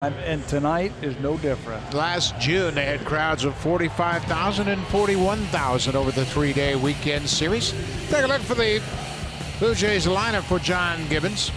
And tonight is no different. Last June, they had crowds of 45,000 and 41,000 over the three-day weekend series. Take a look for the Blue Jays lineup for John Gibbons.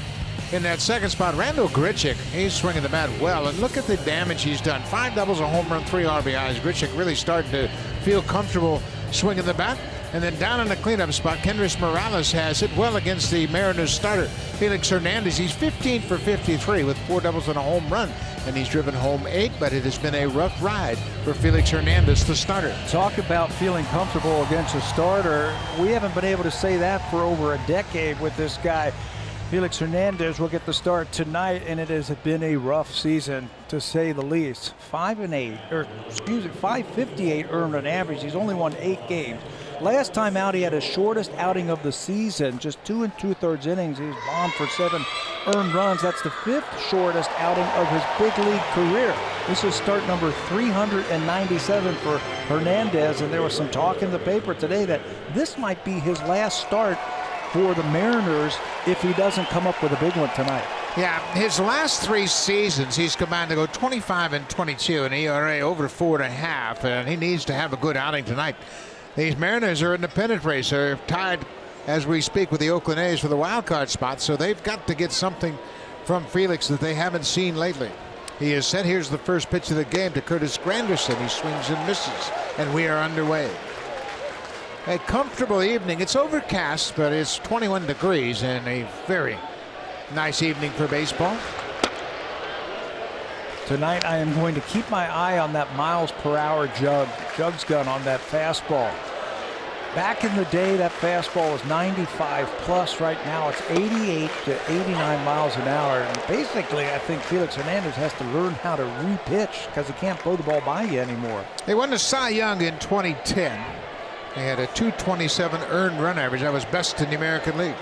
In that second spot, Randall Grichuk, he's swinging the bat well, and look at the damage he's done. 5 doubles, a home run, 3 RBIs. Grichuk really starting to feel comfortable swinging the bat. And then down in the cleanup spot, Kendrys Morales has it well against the Mariners starter, Felix Hernandez. He's 15 for 53 with 4 doubles and a home run. And he's driven home 8, but it has been a rough ride for Felix Hernandez, the starter. Talk about feeling comfortable against a starter. We haven't been able to say that for over a decade with this guy. Felix Hernandez will get the start tonight, and it has been a rough season, to say the least. 558 earned on average. He's only won 8 games. Last time out, he had his shortest outing of the season, just 2 2/3 innings. He was bombed for 7 earned runs. That's the 5th shortest outing of his big league career. This is start number 397 for Hernandez, and there was some talk in the paper today that this might be his last start for the Mariners if he doesn't come up with a big one tonight. Yeah, his last 3 seasons, he's combined to go 25 and 22, an ERA over 4.5, and he needs to have a good outing tonight. These Mariners are in the pennant race. They're tied as we speak with the Oakland A's for the wild card spot, so they've got to get something from Felix that they haven't seen lately. He is set. Here's the first pitch of the game to Curtis Granderson. He swings and misses, and we are underway. A comfortable evening. It's overcast, but it's 21 degrees and a very nice evening for baseball. Tonight I am going to keep my eye on that miles-per-hour Jugs gun on that fastball. Back in the day, that fastball was 95 plus. Right now it's 88 to 89 miles an hour. And basically, I think Felix Hernandez has to learn how to re-pitch because he can't blow the ball by you anymore. They won the Cy Young in 2010. They had a 227 earned run average. That was best in the American League.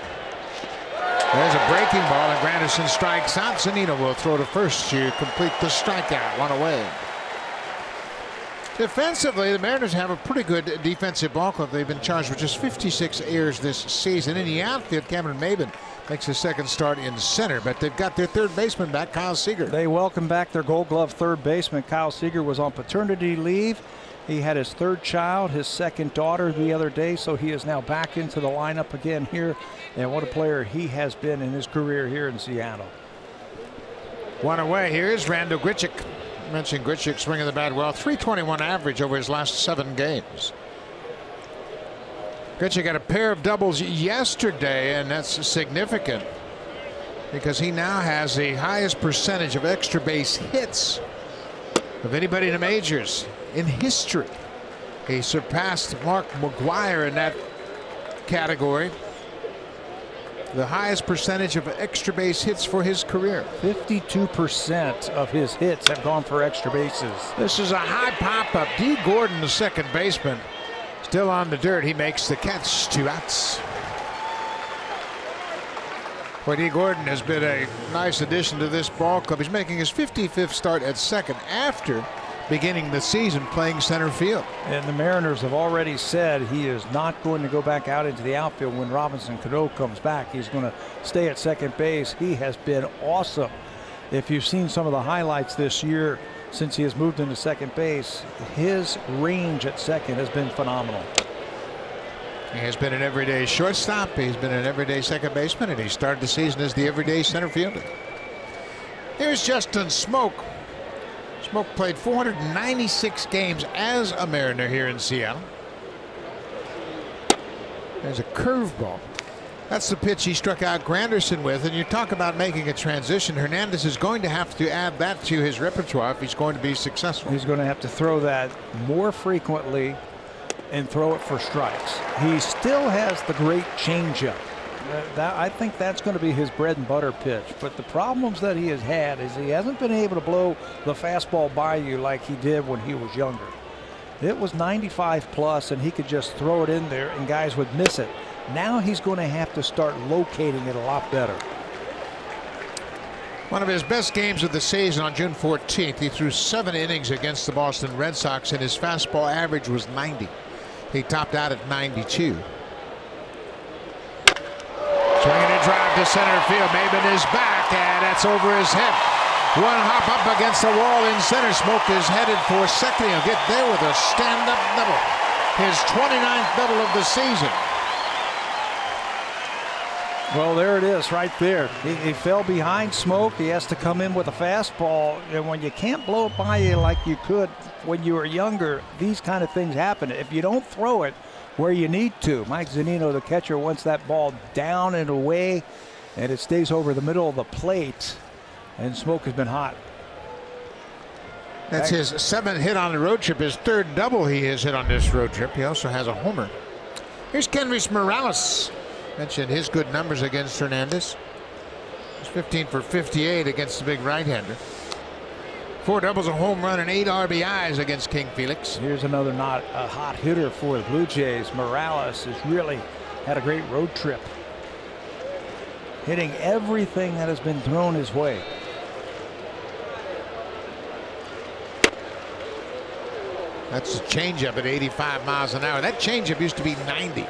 There's a breaking ball, and Granderson strikes out. Zunino will throw to first to complete the strikeout. 1 away. Defensively, the Mariners have a pretty good defensive ball club. They've been charged with just 56 errors this season. In the outfield, Cameron Maybin makes his second start in center, but they've got their third baseman back, Kyle Seager. They welcome back their Gold Glove third baseman. Kyle Seager was on paternity leave. He had his 3rd child, his 2nd daughter, the other day, so he is now back into the lineup again here. And what a player he has been in his career here in Seattle. 1 away. Here's Randall Grichuk. I mentioned Grichuk swinging the bat well. 321 average over his last 7 games. Grichuk got a pair of doubles yesterday, and that's significant because he now has the highest percentage of extra base hits of anybody in the majors in history. He surpassed Mark McGwire in that category. The highest percentage of extra base hits for his career. 52% of his hits have gone for extra bases. This is a high pop-up. D. Gordon, the second baseman, still on the dirt. He makes the catch. 2 outs. Boy, D. Gordon has been a nice addition to this ball club. He's making his 55th start at second after beginning the season playing center field. And the Mariners have already said he is not going to go back out into the outfield when Robinson Cano comes back. He's going to stay at second base. He has been awesome. If you've seen some of the highlights this year since he has moved into second base, his range at second has been phenomenal. He has been an everyday shortstop. He's been an everyday second baseman, and he started the season as the everyday center fielder. Here's Justin Smoke. Smoke played 496 games as a Mariner here in Seattle. There's a curveball. That's the pitch he struck out Granderson with. And you talk about making a transition. Hernandez is going to have to add that to his repertoire if he's going to be successful. He's going to have to throw that more frequently and throw it for strikes. He still has the great changeup. I think that's going to be his bread and butter pitch. But the problems that he has had is he hasn't been able to blow the fastball by you like he did when he was younger. It was 95 plus, and he could just throw it in there, and guys would miss it. Now he's going to have to start locating it a lot better. One of his best games of the season on June 14th. He threw 7 innings against the Boston Red Sox, and his fastball average was 90. He topped out at 92. Swinging a drive to center field. Maybin is back, and that's over his head. One hop up against the wall in center. Smoke is headed for second. He'll get there with a stand-up double. His 29th double of the season. Well, there it is right there. He fell behind Smoke. He has to come in with a fastball. And when you can't blow it by you like you could when you were younger, these kind of things happen. If you don't throw it where you need to, Mike Zunino, the catcher, wants that ball down and away, and it stays over the middle of the plate. And Smoke has been hot. That's his 7th hit on the road trip, his 3rd double he has hit on this road trip. He also has a homer. Here's Kenrys Morales. Mentioned his good numbers against Hernandez. He's 15 for 58 against the big right-hander. 4 doubles, a home run, and 8 RBIs against King Felix. Here's another not a hot hitter for the Blue Jays. Morales has really had a great road trip, hitting everything that has been thrown his way. That's a changeup at 85 miles an hour. That changeup used to be 90.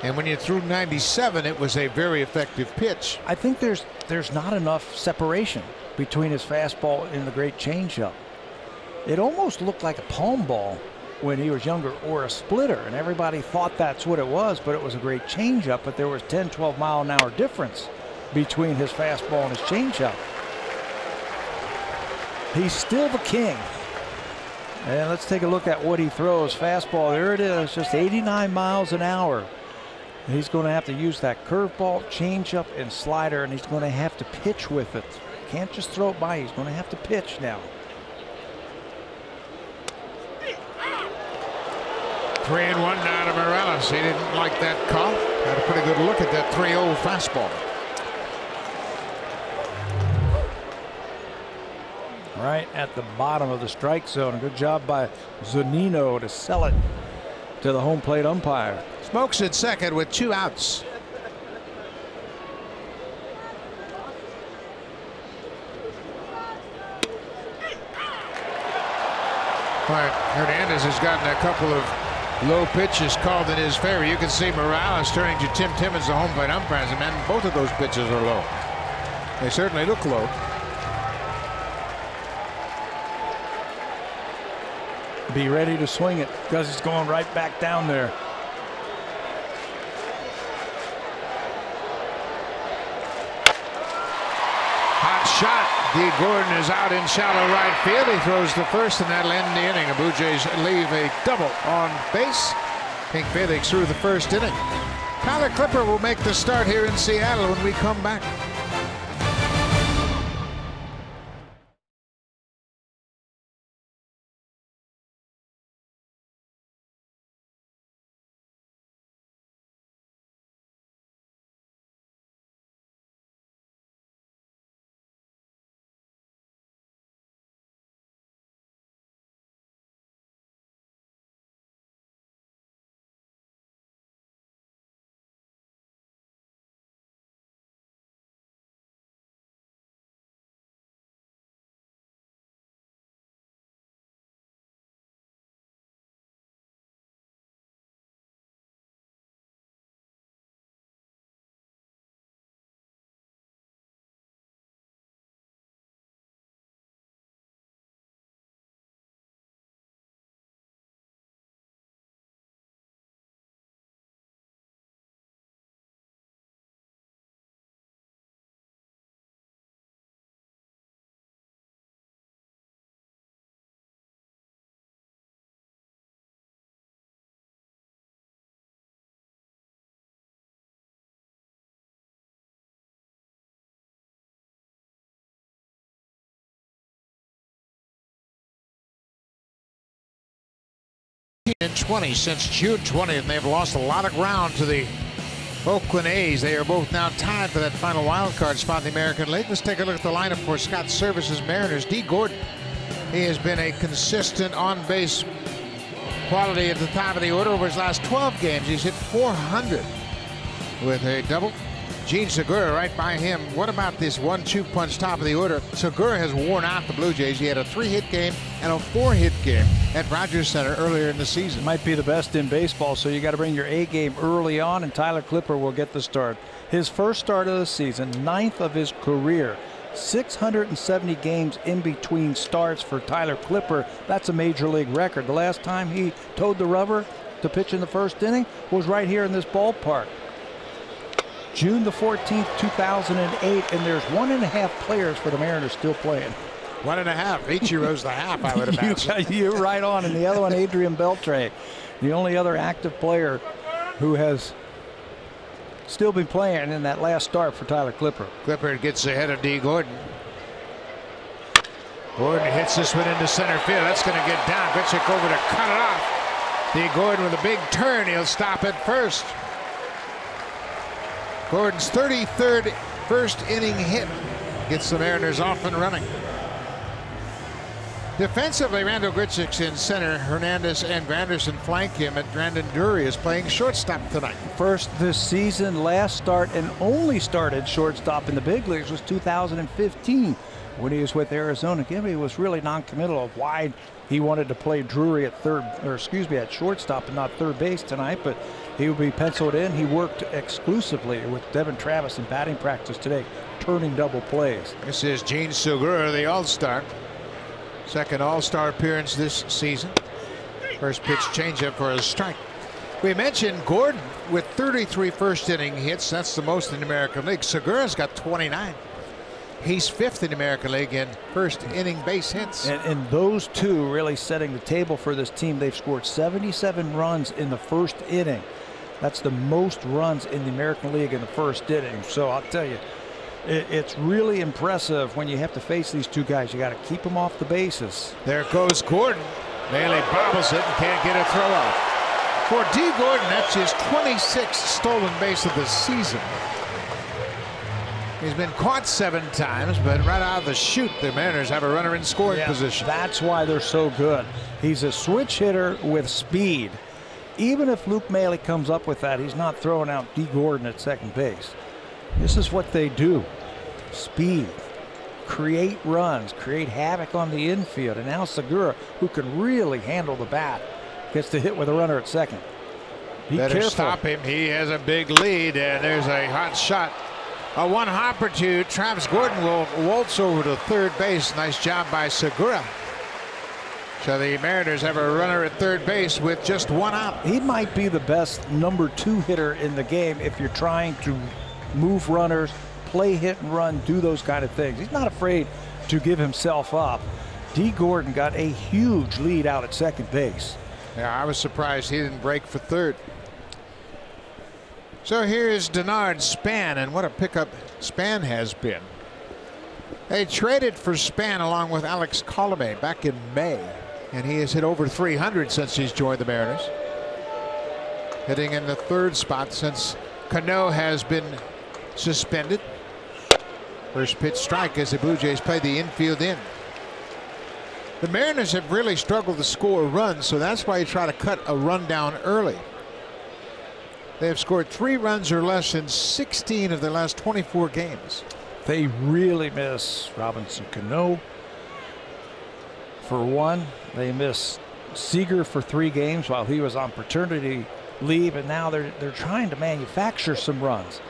And when you threw 97, it was a very effective pitch. I think there's not enough separation between his fastball and the great changeup. It almost looked like a palm ball when he was younger, or a splitter, and everybody thought that's what it was, but it was a great changeup. But there was 10-12 mile an hour difference between his fastball and his changeup. He's still the king. And let's take a look at what he throws. Fastball, there it is, just 89 miles an hour. He's going to have to use that curveball, changeup, and slider, and he's going to have to pitch with it. Can't just throw it by. He's going to have to pitch now. 3-1 now to Morales. He didn't like that call. Had a pretty good look at that 3-0 fastball. Right at the bottom of the strike zone. Good job by Zunino to sell it to the home plate umpire. Smokes at second with 2 outs. All right, Hernandez has gotten a couple of low pitches called in his favor. You can see Morales turning to Tim Timmons, the home plate umpire, and man, both of those pitches are low. They certainly look low. Be ready to swing it because it's going right back down there. Hot shot. D. Gordon is out in shallow right field. He throws the first, and that'll end the inning. The Blue Jays leave a double on base. King Felix through the first inning. Tyler Clipper will make the start here in Seattle when we come back. And 20 since June 20th, and they've lost a lot of ground to the Oakland A's. They are both now tied for that final wild card spot in the American League. Let's take a look at the lineup for Scott Service's Mariners. D. Gordon, he has been a consistent on-base quality at the top of the order over his last 12 games. He's hit 400 with a double. Gene Segura right by him. What about this 1-2 punch top of the order? Segura has worn out the Blue Jays. He had a 3-hit game and a 4-hit game at Rogers Center earlier in the season. Might be the best in baseball, so you got to bring your A game early on, and Tyler Clipper will get the start. His first start of the season, 9th of his career. 670 games in between starts for Tyler Clipper. That's a major league record. The last time he towed the rubber to pitch in the first inning was right here in this ballpark. June the 14th, 2008, and there's 1.5 players for the Mariners still playing. 1.5. Ichiro's the half, I would imagine. You're right on. And the other one, Adrian Beltre, the only other active player who has still been playing in that last start for Tyler Clipper. Clipper gets ahead of D. Gordon. Gordon hits this one into center field. That's going to get down. Grichuk over to cut it off. D. Gordon with a big turn. He'll stop at first. Gordon's 33rd first inning hit gets the Mariners off and running. Defensively, Randall Grichuk's in center. Hernandez and Granderson flank him, and Brandon Drury is playing shortstop tonight. First this season, last start, and only started shortstop in the big leagues was 2015 when he was with Arizona. Gibby was really non-committal of why he wanted to play Drury at at shortstop and not third base tonight, but he would be penciled in. He worked exclusively with Devin Travis in batting practice today, turning double plays. This is Gene Segura, the All-Star. Second All-Star appearance this season. First pitch changeup for a strike. We mentioned Gordon with 33 first inning hits. That's the most in the American League. Segura's got 29. He's 5th in the American League in first inning base hits. And those two really setting the table for this team. They've scored 77 runs in the first inning. That's the most runs in the American League in the first inning. So I'll tell you, it's really impressive when you have to face these two guys. You got to keep them off the bases. There goes Gordon. Bailey bobbles it and can't get a throw off. For D. Gordon, that's his 26th stolen base of the season. He's been caught 7 times, but right out of the chute, the Mariners have a runner in scoring position. That's why they're so good. He's a switch hitter with speed. Even if Luke Maile comes up with that, he's not throwing out D. Gordon at second base. This is what they do. Speed. Create runs. Create havoc on the infield. And now Segura, who can really handle the bat, gets to hit with a runner at second. Be Better careful. Stop him. He has a big lead, and there's a hot shot. A one hop or two. Travis Gordon will waltz over to third base. Nice job by Segura. So the Mariners have a runner at third base with just one out. He might be the best number 2 hitter in the game if you're trying to move runners, play hit and run, do those kind of things. He's not afraid to give himself up. D. Gordon got a huge lead out at second base. Yeah, I was surprised he didn't break for third. So here's Denard Span, and what a pickup Span has been. They traded for Span along with Alex Colomé back in May, and he has hit over 300 since he's joined the Mariners. Hitting in the third spot since Cano has been suspended. First pitch strike as the Blue Jays play the infield in. The Mariners have really struggled to score runs, so that's why you try to cut a run down early. They have scored 3 runs or less in 16 of their last 24 games. They really miss Robinson Cano for one. They miss Seager for 3 games while he was on paternity leave, and now they're trying to manufacture some runs.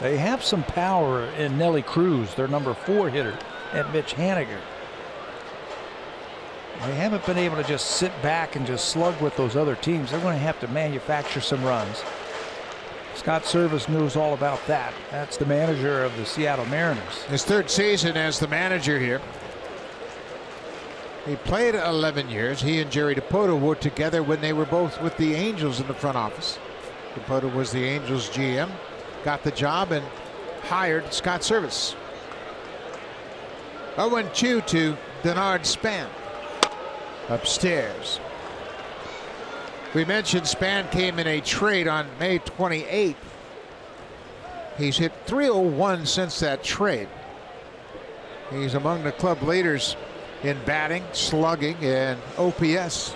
They have some power in Nelly Cruz, their number 4 hitter, and Mitch Haniger. They haven't been able to just sit back and just slug with those other teams. They're going to have to manufacture some runs. Scott Servais knows all about that. That's the manager of the Seattle Mariners. His 3rd season as the manager here. He played 11 years. He and Jerry DiPoto were together when they were both with the Angels in the front office. DiPoto was the Angels GM, got the job, and hired Scott Servais. 0-2 to Denard Span. Upstairs. We mentioned Span came in a trade on May 28th. He's hit .301 since that trade. He's among the club leaders in batting, slugging, and OPS.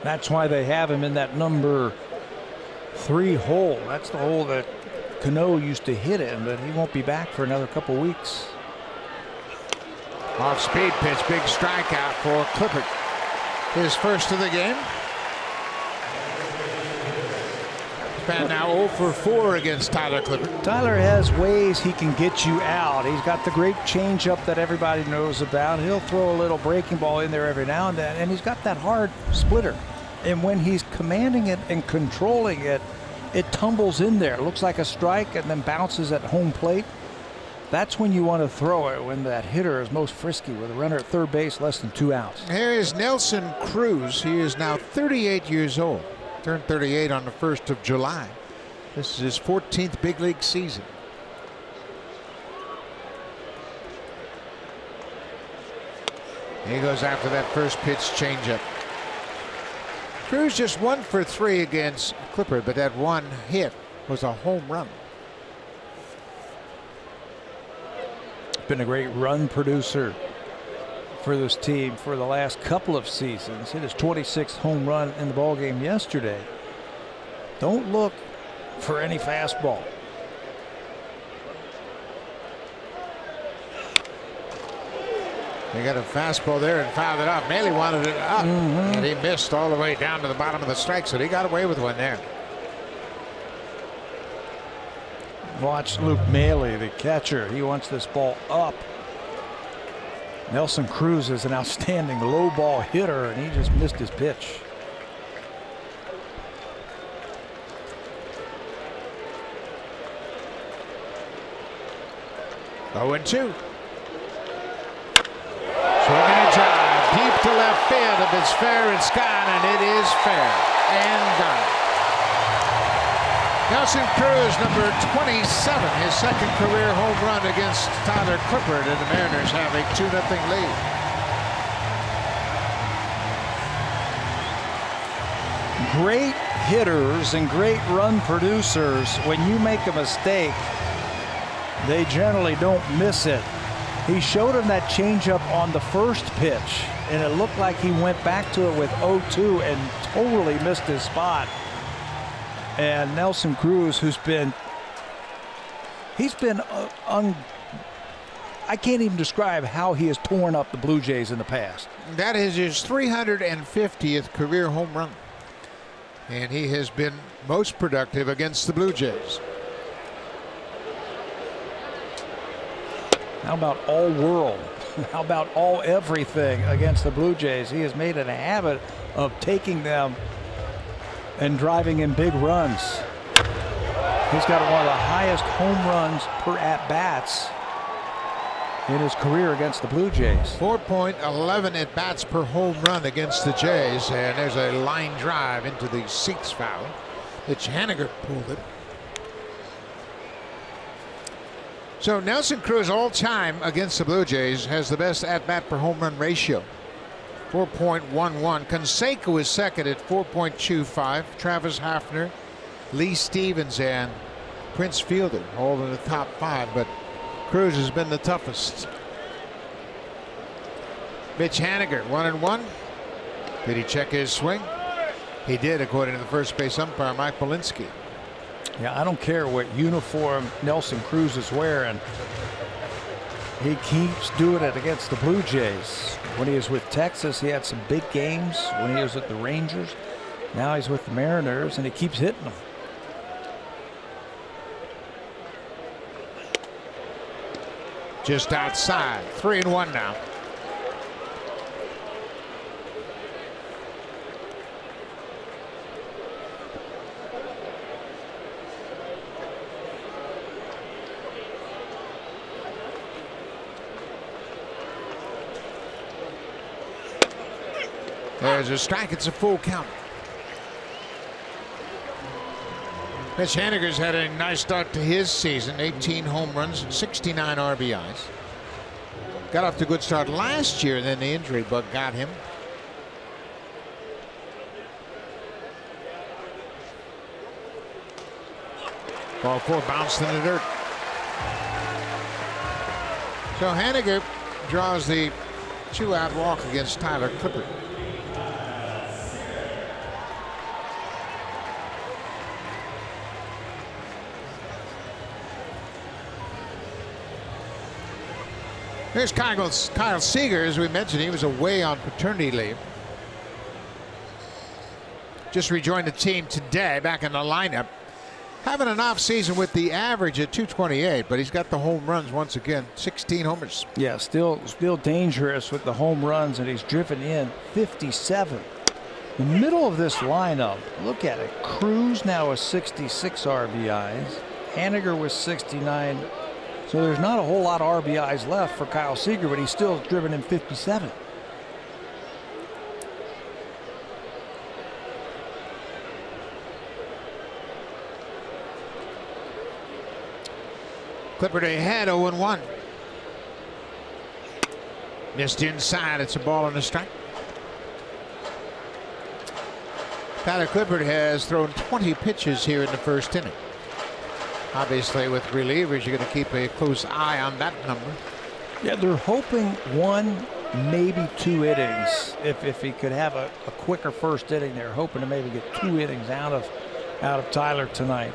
That's why they have him in that number 3 hole. That's the hole that Cano used to hit in, but he won't be back for another couple weeks. Off speed pitch, big strikeout for Clipper. His first of the game. Bullpen now 0 for 4 against Tyler Clippard. Tyler has ways he can get you out. He's got the great changeup that everybody knows about. He'll throw a little breaking ball in there every now and then, and he's got that hard splitter. And when he's commanding it and controlling it, it tumbles in there. It looks like a strike and then bounces at home plate. That's when you want to throw it, when that hitter is most frisky with a runner at third base, less than 2 outs. Here is Nelson Cruz. He is now 38 years old. Turned 38 on the 1st of July. This is his 14th big league season. He goes after that first pitch changeup. Cruz just 1 for 3 against Clippard, but that one hit was a home run. Been a great run producer for this team for the last couple of seasons. Hit his 26th home run in the ballgame yesterday. Don't look for any fastball. He got a fastball there and fouled it off. Maley wanted it up, and he missed all the way down to the bottom of the strike, so he got away with one there. Watch Luke Maley, the catcher. He wants this ball up. Nelson Cruz is an outstanding low ball hitter, and he just missed his pitch. Oh, and 2. Swinging a drive deep to left field. If it's fair, it's gone, and it is fair and gone. Nelson Cruz, number 27, his second career home run against Tyler Clippard, and the Mariners have a 2-0 lead. Great hitters and great run producers, when you make a mistake, they generally don't miss it. He showed him that changeup on the first pitch, and it looked like he went back to it with 0-2 and totally missed his spot. And Nelson Cruz, I can't even describe how he has torn up the Blue Jays in the past. That is his 350th career home run, and he has been most productive against the Blue Jays. How about all world? How about all everything against the Blue Jays? He has made it a habit of taking them and driving in big runs. He's got one of the highest home runs per at-bats in his career against the Blue Jays. 4.11 at-bats per home run against the Jays, and there's a line drive into the seats foul. Mitch Haniger pulled it. So Nelson Cruz, all time against the Blue Jays, has the best at-bat per home run ratio, 4.11. Canseco is second at 4.25. Travis Hafner, Lee Stevens, and Prince Fielder all in the top 5, but Cruz has been the toughest. Mitch Haniger, 1-1. Did he check his swing? He did, according to the first base umpire, Mike Polinsky. Yeah, I don't care what uniform Nelson Cruz is wearing. He keeps doing it against the Blue Jays. When he was with Texas, he had some big games. When he was with the Rangers, now he's with the Mariners, and he keeps hitting them. Just outside, 3-1 now. There's a strike. It's a full count. Mitch Haniger's had a nice start to his season. 18 home runs, 69 RBIs. Got off to a good start last year, and then the injury bug got him. Ball 4 bounced in the dirt. So Haniger draws the 2-out walk against Tyler Clippard. Here's Kyle Seager. As we mentioned, he was away on paternity leave. Just rejoined the team today, back in the lineup. Having an off season with the average at 228, but he's got the home runs once again. 16 homers. Yeah, still dangerous with the home runs, and he's driven in 57. The middle of this lineup, look at it. Cruz now with 66 RBIs. Haniger with 69. So there's not a whole lot of RBIs left for Kyle Seager, but he's still driven in 57. Clipper ahead 0-1. Missed inside. It's a ball and a strike. Tyler Clippard has thrown 20 pitches here in the first inning. Obviously, with relievers, you're going to keep a close eye on that number. Yeah, they're hoping 1, maybe 2 innings. If he could have a quicker first inning, they're hoping to maybe get 2 innings out of Tyler tonight.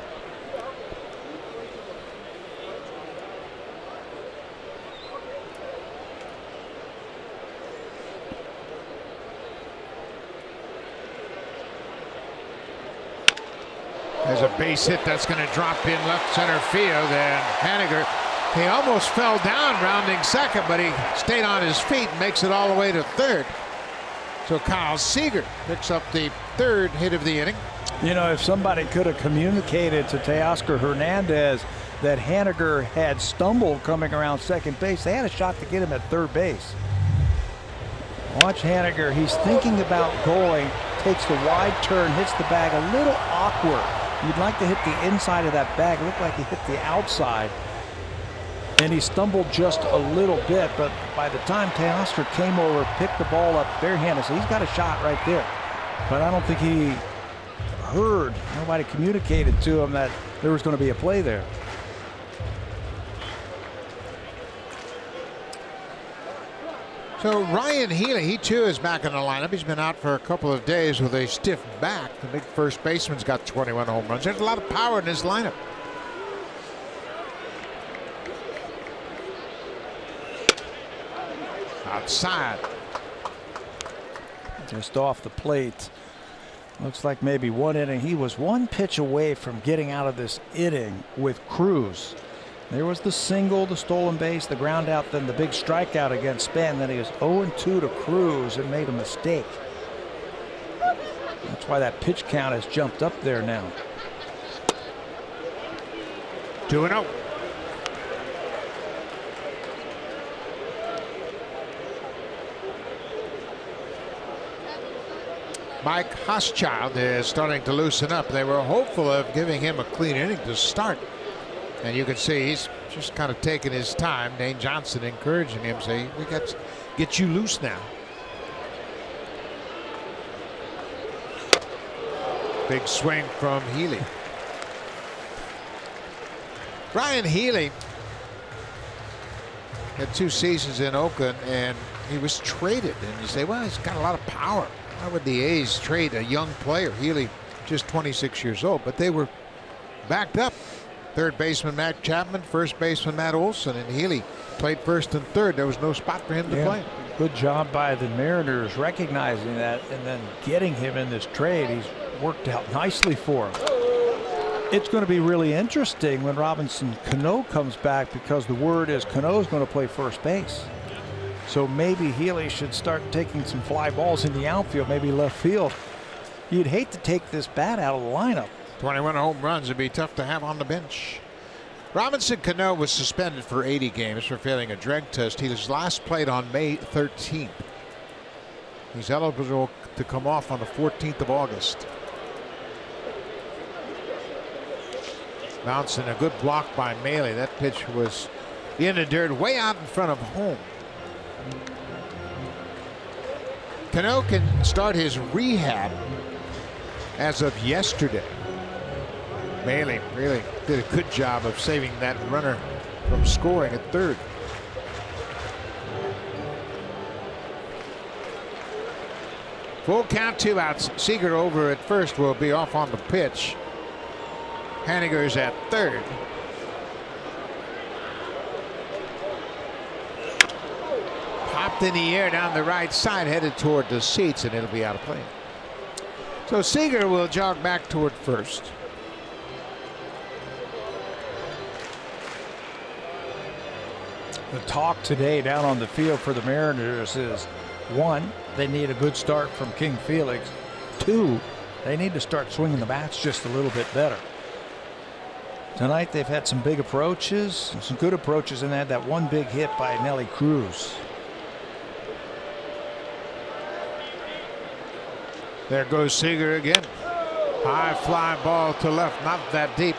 There's a base hit that's going to drop in left center field, and Haniger, he almost fell down rounding second, but he stayed on his feet and makes it all the way to third. So Kyle Seager picks up the 3rd hit of the inning. You know, if somebody could have communicated to Teoscar Hernandez that Haniger had stumbled coming around second base, they had a shot to get him at third base. Watch Haniger. He's thinking about going, takes the wide turn, hits the bag a little awkward. You'd like to hit the inside of that bag. It looked like he hit the outside. And he stumbled just a little bit, but by the time Teoscar came over, picked the ball up barehanded, so he's got a shot right there. But I don't think he heard, nobody communicated to him that there was going to be a play there. So Ryan Healy, he too is back in the lineup. He's been out for a couple of days with a stiff back. The big first baseman's got 21 home runs. There's a lot of power in this lineup. Outside. Just off the plate. Looks like maybe 1 inning. He was 1 pitch away from getting out of this inning with Cruz. There was the single, the stolen base, the ground out, then the big strikeout against Span. Then he was 0-2 to Cruz and made a mistake. That's why that pitch count has jumped up there now. 2-0. Mike Hochschild is starting to loosen up. They were hopeful of giving him a clean inning to start. And you can see he's just kind of taking his time. Dane Johnson encouraging him, saying, we got to get you loose now. Big swing from Healy. Ryan Healy had 2 seasons in Oakland, and he was traded. And you say, well, he's got a lot of power. Why would the A's trade a young player? Healy, just 26 years old, but they were backed up. Third baseman Matt Chapman, first baseman Matt Olson, and Healy played first and third. There was no spot for him to play. Good job by the Mariners recognizing that and then getting him in this trade. He's worked out nicely for him. It's going to be really interesting when Robinson Cano comes back, because the word is Cano's going to play first base. So maybe Healy should start taking some fly balls in the outfield, maybe left field. You'd hate to take this bat out of the lineup. 21 home runs would be tough to have on the bench. Robinson Cano was suspended for 80 games for failing a drug test. He was last played on May 13th. He's eligible to come off on the 14th of August. Bouncing a good block by Maley. That pitch was in the dirt way out in front of home. Cano can start his rehab as of yesterday. Maley really did a good job of saving that runner from scoring at third. Full count, 2 outs. Seager over at first will be off on the pitch. Haniger's at third. Popped in the air down the right side, headed toward the seats, and it'll be out of play. So Seager will jog back toward first. The talk today down on the field for the Mariners is, 1, they need a good start from King Felix. 2, they need to start swinging the bats just a little bit better. Tonight they've had some big approaches, some good approaches, and they had that one big hit by Nelly Cruz. There goes Seager again. High fly ball to left, not that deep.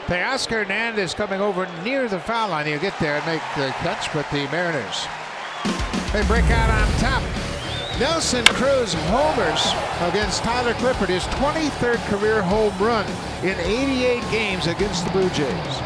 Felix Hernandez coming over near the foul line. He'll get there and make the catch, but the Mariners, they break out on top. Nelson Cruz homers against Tyler Clippard, his 23rd career home run in 88 games against the Blue Jays.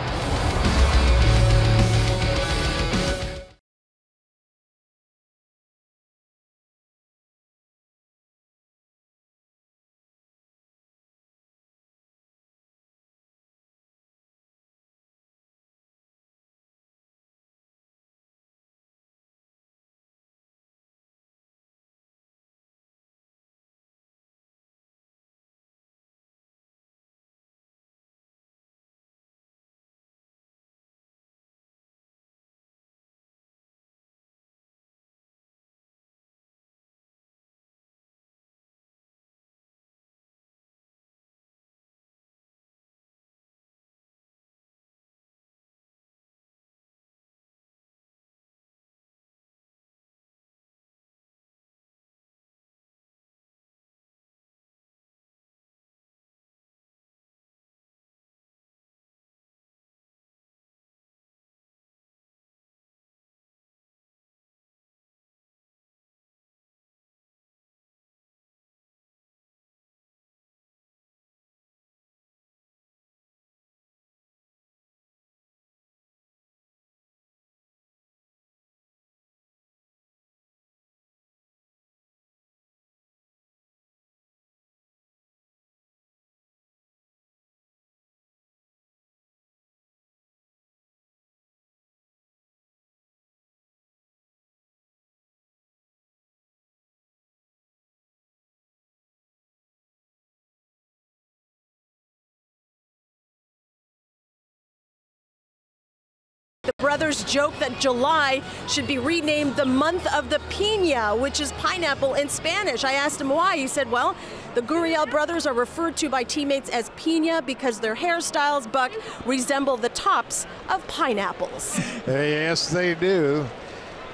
The brothers joke that July should be renamed the month of the piña, which is pineapple in Spanish. I asked him why. He said, well, the Gurriel brothers are referred to by teammates as piña because their hairstyles, Buck, resemble the tops of pineapples. Yes, they do.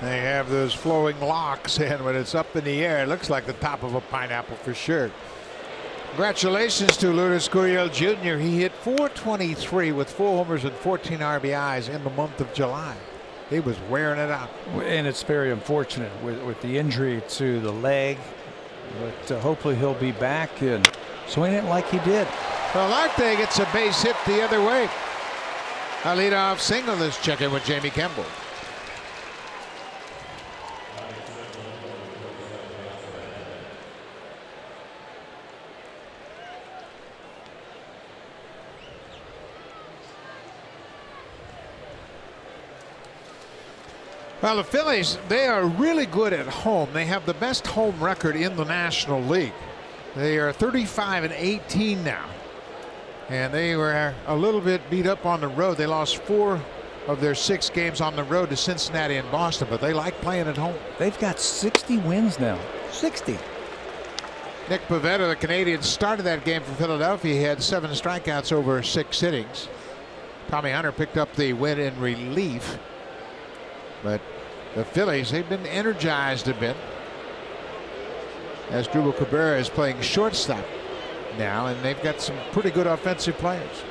They have those flowing locks, and when it's up in the air, it looks like the top of a pineapple for sure. Congratulations to Lourdes Gurriel Jr. He hit .423 with 4 homers and 14 RBIs in the month of July. He was wearing it out. And it's very unfortunate with the injury to the leg, but hopefully he'll be back and swinging it like he did. Well, Arte gets a base hit the other way. A leadoff single. Let's check in with Jamie Campbell. Well, the Phillies, they are really good at home. They have the best home record in the National League. They are 35-18 now. And they were a little bit beat up on the road. They lost 4 of their 6 games on the road to Cincinnati and Boston, but they like playing at home. They've got 60 wins now. 60. Nick Pivetta, the Canadian, started that game for Philadelphia. He had 7 strikeouts over 6 innings. Tommy Hunter picked up the win in relief. But the Phillies, they've been energized a bit as Drupal Cabrera is playing shortstop now, and they've got some pretty good offensive players.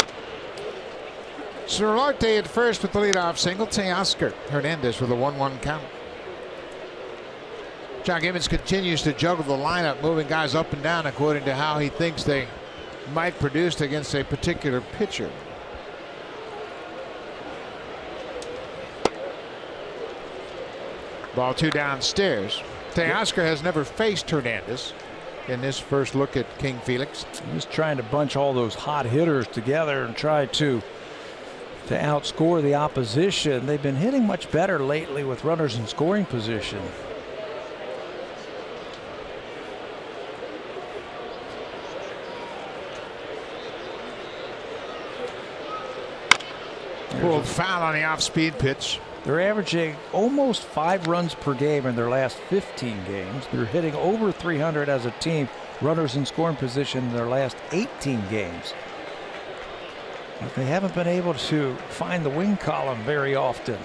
Solarte at first with the leadoff single. Teoscar Hernandez with a 1-1 count. John Gibbons continues to juggle the lineup, moving guys up and down according to how he thinks they might produce against a particular pitcher. Ball 2 downstairs. Teoscar has never faced Hernandez in this first look at King Felix. He's trying to bunch all those hot hitters together and try to outscore the opposition. They've been hitting much better lately with runners in scoring position. Pulled foul on the off-speed pitch. They're averaging almost 5 runs per game in their last 15 games. They're hitting over 300 as a team, runners in scoring position in their last 18 games. But they haven't been able to find the win column very often.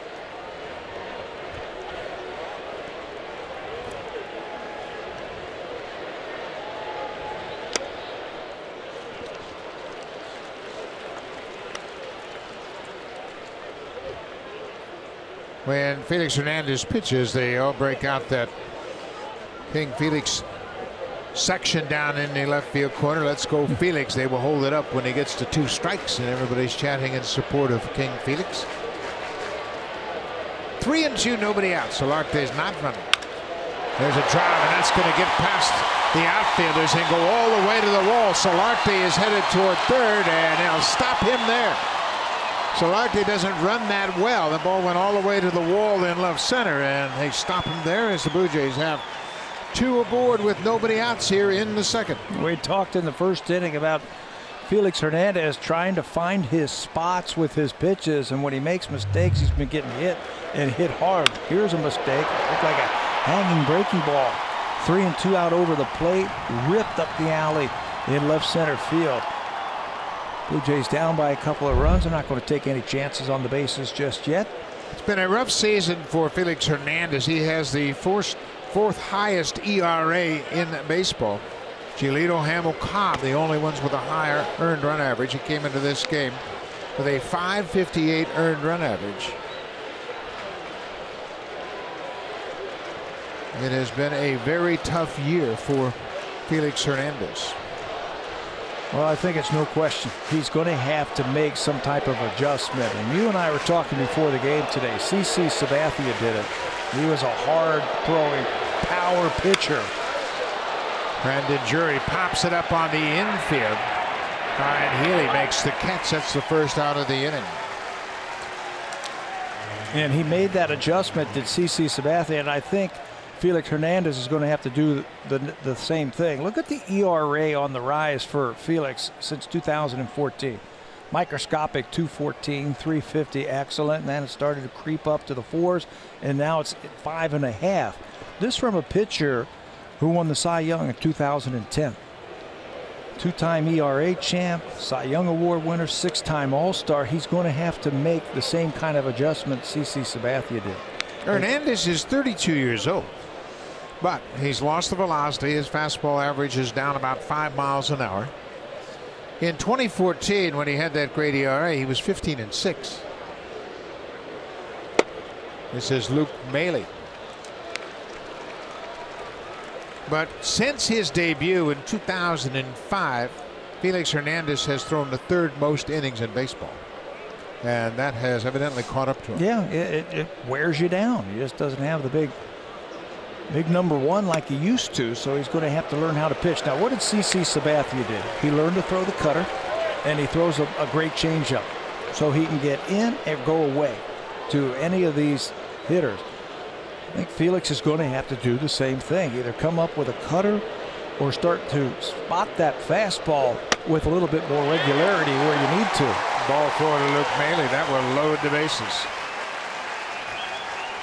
When Felix Hernandez pitches, they all break out that King Felix section down in the left field corner. Let's go Felix. They will hold it up when he gets to 2 strikes, and everybody's chanting in support of King Felix. 3-2, nobody out. Solarte's not running. There's a drive, and that's going to get past the outfielders and go all the way to the wall. Solarte is headed toward third, and they'll stop him there. Solarte doesn't run that well. The ball went all the way to the wall in left center, and they stop him there as the Blue Jays have 2 aboard with nobody outs here in the second. We talked in the first inning about Felix Hernandez trying to find his spots with his pitches, and when he makes mistakes, he's been getting hit and hit hard. Here's a mistake. Looked like a hanging breaking ball. 3-2 out over the plate, ripped up the alley in left center field. Blue Jays down by a couple of runs. They're not going to take any chances on the bases just yet. It's been a rough season for Felix Hernandez. He has the fourth highest ERA in baseball. Giolito, Hamill, Cobb, the only ones with a higher earned run average. He came into this game with a .558 earned run average. It has been a very tough year for Felix Hernandez. Well, I think it's no question. He's going to have to make some type of adjustment. And you and I were talking before the game today. CC Sabathia did it. He was a hard-throwing power pitcher. Brandon Drury pops it up on the infield. Ryan Healy makes the catch. That's the first out of the inning. And he made that adjustment, did CC Sabathia, and I think Felix Hernandez is going to have to do the same thing. Look at the ERA on the rise for Felix since 2014. Microscopic 214, 350, excellent, and then it started to creep up to the 4s, and now it's 5.5. This from a pitcher who won the Cy Young in 2010. 2-time ERA champ, Cy Young Award winner, 6-time All-Star. He's going to have to make the same kind of adjustment CC Sabathia did. Hernandez is 32 years old, but he's lost the velocity. His fastball average is down about 5 miles an hour. In 2014, when he had that great ERA, he was 15-6. This is Luke Maile. But since his debut in 2005, Felix Hernandez has thrown the 3rd most innings in baseball. And that has evidently caught up to him. Yeah, it wears you down. He just doesn't have the big number 1 like he used to, so he's going to have to learn how to pitch. Now, what did CC Sabathia do? He learned to throw the cutter, and he throws a great changeup, so he can get in and go away to any of these hitters. I think Felix is going to have to do the same thing. Either come up with a cutter or start to spot that fastball with a little bit more regularity where you need to. Ball forward to Luke Maile. That will load the bases.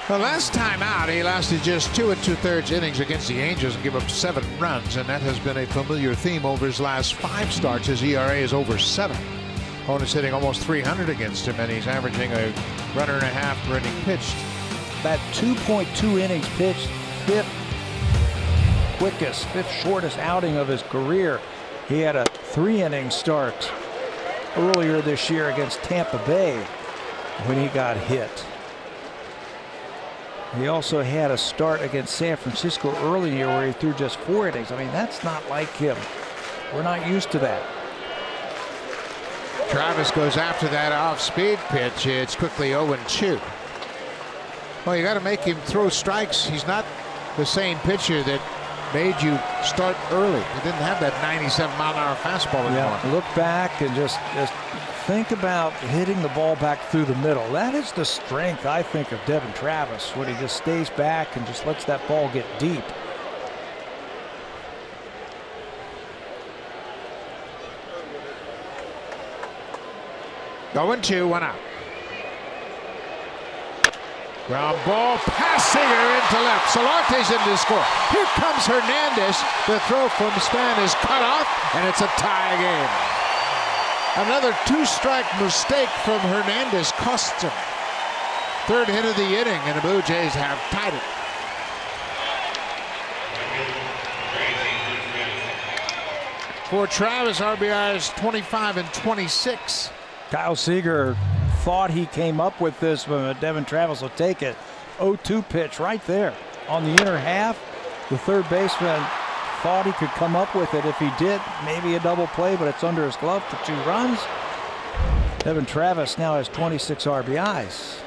The last time out, he lasted just 2 2/3 innings against the Angels and gave up 7 runs, and that has been a familiar theme over his last 5 starts. His ERA is over 7. Opponent's hitting almost 300 against him, and he's averaging a runner and a half per inning pitched. That 2.2 innings pitched, 5th quickest, 5th shortest outing of his career. He had a 3-inning start earlier this year against Tampa Bay when he got hit. He also had a start against San Francisco early in the year where he threw just 4 innings. I mean, that's not like him. We're not used to that. Travis goes after that off-speed pitch. It's quickly 0-2. Well, you got to make him throw strikes. He's not the same pitcher that made you start early. He didn't have that 97-mile-an-hour fastball anymore. Yeah, look back and just think about hitting the ball back through the middle. That is the strength, I think, of Devin Travis, when he just stays back and just lets that ball get deep. Going 2, 1 out. Ground ball, passing her into left. Solarte's in to score. Here comes Hernandez. The throw from Span is cut off, and it's a tie game. Another two-strike mistake from Hernandez costs him. Third hit of the inning, and the Blue Jays have tied it. For Travis, RBIs 25 and 26. Kyle Seager thought he came up with this, but Devin Travis will take it. 0-2 pitch right there on the inner half. The third baseman thought he could come up with it. If he did, maybe a double play, but it's under his glove for 2 runs. Devin Travis now has 26 RBIs.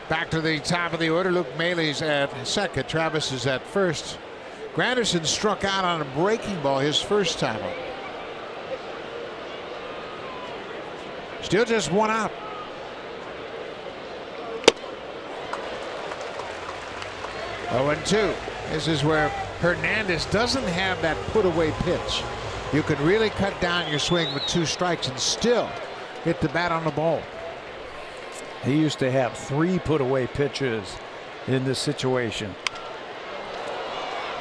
Back to the top of the order. Luke Maley's at second. Travis is at first. Granderson struck out on a breaking ball his first time up. Still just 1 out. Oh, and 2. This is where Hernandez doesn't have that put-away pitch. You can really cut down your swing with 2 strikes and still hit the bat on the ball. He used to have 3 put-away pitches in this situation.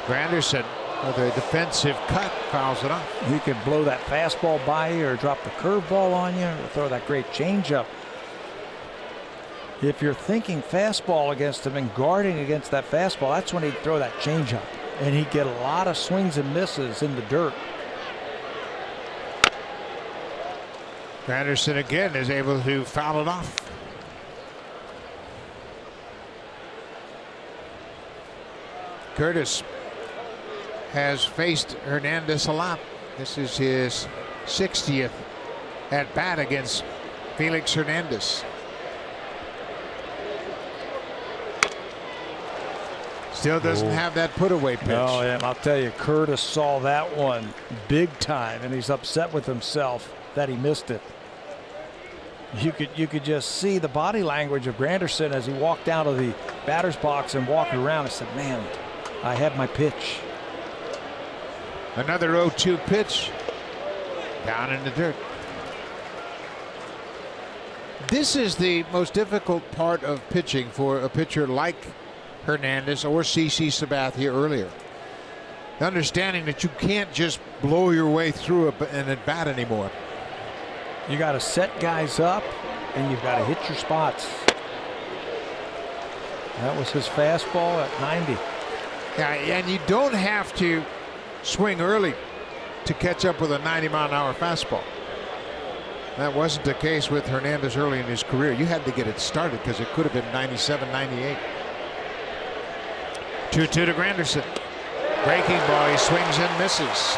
Granderson with a defensive cut fouls it off. He could blow that fastball by you, or drop the curveball on you, or throw that great changeup. If you're thinking fastball against him and guarding against that fastball, that's when he'd throw that changeup, and he'd get a lot of swings and misses in the dirt. Granderson again is able to foul it off. Curtis has faced Hernandez a lot. This is his 60th at bat against Felix Hernandez. Still doesn't have that put-away pitch. No, and I'll tell you, Curtis saw that one big time, and he's upset with himself that he missed it. You could just see the body language of Granderson as he walked out of the batter's box and walked around and said, "Man, I have my pitch." Another 0-2 pitch down in the dirt. This is the most difficult part of pitching for a pitcher like Hernandez or CC Sabathia earlier. Understanding that you can't just blow your way through an at bat anymore. You got to set guys up, and you've got to hit your spots. That was his fastball at 90. Yeah, and you don't have to swing early to catch up with a 90-mile-an-hour fastball. That wasn't the case with Hernandez early in his career. You had to get it started because it could have been 97, 98. 2-2 to Granderson. Breaking ball, he swings and misses.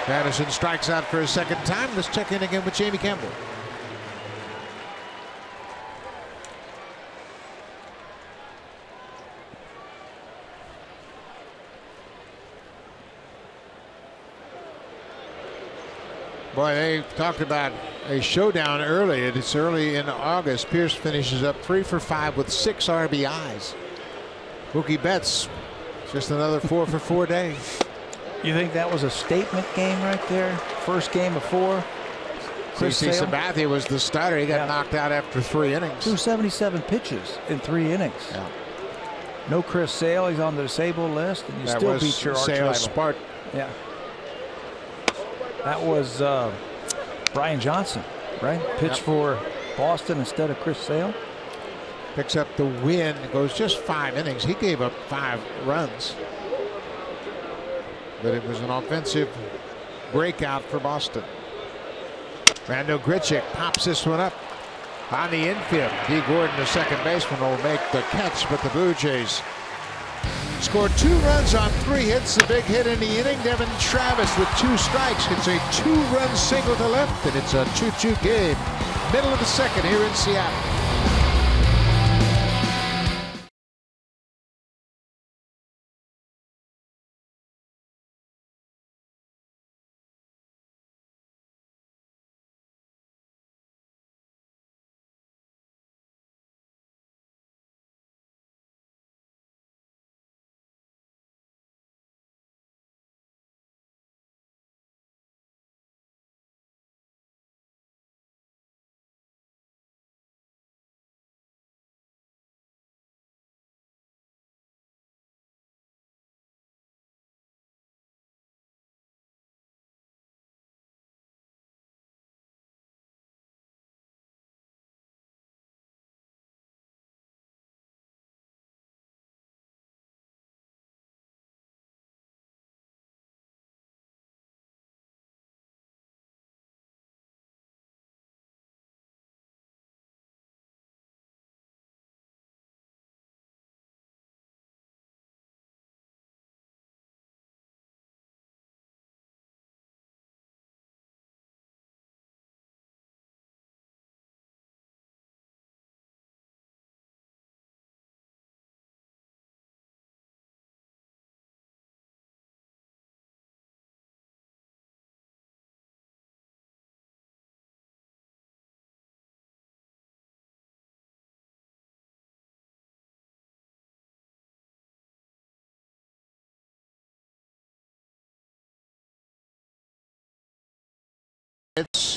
Granderson strikes out for a second time. Let's check in again with Jamie Campbell. Boy, they talked about a showdown early. It's early in August. Pierce finishes up 3 for 5 with 6 RBIs. Mookie Betts, just another 4 for 4 day. You think that was a statement game right there? First game of 4. CC Sabathia was the starter. He got knocked out after 3 innings. 277 pitches in 3 innings. Yeah. No Chris Sale. He's on the disabled list, and you That still was beat your arch Sale's rival. Spark. Yeah. That was Brian Johnson, right? Pitched for Boston instead of Chris Sale. Picks up the win. Goes just 5 innings. He gave up 5 runs. But it was an offensive breakout for Boston. Randall Grichuk pops this one up on the infield. D. Gordon, the second baseman, will make the catch, but the Blue Jays scored 2 runs on 3 hits. A big hit in the inning. Devin Travis with 2 strikes gets a 2-run single to left, and it's a 2-2 game. Middle of the second here in Seattle.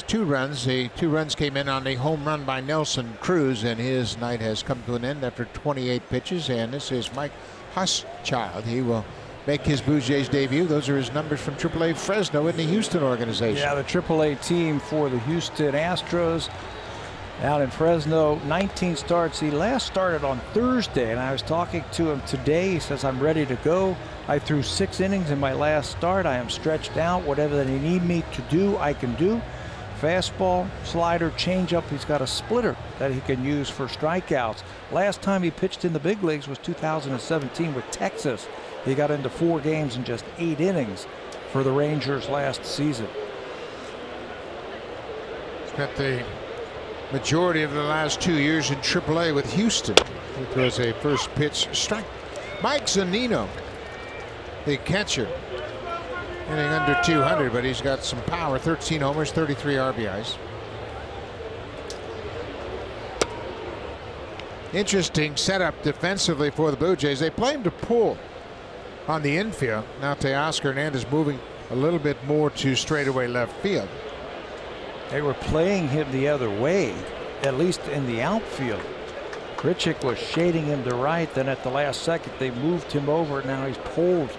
2 runs. The 2 runs came in on the home run by Nelson Cruz, and his night has come to an end after 28 pitches. And this is Mike Huschchild. He will make his Blue Jays debut. Those are his numbers from AAA Fresno in the Houston organization. Yeah, the AAA team for the Houston Astros out in Fresno. 19 starts. He last started on Thursday, and I was talking to him today. He says, I'm ready to go. I threw 6 innings in my last start. I am stretched out. Whatever they need me to do, I can do. Fastball, slider, changeup. He's got a splitter that he can use for strikeouts. Last time he pitched in the big leagues was 2017 with Texas. He got into 4 games in just 8 innings for the Rangers last season. Spent the majority of the last 2 years in AAA with Houston. He throws a first pitch strike. Mike Zunino, the catcher, hitting under 200, but he's got some power. 13 homers, 33 RBIs. Interesting setup defensively for the Blue Jays. They play him to pull on the infield. Now Felix Hernandez moving a little bit more to straightaway left field. They were playing him the other way, at least in the outfield. Grichuk was shading him to right, then at the last second they moved him over. Now he's pulled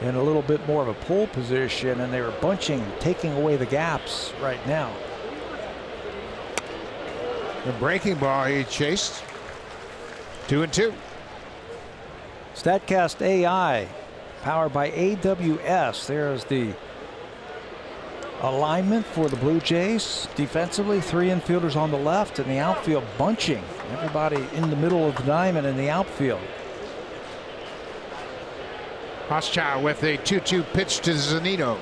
in a little bit more of a pull position, and they were bunching, taking away the gaps right now. The breaking ball he chased. 2-2. StatCast AI, powered by AWS. There's the alignment for the Blue Jays. Defensively, 3 infielders on the left, and the outfield bunching. Everybody in the middle of the diamond in the outfield. Huschchild with a 2-2 pitch to Zunino.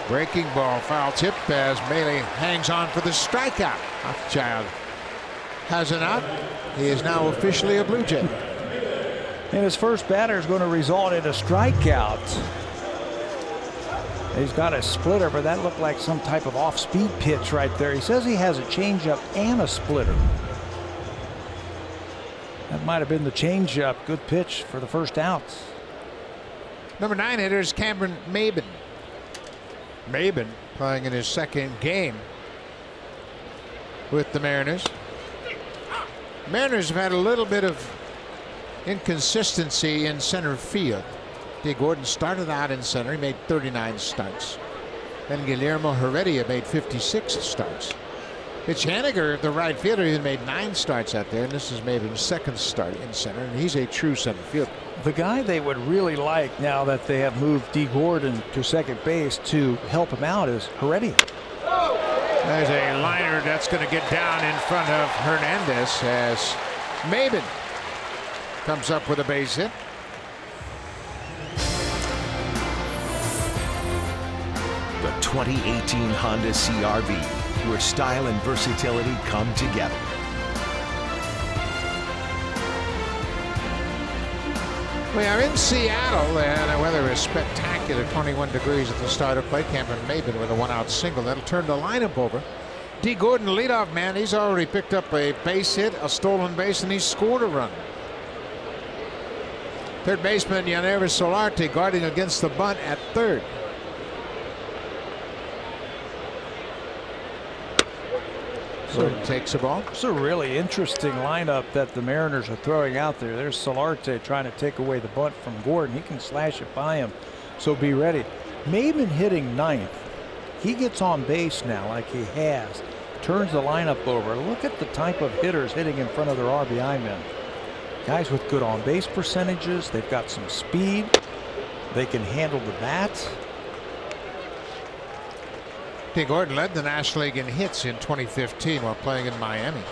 Breaking ball, foul tip as Maile hangs on for the strikeout. Huschchild has an out. He is now officially a Blue Jay. And his first batter is going to result in a strikeout. He's got a splitter, but that looked like some type of off-speed pitch right there. He says he has a changeup and a splitter. That might have been the changeup. Good pitch for the first out. Number 9 hitter is Cameron Maben. Maben playing in his second game with the Mariners. Mariners have had a little bit of inconsistency in center field. D. Gordon started out in center. He made 39 starts. Then Guillermo Heredia made 56 starts. Mitch Haniger, the right fielder, he made 9 starts out there, and this is Maben's second start in center, and he's a true center fielder. The guy they would really like, now that they have moved D. Gordon to second base to help him out, is Heredia. There's a liner that's going to get down in front of Hernandez as Maben comes up with a base hit. The 2018 Honda CR-V, where style and versatility come together. We are in Seattle, and the weather is spectacular. 21 degrees at the start of play. Cameron Maben with a 1-out single. That'll turn the lineup over. D. Gordon, leadoff man. He's already picked up a base hit, a stolen base, and he's scored a run. Third baseman Yannier Solarte guarding against the bunt at third. Gordon takes the ball. It's a really interesting lineup that the Mariners are throwing out there. There's Solarte trying to take away the bunt from Gordon. He can slash it by him, so be ready. Maben hitting 9th. He gets on base now like he has. Turns the lineup over. Look at the type of hitters hitting in front of their RBI men. Guys with good on base percentages. They've got some speed. They can handle the bats. D. Gordon led the National League in hits in 2015 while playing in Miami.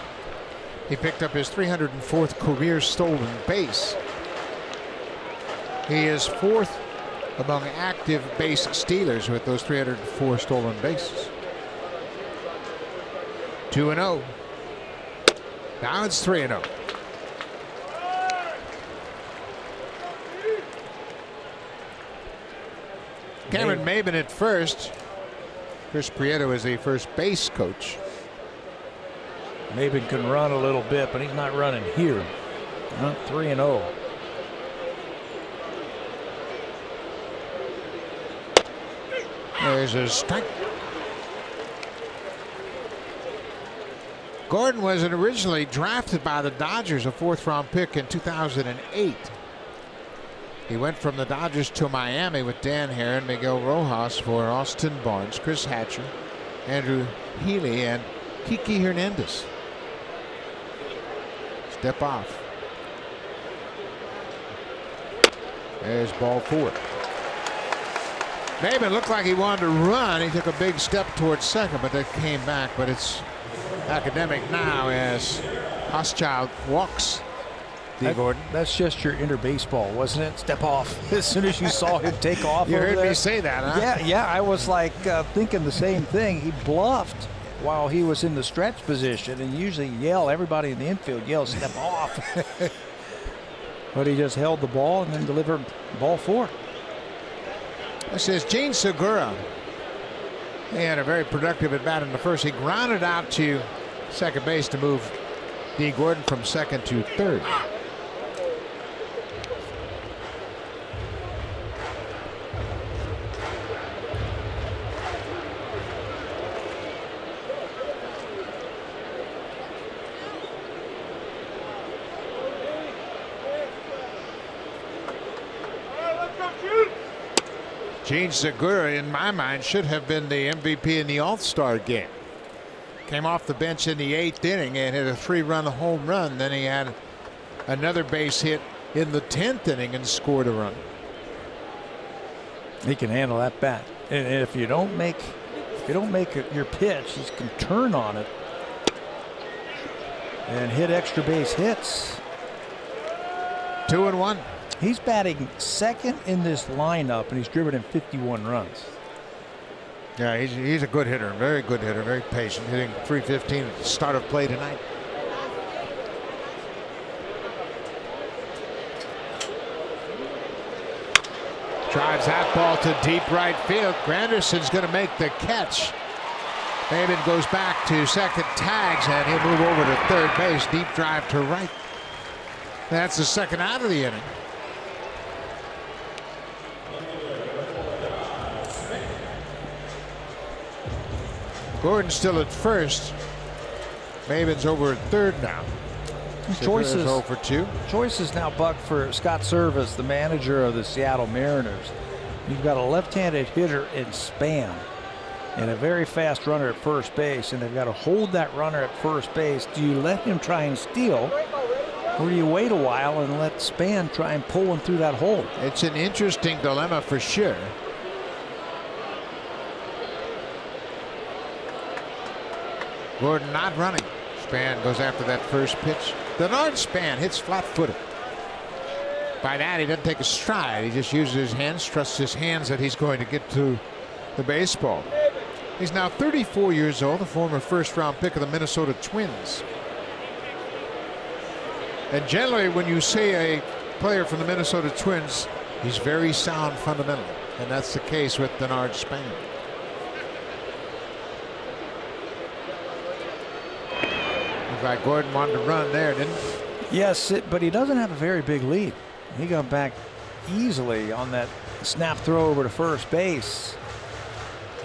He picked up his 304th career stolen base. He is 4th among active base stealers with those 304 stolen bases. 2-0. Now it's 3-0. Cameron Maben at first. Chris Prieto is the first base coach. Maben can run a little bit, but he's not running here. 3-0. There's a strike. Gordon was originally drafted by the Dodgers, a 4th-round pick in 2008. He went from the Dodgers to Miami with Dan Herron, Miguel Rojas for Austin Barnes, Chris Hatcher, Andrew Healy, and Kiki Hernandez. Step off. There's ball 4. Maben looked like he wanted to run. He took a big step towards second, but that came back. But it's academic now as Hochschild walks D. Gordon. That's just your inner baseball, wasn't it? Step off. As soon as you saw him take off. You over heard there. me say that, huh? Yeah. I was like thinking the same thing. He bluffed while he was in the stretch position, and usually everybody in the infield yells, step off. But he just held the ball and then delivered ball 4. This is Gene Segura. He had a very productive at bat in the first. He grounded out to second base to move D. Gordon from second to third. Gene Segura, in my mind, should have been the MVP in the All-Star game. Came off the bench in the 8th inning and hit a 3-run home run. Then he had another base hit in the 10th inning and scored a run. He can handle that bat, and if you don't make your pitch, he can turn on it and hit extra base hits. 2-1. He's batting second in this lineup, and he's driven in 51 runs. Yeah, he's a good hitter, very good hitter, very patient, hitting .315 at the start of play tonight. Drives that ball to deep right field. Granderson's going to make the catch. Maben goes back to second, tags, and he'll move over to third base. Deep drive to right. That's the second out of the inning. Gordon's still at first. Maben's over at third now. Choices 0 for 2. Choices now, Buck, for Scott Service, the manager of the Seattle Mariners. You've got a left-handed hitter in Span and a very fast runner at first base, and they've got to hold that runner at first base. Do you let him try and steal, or do you wait a while and let Span try and pull him through that hole? It's an interesting dilemma for sure. Gordon not running. Span goes after that first pitch. Denard Span hits flat-footed. By that, he doesn't take a stride. He just uses his hands, trusts his hands that he's going to get to the baseball. He's now 34 years old, a former first-round pick of the Minnesota Twins. And generally, when you say a player from the Minnesota Twins, he's very sound fundamentally. And that's the case with Denard Span. Looks like Gordon wanted to run there, didn't he? Yes, but he doesn't have a very big lead. He got back easily on that snap throw over to first base.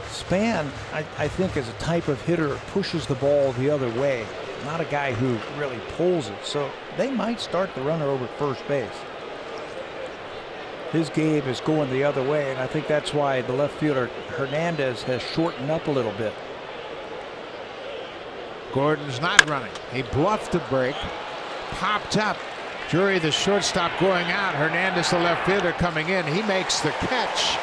Span, I think, is a type of hitter that pushes the ball the other way, not a guy who really pulls it. So they might start the runner over at first base. His game is going the other way, and I think that's why the left fielder Hernandez has shortened up a little bit. Gordon's not running. He bluffed the break, popped up. Drury, the shortstop, going out. Hernandez, the left fielder, coming in. He makes the catch.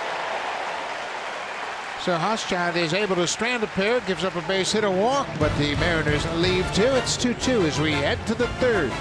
So Hochschild is able to strand a pair, gives up a base hit, a walk, but the Mariners leave 2. It's 2-2 as we head to the third.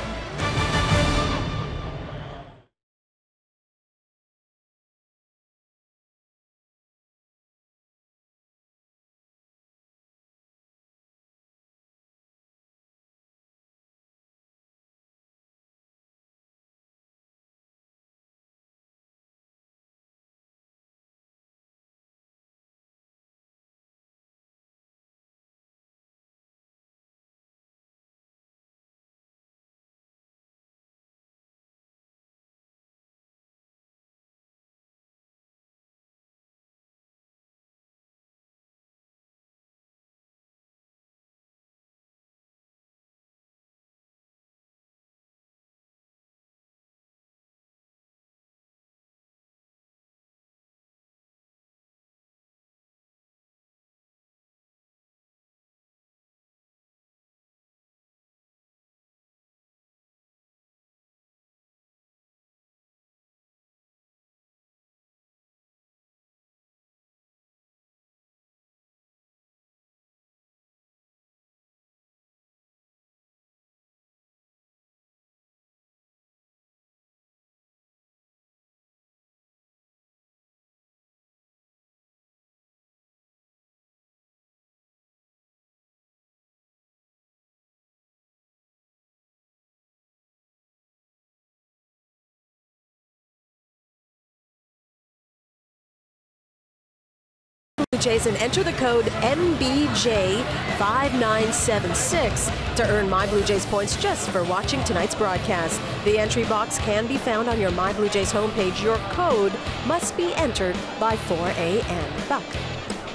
Blue Jays and enter the code MBJ5976 to earn My Blue Jays points just for watching tonight's broadcast. The entry box can be found on your My Blue Jays homepage. Your code must be entered by 4 a.m. Buck.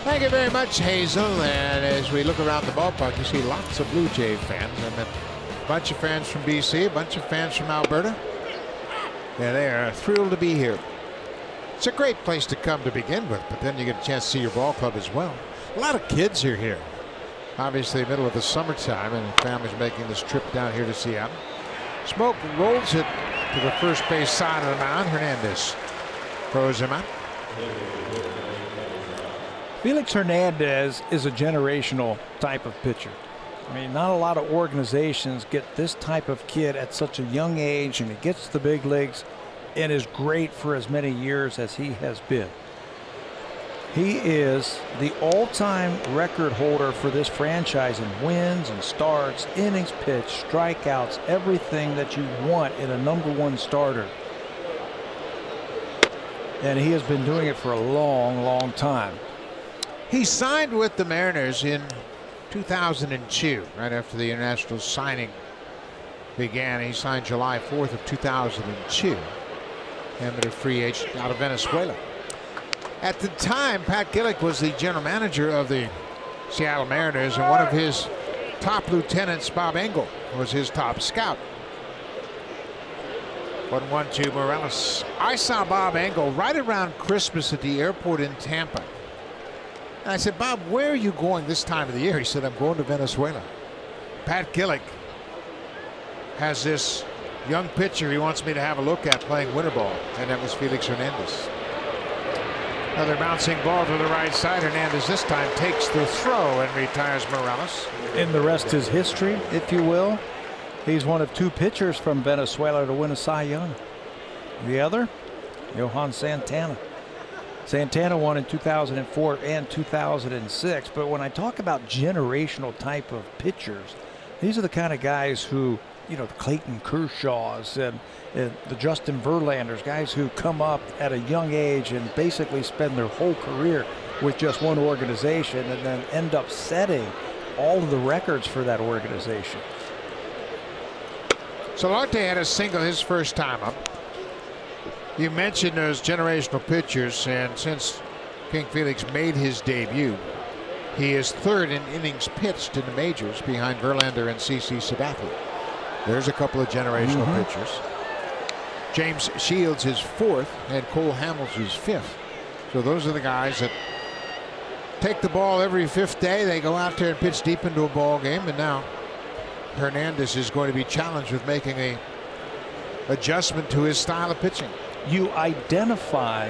Thank you very much, Hazel. And as we look around the ballpark, you see lots of Blue Jay fans. I met a bunch of fans from BC, a bunch of fans from Alberta. And they are thrilled to be here. It's a great place to come to begin with, but then you get a chance to see your ball club as well. A lot of kids are here. Obviously, middle of the summertime, and families making this trip down here to Seattle. Smoke rolls it to the first base side of the mound. Hernandez throws him out. Felix Hernandez is a generational type of pitcher. I mean, not a lot of organizations get this type of kid at such a young age, and he gets to the big leagues and is great for as many years as he has been. He is the all-time record holder for this franchise in wins and starts, innings pitched, strikeouts, everything that you want in a #1 starter. And he has been doing it for a long, long time. He signed with the Mariners in 2002, right after the international signing began. He signed July 4th of 2002. Amateur free agent out of Venezuela. At the time, Pat Gillick was the general manager of the Seattle Mariners, and one of his top lieutenants, Bob Engel, was his top scout. 1-1 to Morales. I saw Bob Engel right around Christmas at the airport in Tampa. And I said, Bob, where are you going this time of the year? He said, I'm going to Venezuela. Pat Gillick has this young pitcher he wants me to have a look at playing winter ball, and that was Felix Hernandez. Another bouncing ball to the right side. Hernandez this time takes the throw and retires Morales. And the rest is history, if you will. He's one of 2 pitchers from Venezuela to win a Cy Young. The other, Johan Santana. Santana won in 2004 and 2006. But when I talk about generational type of pitchers, these are the kind of guys who, you know, the Clayton Kershaws and the Justin Verlanders, guys who come up at a young age and basically spend their whole career with just one organization and then end up setting all of the records for that organization. Solarte had a single his first time up. You mentioned those generational pitchers, and since King Felix made his debut, he is 3rd in innings pitched in the majors behind Verlander and CC Sabathia. There's a couple of generational pitchers. James Shields is 4th, and Cole Hamels is 5th. So those are the guys that take the ball every 5th day. They go out there and pitch deep into a ball game, and now Hernandez is going to be challenged with making a adjustment to his style of pitching. You identify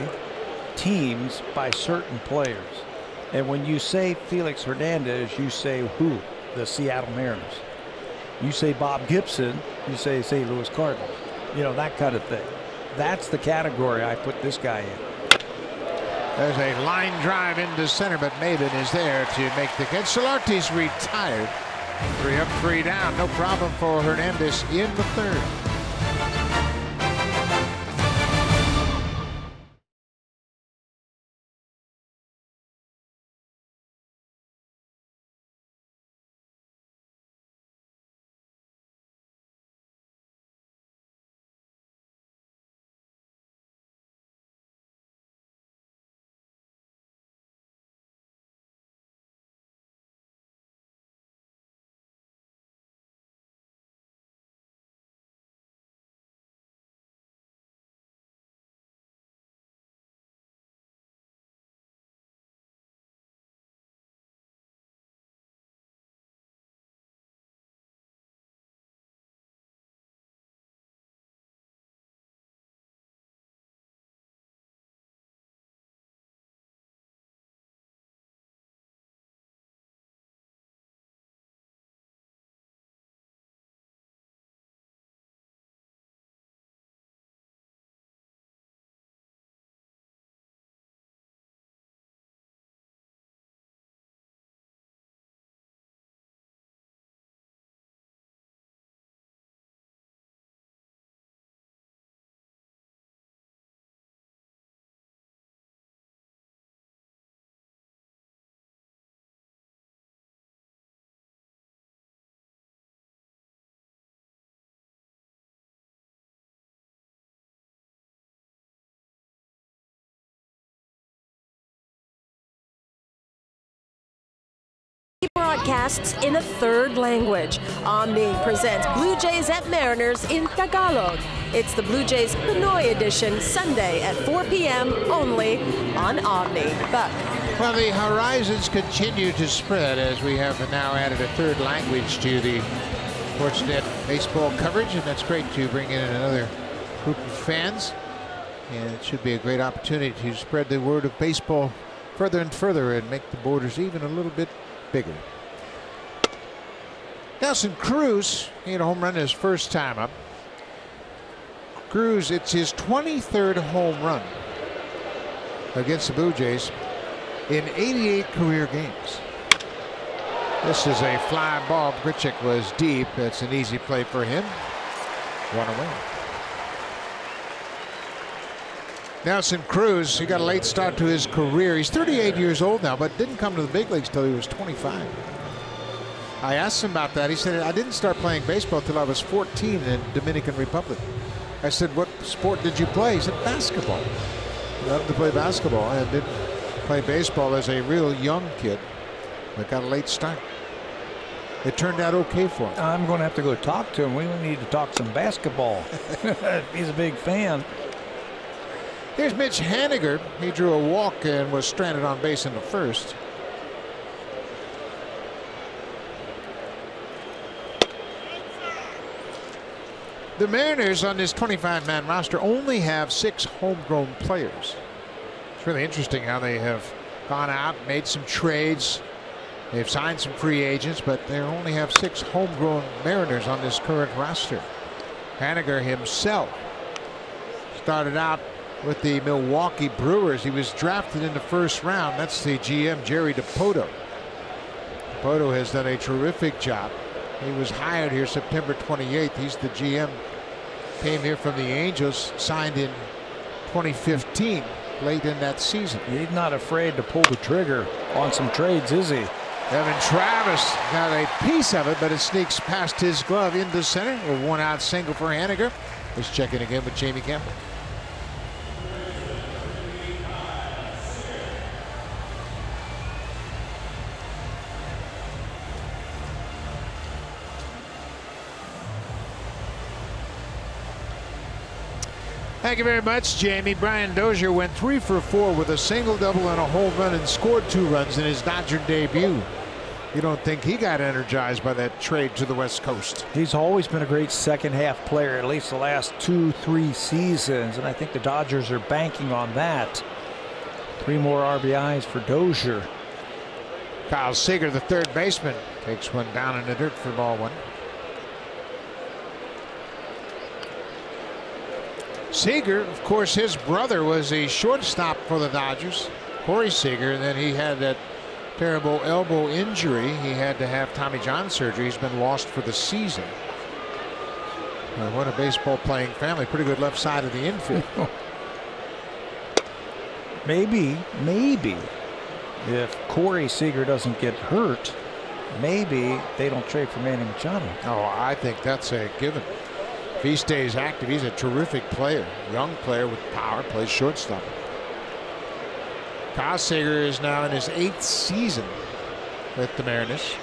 teams by certain players, and when you say Felix Hernandez, you say who? The Seattle Mariners. You say Bob Gibson, you say St. Louis Cardinals. You know, that kind of thing. That's the category I put this guy in. There's a line drive into center, but Maben is there to make the catch. Solarte's retired. 3 up, 3 down. No problem for Hernandez in the 3rd. broadcasts in a third language. Omni presents Blue Jays at Mariners in Tagalog. It's the Blue Jays Pinoy edition, Sunday at 4 p.m. only on Omni. Buck. Well, the horizons continue to spread as we have now added a third language to the Sportsnet baseball coverage, and that's great to bring in another group of fans. And it should be a great opportunity to spread the word of baseball further and further and make the borders even a little bit bigger. Nelson Cruz, he had a home run his first time up. Cruz, it's his 23rd home run against the Blue Jays in 88 career games. This is a fly ball. Grichuk was deep. That's an easy play for him. One away. Nelson Cruz, he got a late start to his career. He's 38 years old now, but didn't come to the big leagues till he was 25. I asked him about that. He said, I didn't start playing baseball till I was 14 in Dominican Republic. I said, what sport did you play? He said, basketball. He loved to play basketball and didn't play baseball as a real young kid, but got a late start. It turned out okay for him. I'm going to have to go talk to him. We need to talk some basketball. He's a big fan. Here's Mitch Haniger. He drew a walk and was stranded on base in the first. The Mariners on this 25-man roster only have 6 homegrown players. It's really interesting how they have gone out, made some trades. They've signed some free agents, but they only have 6 homegrown Mariners on this current roster. Haniger himself started out with the Milwaukee Brewers. He was drafted in the first round. That's the GM, Jerry DiPoto. DiPoto has done a terrific job. He was hired here September 28th. He's the GM. Came here from the Angels, signed in 2015, late in that season. He's not afraid to pull the trigger on some trades, is he? Evan Travis got a piece of it, but it sneaks past his glove into center. A one-out single for Haniger. Let's check in again with Jamie Campbell. Thank you very much, Jamie. Brian Dozier went 3 for 4 with a single, double, and a home run and scored 2 runs in his Dodger debut. You don't think he got energized by that trade to the West Coast? He's always been a great second-half player, at least the last 2-3 seasons, and I think the Dodgers are banking on that. 3 more RBIs for Dozier. Kyle Seager, the third baseman, takes one down in the dirt for ball 1. Seager, of course, his brother was a shortstop for the Dodgers, Corey Seager, and then he had that terrible elbow injury. He had to have Tommy John surgery. He's been lost for the season. What a baseball playing family. Pretty good left side of the infield. Maybe if Corey Seager doesn't get hurt, maybe they don't trade for Manny Machado. Oh, I think that's a given. If he stays active, he's a terrific player. Young player with power, plays shortstop. Kyle Seager is now in his 8th season with the Mariners.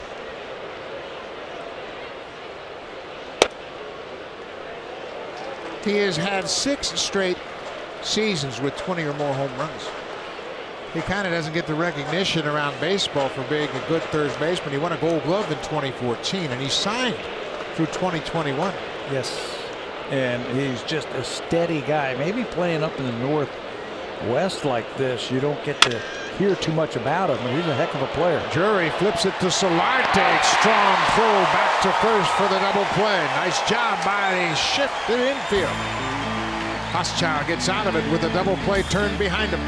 He has had 6 straight seasons with 20 or more home runs. He kind of doesn't get the recognition around baseball for being a good third baseman. He won a Gold Glove in 2014, and he signed through 2021. Yes. And he's just a steady guy. Maybe playing up in the Northwest like this, you don't get to hear too much about him. He's a heck of a player. Drury flips it to Solarte. Strong throw back to first for the double play. Nice job by the shift to the infield. Hoschow gets out of it with a double play turned behind him.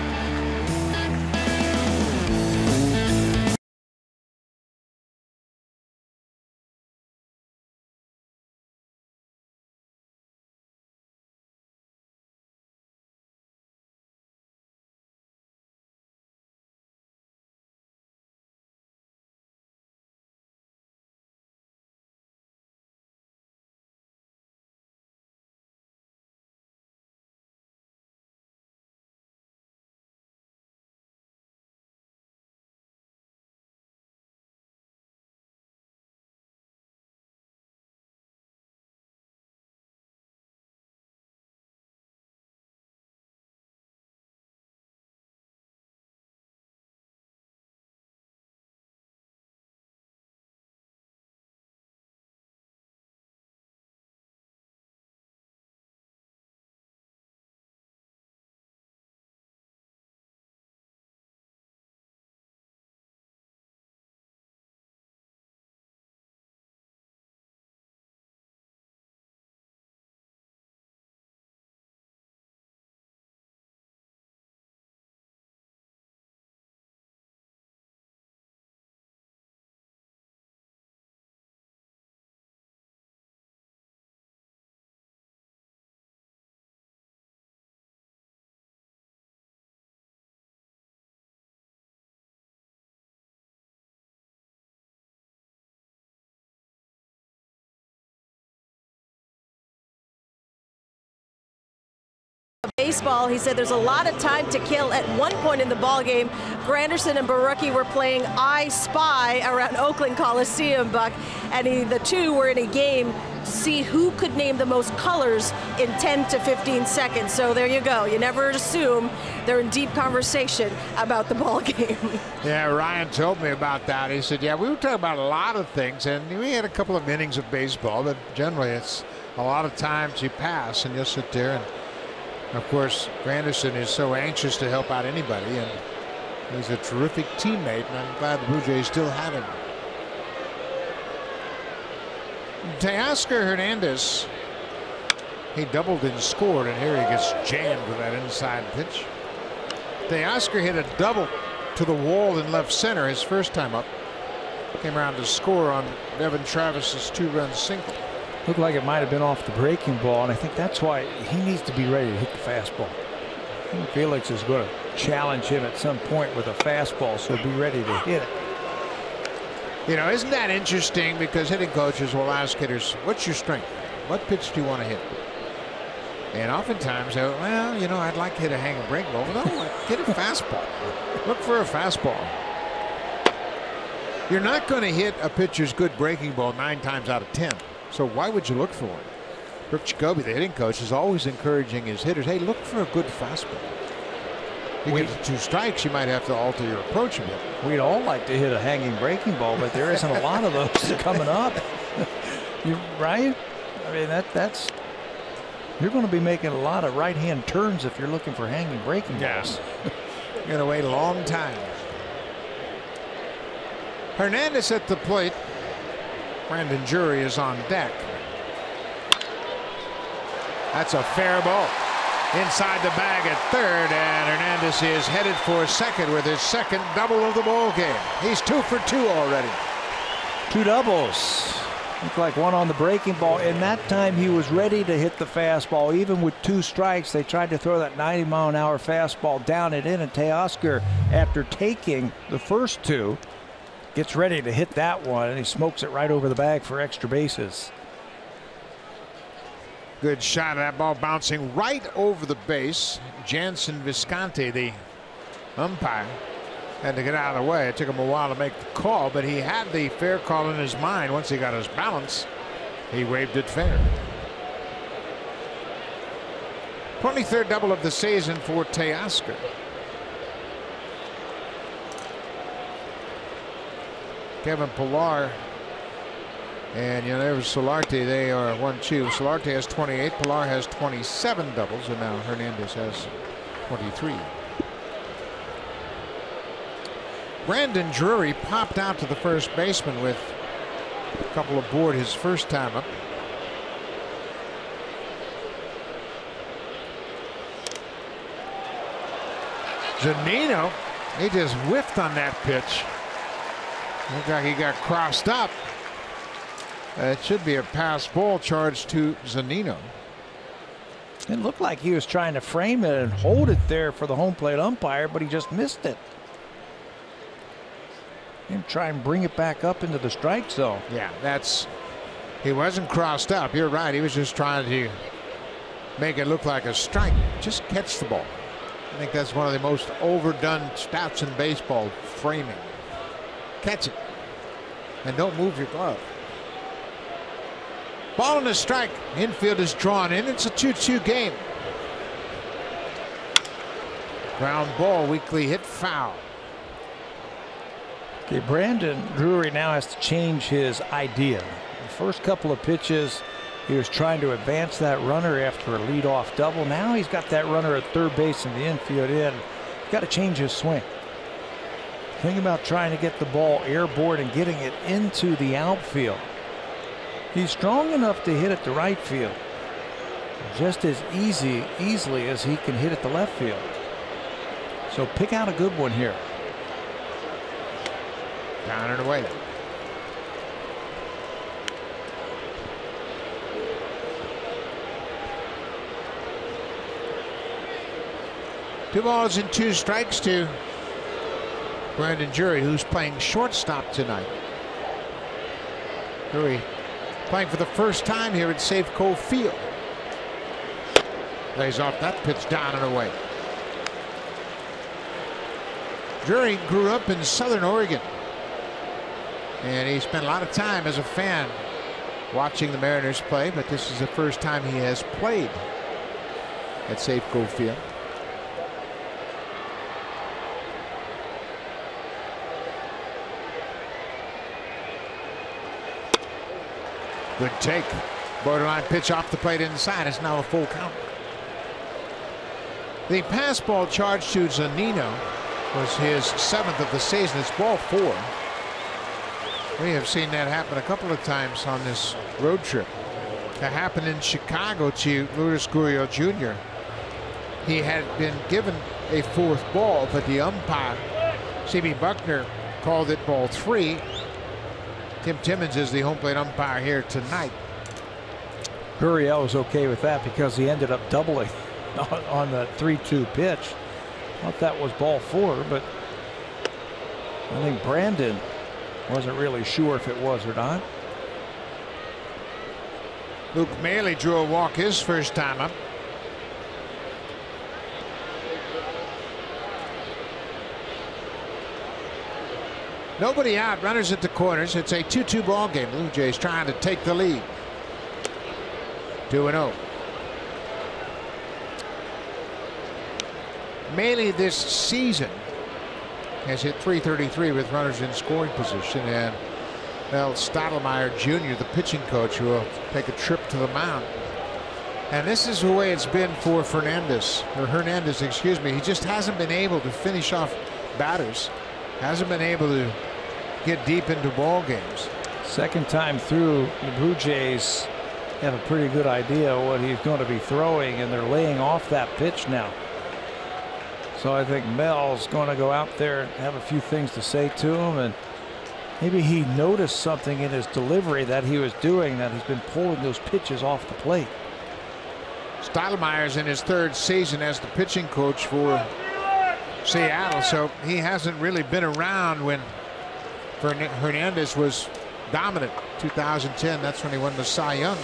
baseball. He said there's a lot of time to kill. At one point in the ball game, Granderson and Barucki were playing I Spy around Oakland Coliseum, Buck, and the two were in a game to see who could name the most colors in 10 to 15 seconds. So there you go. You never assume they're in deep conversation about the ball game. Yeah, Ryan told me about that. He said, yeah, we were talking about a lot of things, and we had a couple of innings of baseball, but generally it's a lot of times you pass and you'll sit there. And of course, Granderson is so anxious to help out anybody, and he's a terrific teammate, and I'm glad the Blue Jays still have him. Teoscar Hernandez, he doubled and scored, and here he gets jammed with that inside pitch. Teoscar hit a double to the wall in left center his first time up. Came around to score on Devin Travis's 2-run single. Looked like it might have been off the breaking ball, and I think that's why he needs to be ready to hit the fastball. I think Felix is going to challenge him at some point with a fastball, so be ready to hit it. You know, isn't that interesting? Because hitting coaches will ask hitters, what's your strength? What pitch do you want to hit? And oftentimes, well, you know, I'd like to hit a hanging break ball. No, hit a fastball. Look for a fastball. You're not going to hit a pitcher's good breaking ball 9 times out of 10. So why would you look for one? Brooke Jacoby, the hitting coach, is always encouraging his hitters, hey, look for a good fastball. You get to 2 strikes, you might have to alter your approach a bit. We'd all like to hit a hanging breaking ball, but there isn't a lot of those coming up. Right? I mean, that's you're going to be making a lot of right-hand turns if you're looking for hanging breaking balls. You're going to wait a long time. Hernandez at the plate. Brandon Drury is on deck. That's a fair ball. Inside the bag at third, and Hernandez is headed for second with his second double of the ball game. He's 2 for 2 already. 2 doubles. Looked like one on the breaking ball, and that time he was ready to hit the fastball. Even with 2 strikes, they tried to throw that 90-mile-an-hour fastball down and in, and Teoscar, after taking the first 2, gets ready to hit that one, and he smokes it right over the bag for extra bases. Good shot of that ball bouncing right over the base. Jansen Visconti, the umpire, had to get out of the way. It took him a while to make the call, but he had the fair call in his mind. Once he got his balance, he waved it fair. 23rd double of the season for Teoscar. Kevin Pillar and, you know, there was Solarte. They are 1-2. Solarte has 28. Pillar has 27 doubles, and now Hernandez has 23. Brandon Drury popped out to the first baseman with a couple aboard his first time up. Zunino, he just whiffed on that pitch. Looked like he got crossed up. It should be a pass ball charged to Zunino. It looked like he was trying to frame it and hold it there for the home plate umpire, but he just missed it. And try and bring it back up into the strike zone. Yeah, he wasn't crossed up. You're right. He was just trying to make it look like a strike. Just catch the ball. I think that's one of the most overdone stats in baseball, framing. Catch it and don't move your glove. Ball and a strike. Infield is drawn in. It's a 2-2 game. Ground ball, weakly hit foul. Okay, Brandon Drury now has to change his idea. The first couple of pitches, he was trying to advance that runner after a leadoff double. Now he's got that runner at third base in the infield in. He's got to change his swing. Think about trying to get the ball airborne and getting it into the outfield. He's strong enough to hit it to right field, just as easily as he can hit it to left field. So pick out a good one here. Down and away. Two balls and 2 strikes to Brandon Drury, who's playing shortstop tonight. Drury playing for the first time here at Safeco Field. Lays off that pitch down and away. Drury grew up in Southern Oregon, and he spent a lot of time as a fan watching the Mariners play, but this is the first time he has played at Safeco Field. Good take. Borderline pitch off the plate inside. It's now a full count. The pass ball charge to Zunino was his 7th of the season. It's ball 4. We have seen that happen a couple of times on this road trip. That happened in Chicago to Lourdes Gurriel Jr. He had been given a 4th ball, but the umpire, C.B. Buckner, called it ball 3. Tim Timmons is the home plate umpire here tonight. Gurriel was okay with that because he ended up doubling on the 3-2 pitch. Thought that was ball 4, but I think Brandon wasn't really sure if it was or not. Luke Maile drew a walk his first time up. Nobody out, runners at the corners. It's a 2-2 ball game. Blue Jays trying to take the lead. 2-0. Maile this season has hit .333 with runners in scoring position, and Mel Stottlemyre Jr., the pitching coach, who will take a trip to the mound. And this is the way it's been for Hernandez, excuse me. He just hasn't been able to finish off batters. Hasn't been able to get deep into ball games. Second time through, the Blue Jays have a pretty good idea what he's going to be throwing, and they're laying off that pitch now. So I think Mel's going to go out there and have a few things to say to him, and maybe he noticed something in his delivery that he was doing, that he's been pulling those pitches off the plate. Stottlemyre's in his 3rd season as the pitching coach for Seattle, so he hasn't really been around when Hernandez was dominant. 2010, that's when he won the Cy Young.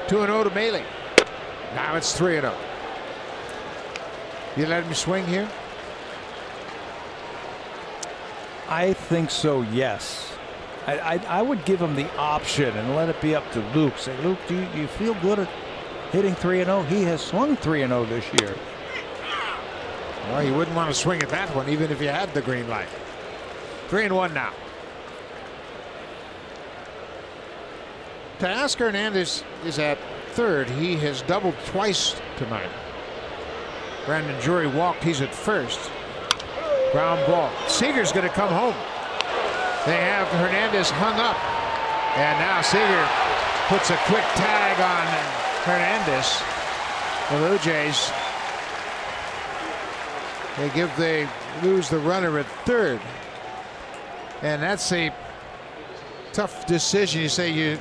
2-0 to Maile. Now it's 3-0. You let him swing here? I think so, yes. I would give him the option and let it be up to Luke. Say, Luke, do you feel good at hitting 3-0? He has swung 3-0 this year. Well, you wouldn't want to swing at that one even if you had the green light. 3-1 now. Teoscar Hernandez is at 3rd. He has doubled twice tonight. Brandon Drury walked. He's at 1st. Ground ball. Seager's going to come home. They have Hernandez hung up, and now Seager puts a quick tag on Hernandez. The Blue Jays, they lose the runner at 3rd, and that's a tough decision. You say you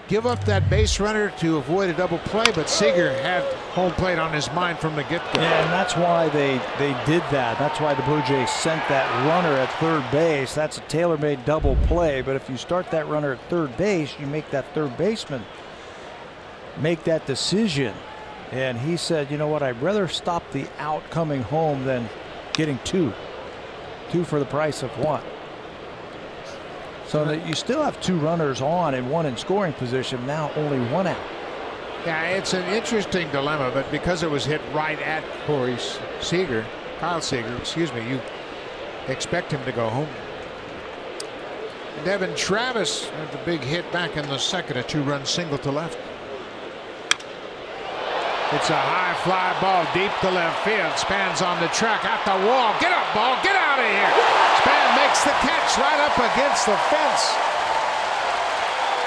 give up that base runner to avoid a double play, but Seager had home plate on his mind from the get-go. Yeah, and that's why they did that. That's why the Blue Jays sent that runner at 3rd base. That's a tailor-made double play, but if you start that runner at 3rd base, you make that 3rd baseman make that decision. And he said, you know what, I'd rather stop the out coming home than getting 2 for the price of 1. So that you still have 2 runners on and 1 in scoring position. Now only 1 out. Yeah, it's an interesting dilemma, but because it was hit right at Kyle Seager, excuse me, you expect him to go home. Devin Travis had the big hit back in the 2nd, a 2-run single to left. It's a high fly ball deep to left field. Span's on the track at the wall. Get up, ball, get out of here. Span makes the catch right up against the fence.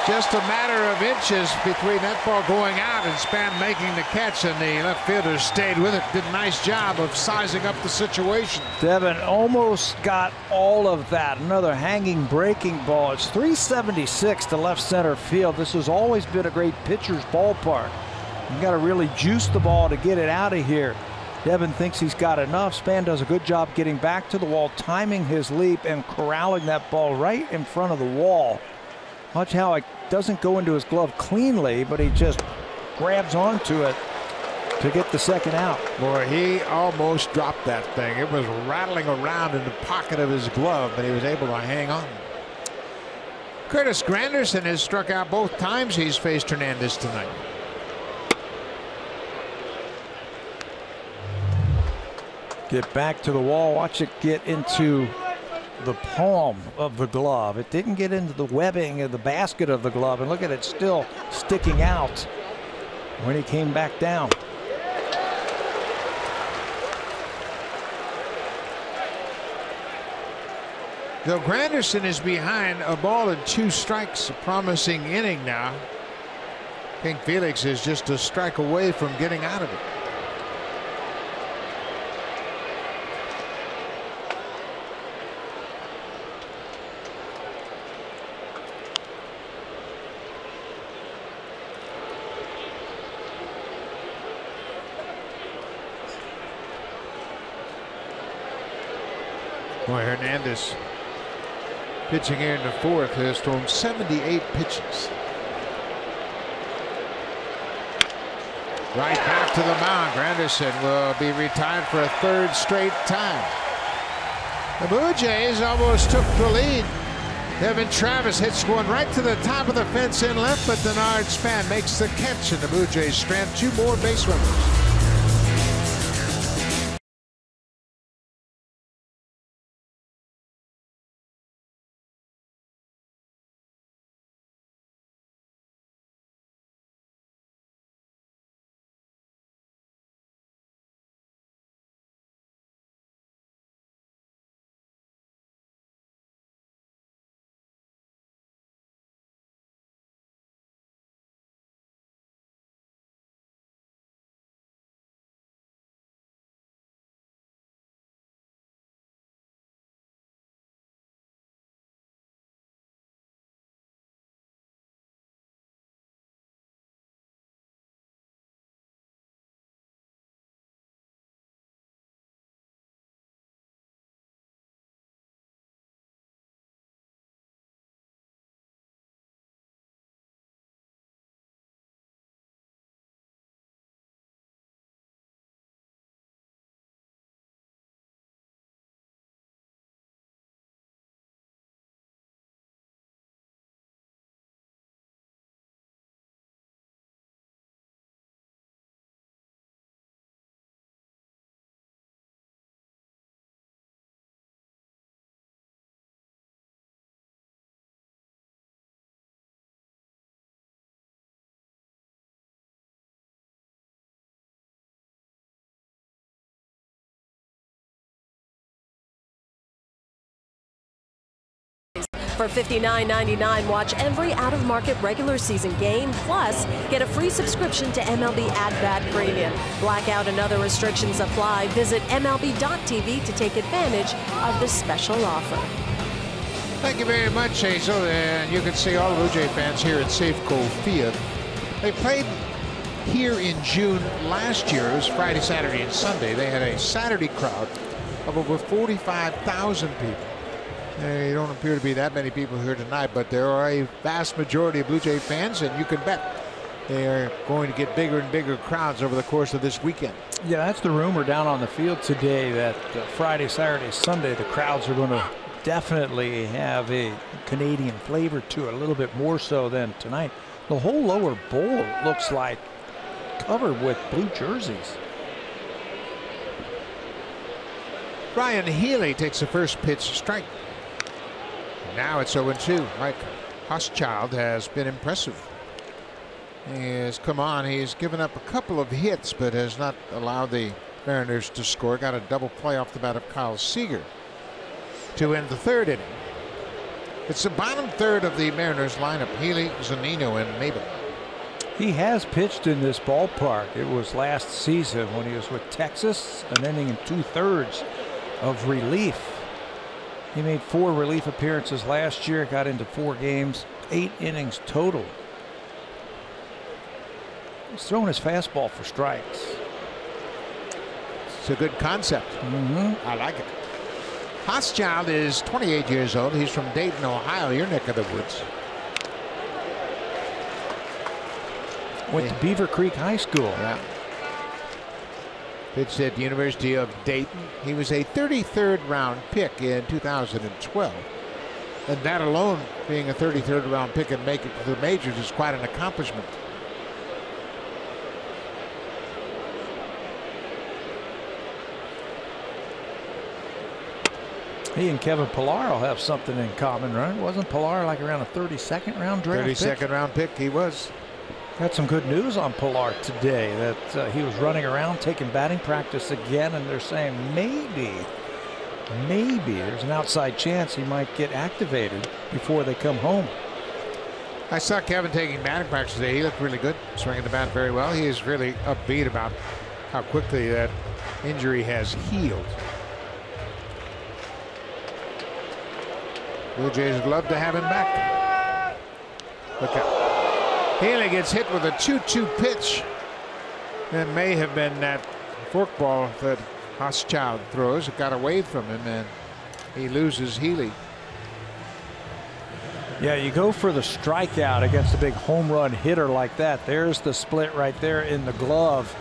Just a matter of inches between that ball going out and Span making the catch, and the left fielder stayed with it. Did a nice job of sizing up the situation. Devin almost got all of that. Another hanging breaking ball. It's 376 to left center field. This has always been a great pitcher's ballpark. You got to really juice the ball to get it out of here. Devin thinks he's got enough. Span does a good job getting back to the wall, timing his leap and corralling that ball right in front of the wall. Watch how doesn't go into his glove cleanly, but he just grabs onto it to get the second out. Boy, he almost dropped that thing. It was rattling around in the pocket of his glove, but he was able to hang on. Curtis Granderson has struck out both times he's faced Hernandez tonight. Get back to the wall. Watch it get into the palm of the glove. It didn't get into the webbing of the basket of the glove. And look at it still sticking out when he came back down. Though Granderson is behind a ball and 2 strikes, a promising inning now. I think Felix is just a strike away from getting out of it. Boy, Hernandez pitching here in the 4th has thrown 78 pitches. Right back to the mound. Granderson will be retired for a 3rd straight time. The Blue Jays almost took the lead. Devin Travis hits one right to the top of the fence in left, but Denard Span makes the catch, and the Blue Jays strand 2 more base runners. For $59.99, watch every out-of-market regular season game, plus get a free subscription to MLB At-Bat Premium. Blackout and other restrictions apply. Visit MLB.tv to take advantage of this special offer. Thank you very much, Hazel. And you can see all the Blue Jay fans here at Safeco Field. They played here in June last year. It was Friday, Saturday, and Sunday. They had a Saturday crowd of over 45,000 people. There don't appear to be that many people here tonight, but there are a vast majority of Blue Jay fans, and you can bet they are going to get bigger and bigger crowds over the course of this weekend. Yeah, that's the rumor down on the field today, that Friday, Saturday, Sunday, the crowds are going to definitely have a Canadian flavor to it, a little bit more so than tonight. The whole lower bowl looks like covered with blue jerseys. Brian Healy takes the first pitch strike. Now it's 0-2. Mike Hochschild has been impressive. He has come on. He's given up a couple of hits, but has not allowed the Mariners to score. Got a double play off the bat of Kyle Seager to end the 3rd inning. It's the bottom 3rd of the Mariners lineup. Healy, Zunino, and Mabel. He has pitched in this ballpark. It was last season when he was with Texas, an inning in 2/3 of relief. He made 4 relief appearances last year, got into 4 games, 8 innings total. He's throwing his fastball for strikes. It's a good concept. I like it. Hochschild is 28 years old. He's from Dayton, Ohio, your neck of the woods. Went to Beaver Creek High School. Yeah. Pitched at the University of Dayton. He was a 33rd round pick in 2012. And that alone, being a 33rd round pick and make it to the majors, is quite an accomplishment. He and Kevin Pillar will have something in common, right? Wasn't Pillar like around a 32nd round draft pick? 32nd round pick, he was. Got some good news on Pillar today, that he was running around taking batting practice again, and they're saying maybe there's an outside chance he might get activated before they come home. I saw Kevin taking batting practice today. He looked really good, swinging the bat very well. He is really upbeat about how quickly that injury has healed. Blue Jays would love to have him back. Look out. Healy gets hit with a 2-2 pitch. That may have been that forkball that Hochschild throws. It got away from him, and he loses Healy. Yeah, you go for the strikeout against a big home run hitter like that. There's the split right there in the glove.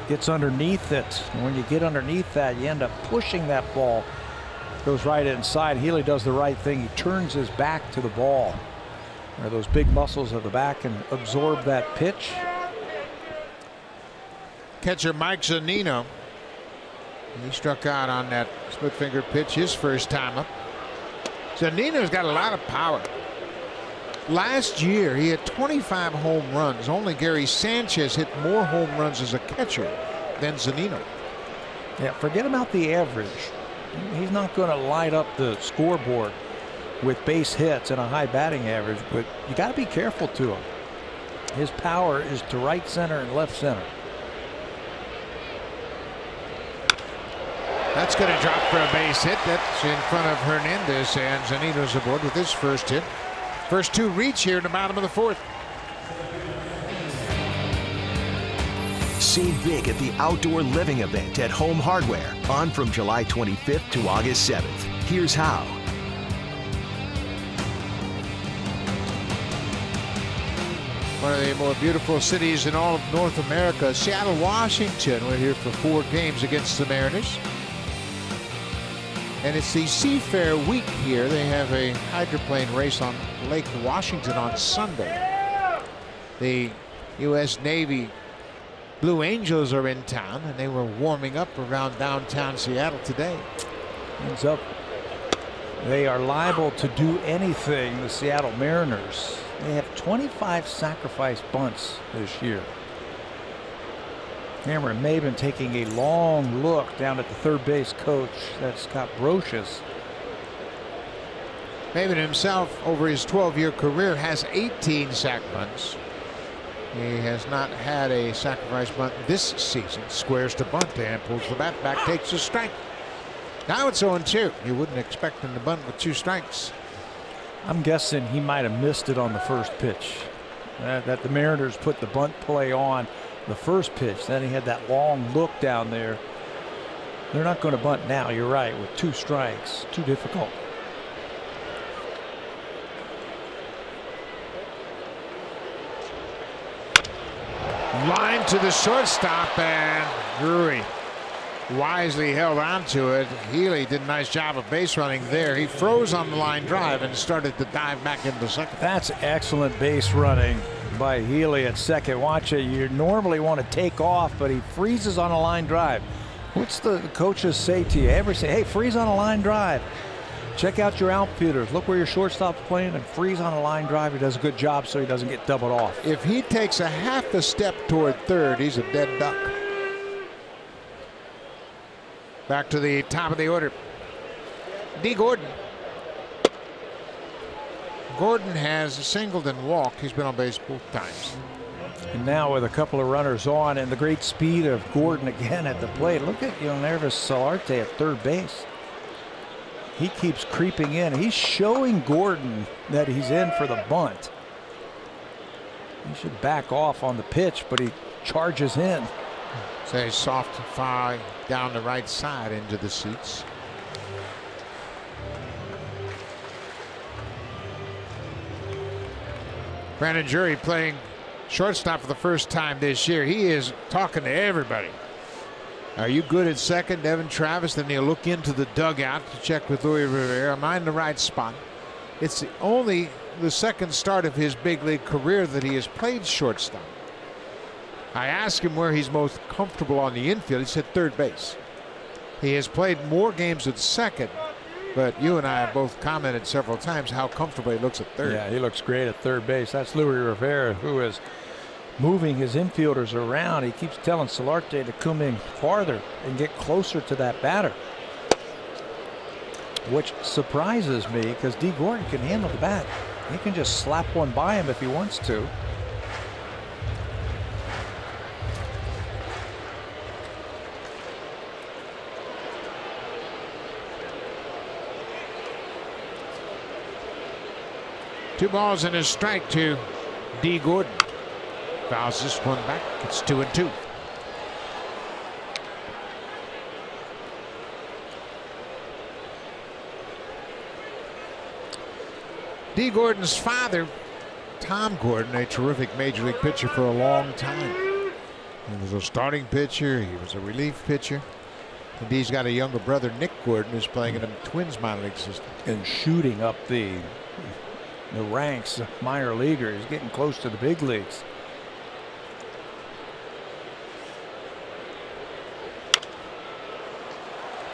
Gets underneath it. And when you get underneath that, you end up pushing that ball. Goes right inside. Healy does the right thing. He turns his back to the ball, where those big muscles of the back can absorb that pitch. Catcher Mike Zunino. He struck out on that split finger pitch his first time up. Zunino's got a lot of power. Last year he had 25 home runs. Only Gary Sanchez hit more home runs as a catcher than Zunino. Yeah, forget about the average. He's not going to light up the scoreboard with base hits and a high batting average, but you got to be careful to him. His power is to right center and left center. That's going to drop for a base hit. That's in front of Hernandez, and Zunino's aboard with his first hit. First two reach here in the bottom of the fourth. Save big at the outdoor living event at Home Hardware, on from July 25th to August 7th. Here's how. One of the more beautiful cities in all of North America, Seattle, Washington. We're here for 4 games against the Mariners. And it's the Seafair Week here. They have a hydroplane race on Lake Washington on Sunday. The U.S. Navy Blue Angels are in town, and they were warming up around downtown Seattle today. Ends up they are liable to do anything, the Seattle Mariners. They have 25 sacrifice bunts this year. Cameron Maben taking a long look down at the third base coach. That's Scott Brocious. Maben himself, over his 12-year career, has 18 sac bunts. He has not had a sacrifice bunt this season. Squares to bunt and pulls the bat back, takes a strike. Now it's 0-2. You wouldn't expect him to bunt with 2 strikes. I'm guessing he might have missed it on the first pitch. That the Mariners put the bunt play on the first pitch. Then he had that long look down there. They're not going to bunt now. You're right, with 2 strikes. Too difficult. Line to the shortstop, and Drury wisely held on to it. Healy did a nice job of base running there. He froze on the line drive and started to dive back into second. That's excellent base running by Healy at second. Watch it. You normally want to take off, but he freezes on a line drive. What's the coaches say to you? Ever say, hey, freeze on a line drive? Check out your outfielders. Look where your shortstop's playing and freeze on a line drive. He does a good job so he doesn't get doubled off. If he takes a half a step toward third, he's a dead duck. Back to the top of the order. D. Gordon. Gordon has singled and walked. He's been on base both times. And now with a couple of runners on and the great speed of Gordon again at the plate. Look at Nervis Solarte at third base. He keeps creeping in. He's showing Gordon that he's in for the bunt. He should back off on the pitch, but he charges in. It's a soft fly down the right side into the seats. Brandon Drury playing shortstop for the first time this year. He is talking to everybody. Are you good at second, Devin Travis? Then he'll look into the dugout to check with Louis Rivera. Am I in the right spot? It's only the second start of his big league career that he has played shortstop. I asked him where he's most comfortable on the infield. He said third base. He has played more games at second, but you and I have both commented several times how comfortable he looks at third. Yeah, he looks great at third base. That's Louis Rivera, who is moving his infielders around. He keeps telling Solarte to come in farther and get closer to that batter, which surprises me because D. Gordon can handle the bat. He can just slap one by him if he wants to. Two balls and a strike to D. Gordon. Fouls this one back. It's 2-2. D. Gordon's father, Tom Gordon, a terrific major league pitcher for a long time. He was a starting pitcher. He was a relief pitcher. And he's got a younger brother, Nick Gordon, who's playing in the Twins minor league system. And shooting up the ranks of minor leaguer. He's getting close to the big leagues.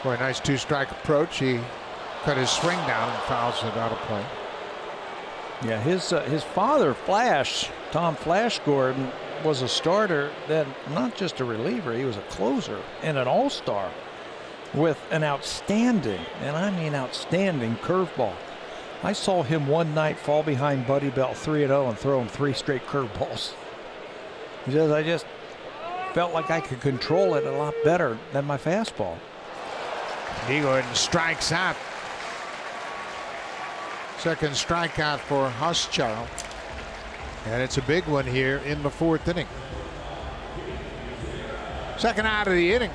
Boy, nice two-strike approach. He cut his swing down and fouls it out of play. Yeah, his father, Flash, Tom Flash Gordon, was a starter, then not just a reliever, he was a closer and an all-star with an outstanding, and I mean outstanding, curveball. I saw him one night fall behind Buddy Bell 3-0 and throw him 3 straight curveballs. He says, I just felt like I could control it a lot better than my fastball. D. Gordon strikes out. Second strikeout for Huschild. And it's a big one here in the 4th inning. Second out of the inning.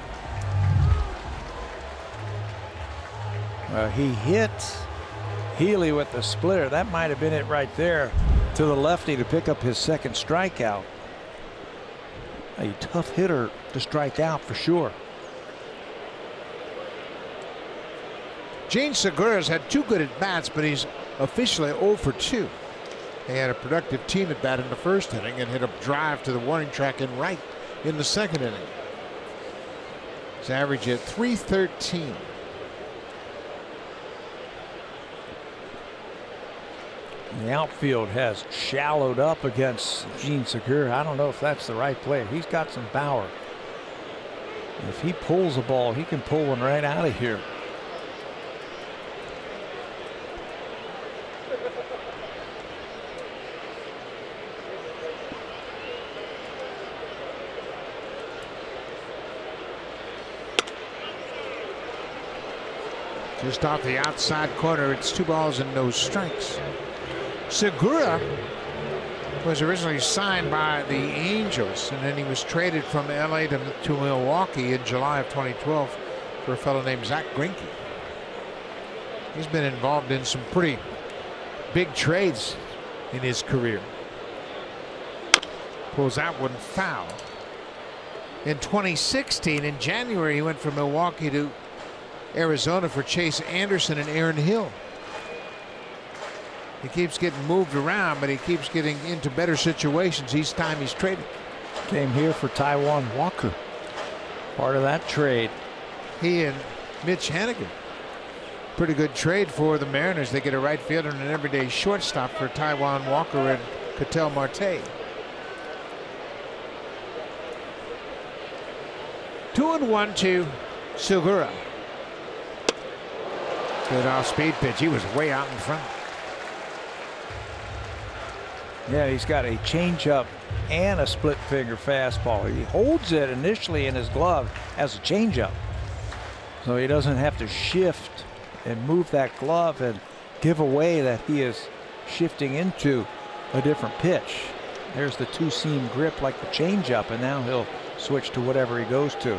He hit Healy with the splitter. That might have been it right there to the lefty to pick up his second strikeout. A tough hitter to strike out for sure. Gene Segura's had 2 good at bats, but he's officially 0 for 2. He had a productive team at bat in the 1st inning and hit a drive to the warning track and right in the 2nd inning. His average at .313. The outfield has shallowed up against Gene Segura. I don't know if that's the right play. He's got some power. If he pulls a ball, he can pull one right out of here. Just off the outside corner, it's 2 balls and no strikes. Segura was originally signed by the Angels, and then he was traded from LA to Milwaukee in July of 2012 for a fellow named Zach Greinke. He's been involved in some pretty big trades in his career. Pulls that one foul. In 2016, in January, he went from Milwaukee to Arizona for Chase Anderson and Aaron Hill. He keeps getting moved around, but he keeps getting into better situations each time he's traded. Came here for Taijuan Walker. Part of that trade. He and Mitch Hanigan. Pretty good trade for the Mariners. They get a right fielder and an everyday shortstop for Taijuan Walker and Ketel Marte. 2-1 to Segura. Good off-speed pitch. He was way out in front. Yeah, he's got a changeup and a split finger fastball. He holds it initially in his glove as a changeup, so he doesn't have to shift and move that glove and give away that he is shifting into a different pitch. There's the 2-seam grip like the changeup, and now he'll switch to whatever he goes to.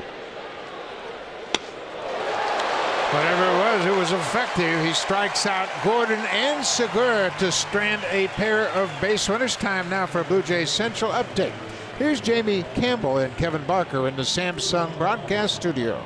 Whatever it was effective. He strikes out Gordon and Segura to strand a pair of base runners. Time now for a Blue Jays Central update. Here's Jamie Campbell and Kevin Barker in the Samsung broadcast studio.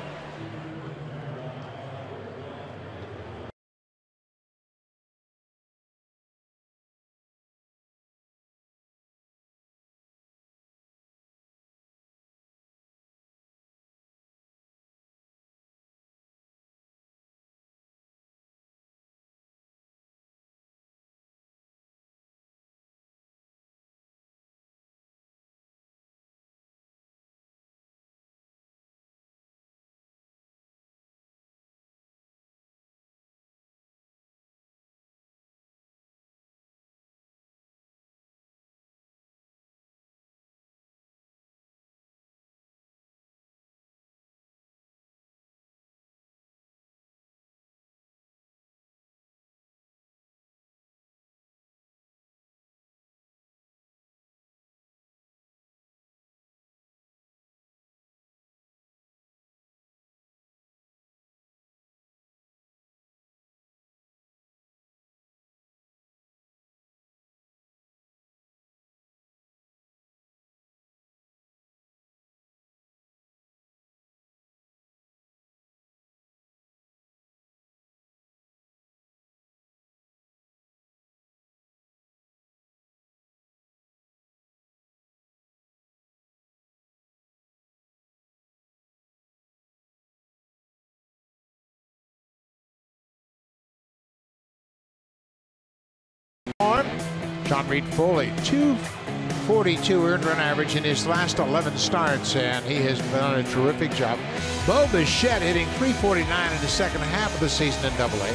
John Reed Foley, 242 earned run average in his last 11 starts, and he has done a terrific job. Bo Bichette hitting .349 in the second half of the season in AA.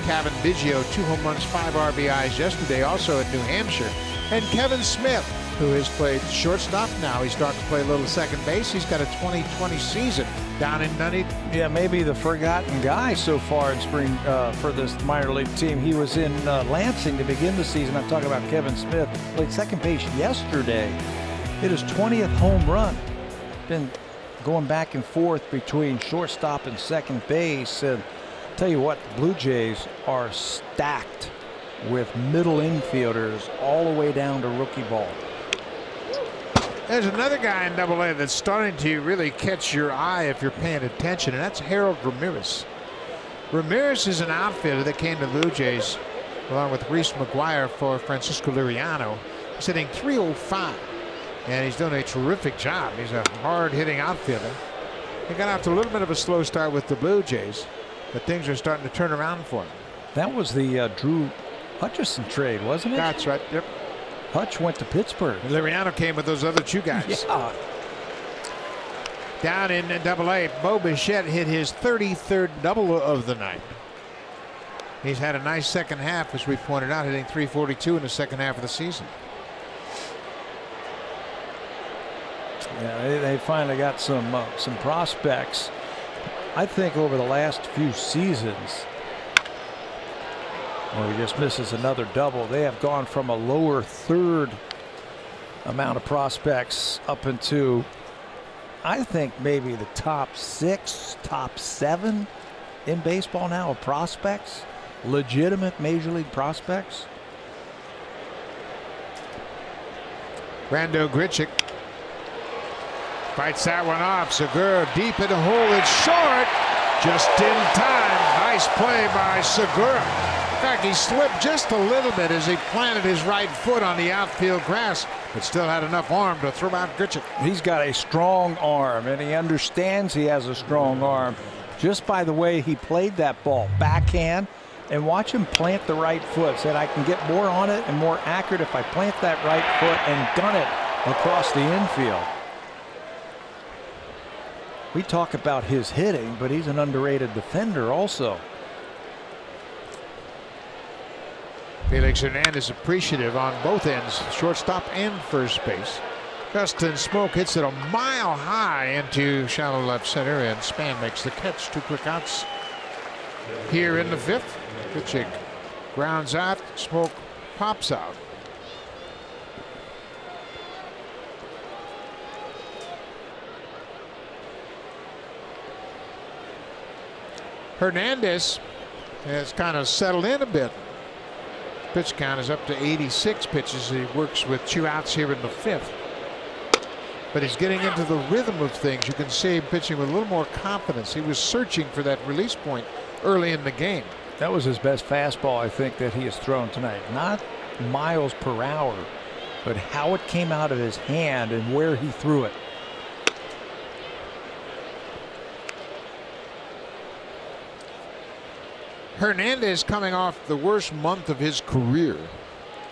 Kevin Biggio, 2 home runs, 5 RBIs yesterday, also in New Hampshire. And Kevin Smith, who has played shortstop now. He's starting to play a little second base. He's got a 2020 season down in Dunedin. Yeah, maybe the forgotten guy so far in spring for this minor league team. He was in Lansing to begin the season. I'm talking about Kevin Smith. Played second base yesterday. Hit his 20th home run. Been going back and forth between shortstop and second base. And tell you what, the Blue Jays are stacked with middle infielders all the way down to rookie ball. There's another guy in AA that's starting to really catch your eye if you're paying attention, and that's Harold Ramirez. Ramirez is an outfielder that came to Blue Jays along with Reese McGuire for Francisco Liriano. He's hitting .305, and he's doing a terrific job. He's a hard-hitting outfielder. He got out to a little bit of a slow start with the Blue Jays, but things are starting to turn around for him. That was the Drew Hutchison trade, wasn't it? That's right. Yep. Hutch went to Pittsburgh. And Liriano came with those other 2 guys. Yeah. Down in AA, Bo Bichette hit his 33rd double of the night. He's had a nice second half, as we pointed out, hitting .342 in the second half of the season. Yeah, they finally got some prospects. I think over the last few seasons, well, he just misses another double. They have gone from a lower third amount of prospects up into, I think, maybe the top 6, top 7 in baseball now of prospects, legitimate major league prospects. Brando Grichuk fights that one off. Segura deep in the hole. It's short. Just in time. Nice play by Segura. In fact, he slipped just a little bit as he planted his right foot on the outfield grass, but still had enough arm to throw out Grichuk. He's got a strong arm, and he understands he has a strong arm just by the way he played that ball. Backhand, and watch him plant the right foot. Said, I can get more on it and more accurate if I plant that right foot and gun it across the infield. We talk about his hitting, but he's an underrated defender also. Felix Hernandez appreciative on both ends, shortstop and first base. Justin Smoke hits it a mile high into shallow left center, and Span makes the catch. 2 quick outs here in the 5th. Grichuk grounds out. Smoke pops out. Hernandez has kind of settled in a bit. Pitch count is up to 86 pitches. He works with 2 outs here in the 5th. But he's getting into the rhythm of things. You can see him pitching with a little more confidence. He was searching for that release point early in the game. That was his best fastball, I think, that he has thrown tonight. Not miles per hour, but how it came out of his hand and where he threw it. Hernandez coming off the worst month of his career.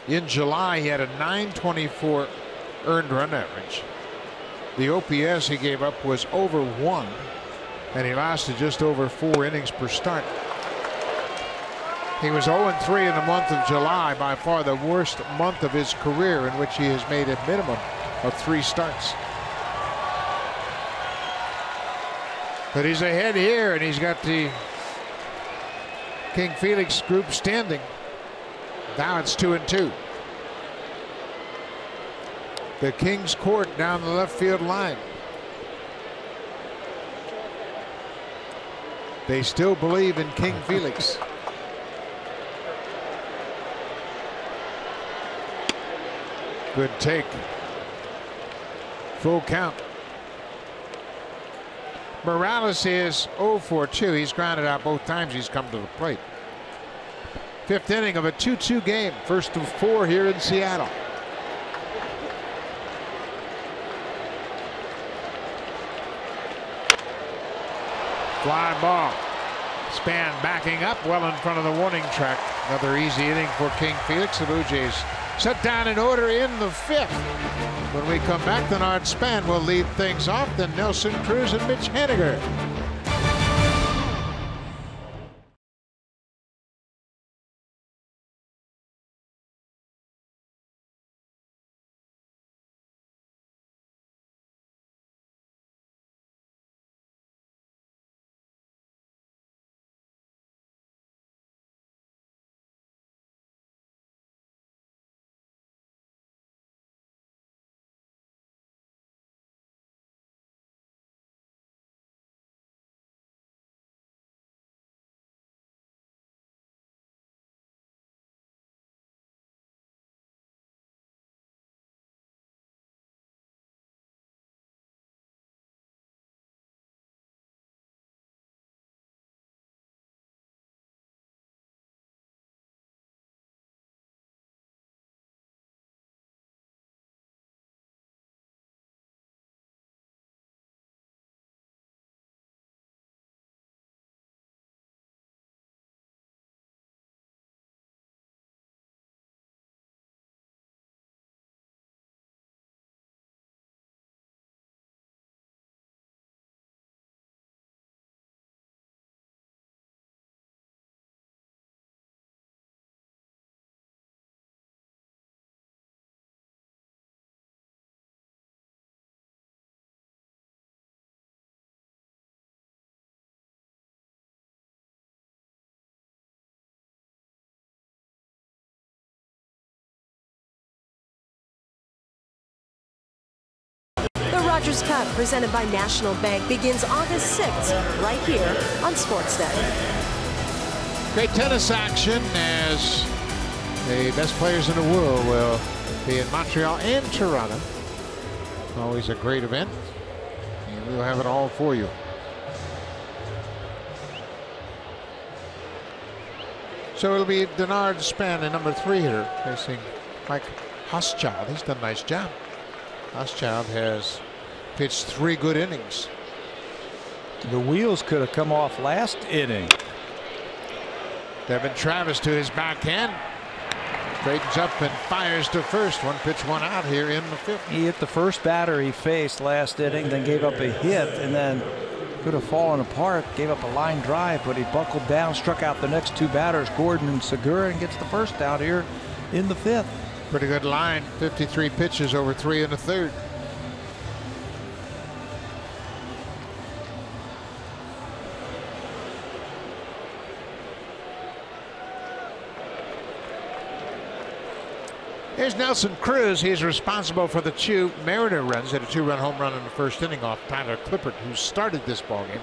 In July, he had a .924 earned run average. The OPS he gave up was over 1, and he lasted just over 4 innings per start. He was 0-3 in the month of July, by far the worst month of his career, in which he has made a minimum of 3 starts. But he's ahead here, and he's got the King Felix group standing. Now it's 2-2. The King's Court down the left field line. They still believe in King Felix. Good take. Full count. Morales is 0 for 2. He's grounded out both times he's come to the plate. 5th inning of a 2-2 game. First of 4 here in Seattle. Fly ball. Span backing up well in front of the warning track. Another easy inning for King Felix. The Blue Jays set down in order in the 5th. When we come back, Denard Span will lead things off. Then Nelson Cruz and Mitch Haniger. Rogers Cup, presented by National Bank, begins August 6th, right here on Sportsnet. Great tennis action as the best players in the world will be in Montreal and Toronto. Always a great event, and we'll have it all for you. So it'll be Denard Span, the number 3 hitter, facing Mike Hochschild. He's done a nice job. Hochschild has pitched 3 good innings. The wheels could have come off last inning. Devin Travis to his backhand. Straightens up and fires to first. 1 pitch, 1 out here in the 5th. He hit the first batter he faced last inning, then gave up a hit, and then could have fallen apart. Gave up a line drive, but he buckled down, struck out the next 2 batters, Gordon and Segura, and gets the first out here in the 5th. Pretty good line. 53 pitches over 3 1/3. Here's Nelson Cruz. He's responsible for the 2 Mariner runs. Had a 2-run home run in the 1st inning off Tyler Clippert, who started this ballgame.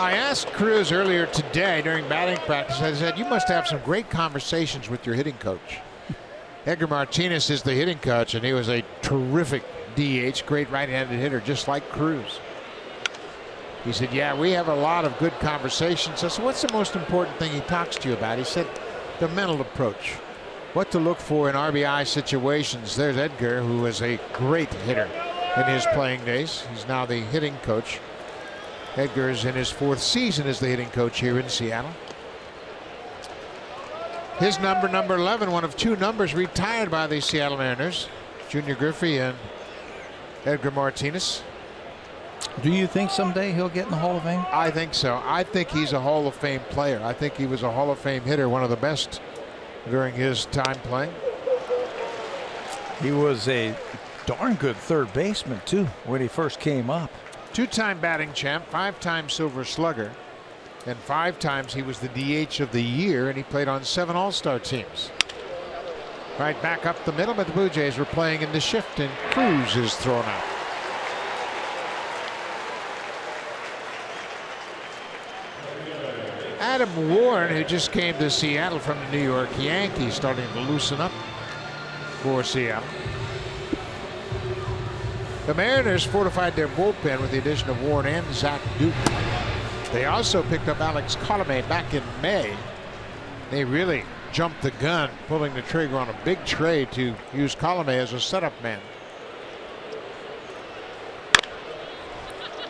I asked Cruz earlier today during batting practice. I said, you must have some great conversations with your hitting coach. Edgar Martinez is the hitting coach, and he was a terrific DH, great right-handed hitter, just like Cruz. He said, yeah, we have a lot of good conversations. I said, what's the most important thing he talks to you about? He said, the mental approach. What to look for in RBI situations. There's Edgar, who was a great hitter in his playing days. He's now the hitting coach. Edgar is in his 4th season as the hitting coach here in Seattle. His number 11, one of 2 numbers retired by the Seattle Mariners. Junior Griffey and Edgar Martinez. Do you think someday he'll get in the Hall of Fame? I think so. I think he's a Hall of Fame player. I think he was a Hall of Fame hitter, one of the best during his time playing. He was a darn good third baseman, too, when he first came up. 2-time batting champ, 5-time Silver Slugger, and 5 times he was the DH of the year, and he played on 7 All-Star teams. Right back up the middle, but the Blue Jays were playing in the shift, and Cruz is thrown out. Adam Warren, who just came to Seattle from the New York Yankees, starting to loosen up for Seattle. The Mariners fortified their bullpen with the addition of Warren and Zach Duke. They also picked up Alex Colomé back in May. They really jumped the gun, pulling the trigger on a big trade to use Colomé as a setup man.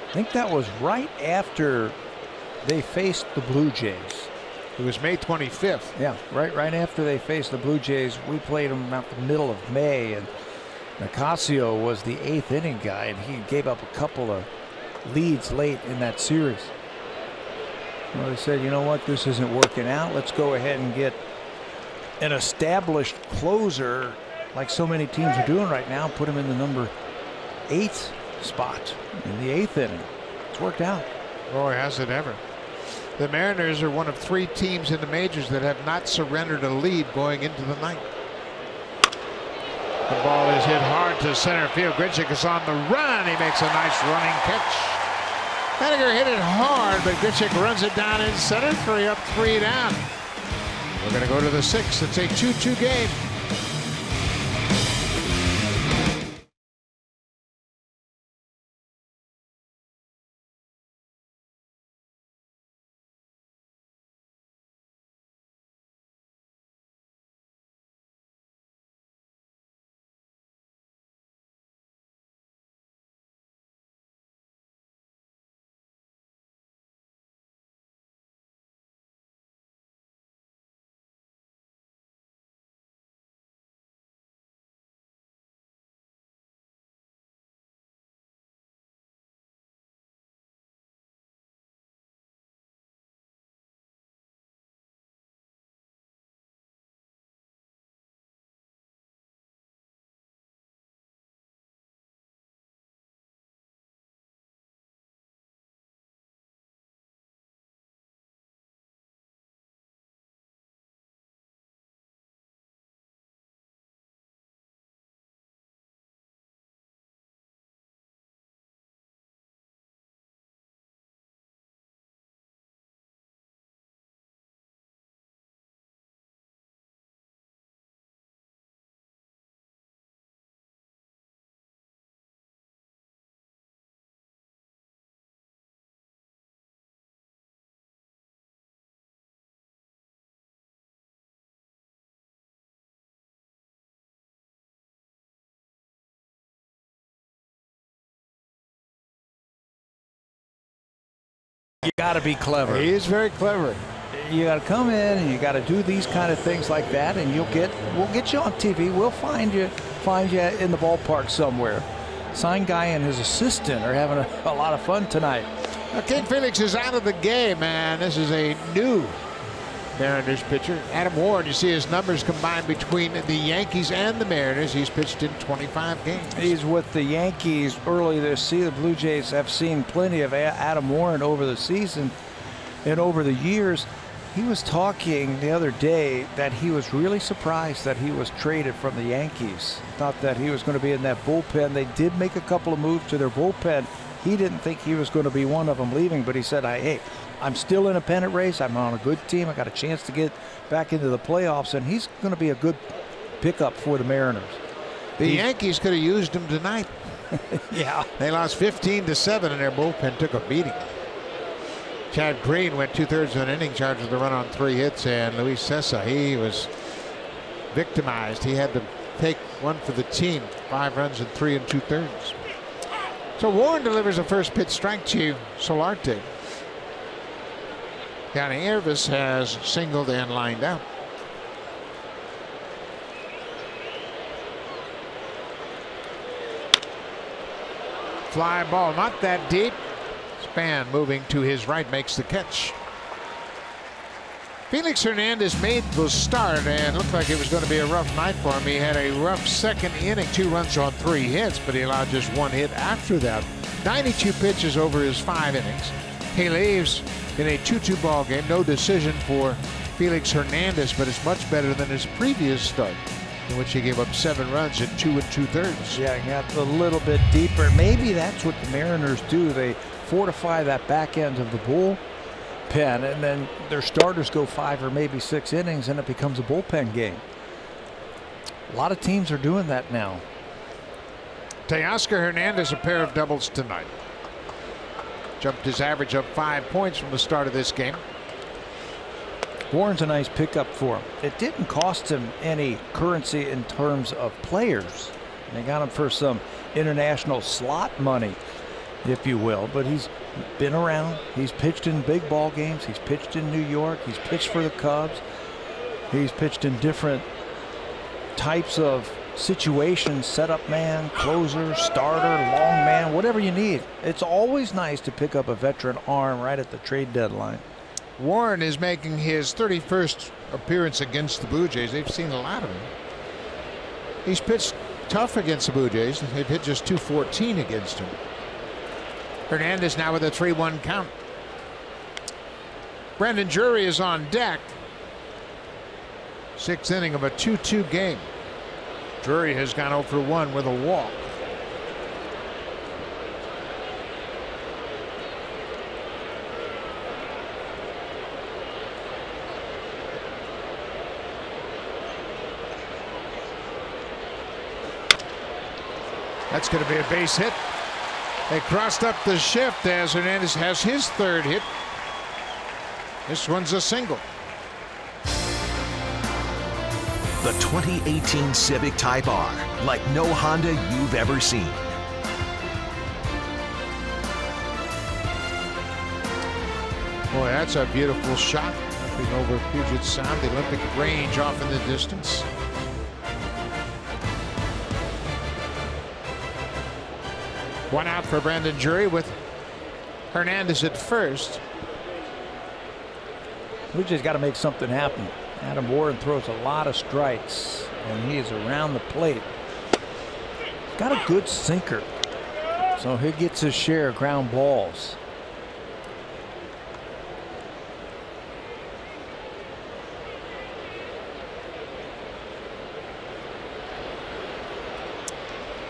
I think that was right after they faced the Blue Jays. It was May 25th. Yeah, right after they faced the Blue Jays. We played them about the middle of May, and Nicasio was the 8th inning guy, and he gave up a couple of leads late in that series. Well, they said, you know what, this isn't working out. Let's go ahead and get an established closer like so many teams are doing right now. Put him in the number 8 spot in the 8th inning. It's worked out. Boy, has it ever. The Mariners are one of 3 teams in the majors that have not surrendered a lead going into the 9th. The ball is hit hard to center field. Grichuk is on the run. He makes a nice running catch. Henniger hit it hard, but Grichuk runs it down in center. 3 up, 3 down. We're going to go to the 6th. It's a 2-2 game. You got to be clever. He is very clever. You got to come in and you got to do these kind of things like that, and we'll get you on TV. We'll find you in the ballpark somewhere. Sign guy and his assistant are having a lot of fun tonight. Now, King Felix is out of the game, and this is a new Mariners pitcher. Adam Warren, you see his numbers combined between the Yankees and the Mariners. He's pitched in 25 games. He's with the Yankees early this season. The Blue Jays have seen plenty of Adam Warren over the season and over the years. He was talking the other day that he was really surprised that he was traded from the Yankees. Thought that he was going to be in that bullpen. They did make a couple of moves to their bullpen He didn't think he was going to be one of them leaving, but he said, hey, I'm still in a pennant race. I'm on a good team. I got a chance to get back into the playoffs, and he's going to be a good pickup for the Mariners. The Yankees could have used him tonight. Yeah. They lost 15-7, and their bullpen took a beating. Chad Green went 2/3 of an inning, charged with a run on 3 hits, and Luis Cessa, he was victimized. He had to take one for the team. 5 runs in 3 2/3. So Warren delivers a first pitch strike to Solarte. Yanni Ervis has singled and lined out. Fly ball, not that deep. Span moving to his right makes the catch. Felix Hernandez made the start and looked like it was going to be a rough night for him. He had a rough second inning, 2 runs on 3 hits, but he allowed just 1 hit after that. 92 pitches over his 5 innings. He leaves in a 2-2 ball game. No decision for Felix Hernandez, but it's much better than his previous start, in which he gave up 7 runs in 2 2/3. Yeah, he got a little bit deeper. Maybe that's what the Mariners do. They fortify that back end of the bullpen, and then their starters go 5 or maybe 6 innings, and it becomes a bullpen game. A lot of teams are doing that now. Teoscar Hernandez, a pair of doubles tonight. Jumped his average up 5 points from the start of this game. Warren's a nice pickup for him. It didn't cost him any currency in terms of players. They got him for some international slot money, if you will, but he's been around. He's pitched in big ball games. He's pitched in New York. He's pitched for the Cubs. He's pitched in different types of situations: setup man, closer, starter, long man, whatever you need. It's always nice to pick up a veteran arm right at the trade deadline. Warren is making his 31st appearance against the Blue Jays. They've seen a lot of him. He's pitched tough against the Blue Jays. They've hit just .214 against him. Hernandez now with a 3-1 count. Brandon Drury is on deck. 6th inning of a 2-2 game. Drury has gone 0 for 1 with a walk. That's going to be a base hit. They crossed up the shift as Hernandez has his 3rd hit. This one's a single. The 2018 Civic Type R, like no Honda you've ever seen. Boy, that's a beautiful shot. Looking over Puget Sound, the Olympic range off in the distance. One out for Brandon Drury with Hernandez at first. We just got to make something happen. Adam Warren throws a lot of strikes, and he is around the plate. Got a good sinker, so he gets his share of ground balls.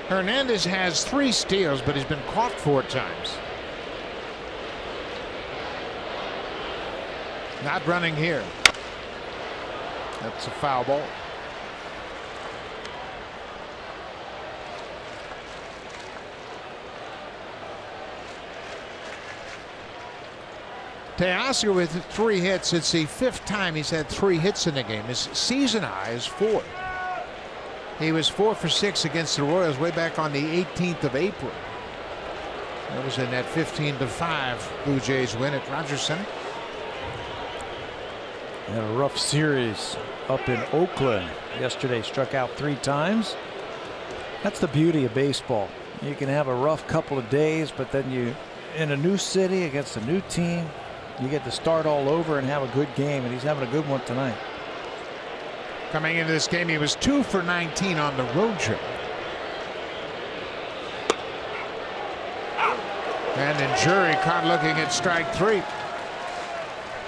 Hernandez has 3 steals, but he's been caught 4 times. Not running here. That's a foul ball. Teoscar with 3 hits. It's the 5th time he's had 3 hits in the game. His season high is 4. He was 4 for 6 against the Royals way back on the 18th of April. That was in that 15-5 Blue Jays win at Rogers Center. Had a rough series up in Oakland yesterday. Struck out 3 times. That's the beauty of baseball. You can have a rough couple of days, but then you, in a new city against a new team, you get to start all over and have a good game, and he's having a good one tonight. Coming into this game, he was 2 for 19 on the road trip. And Drury caught looking at strike 3.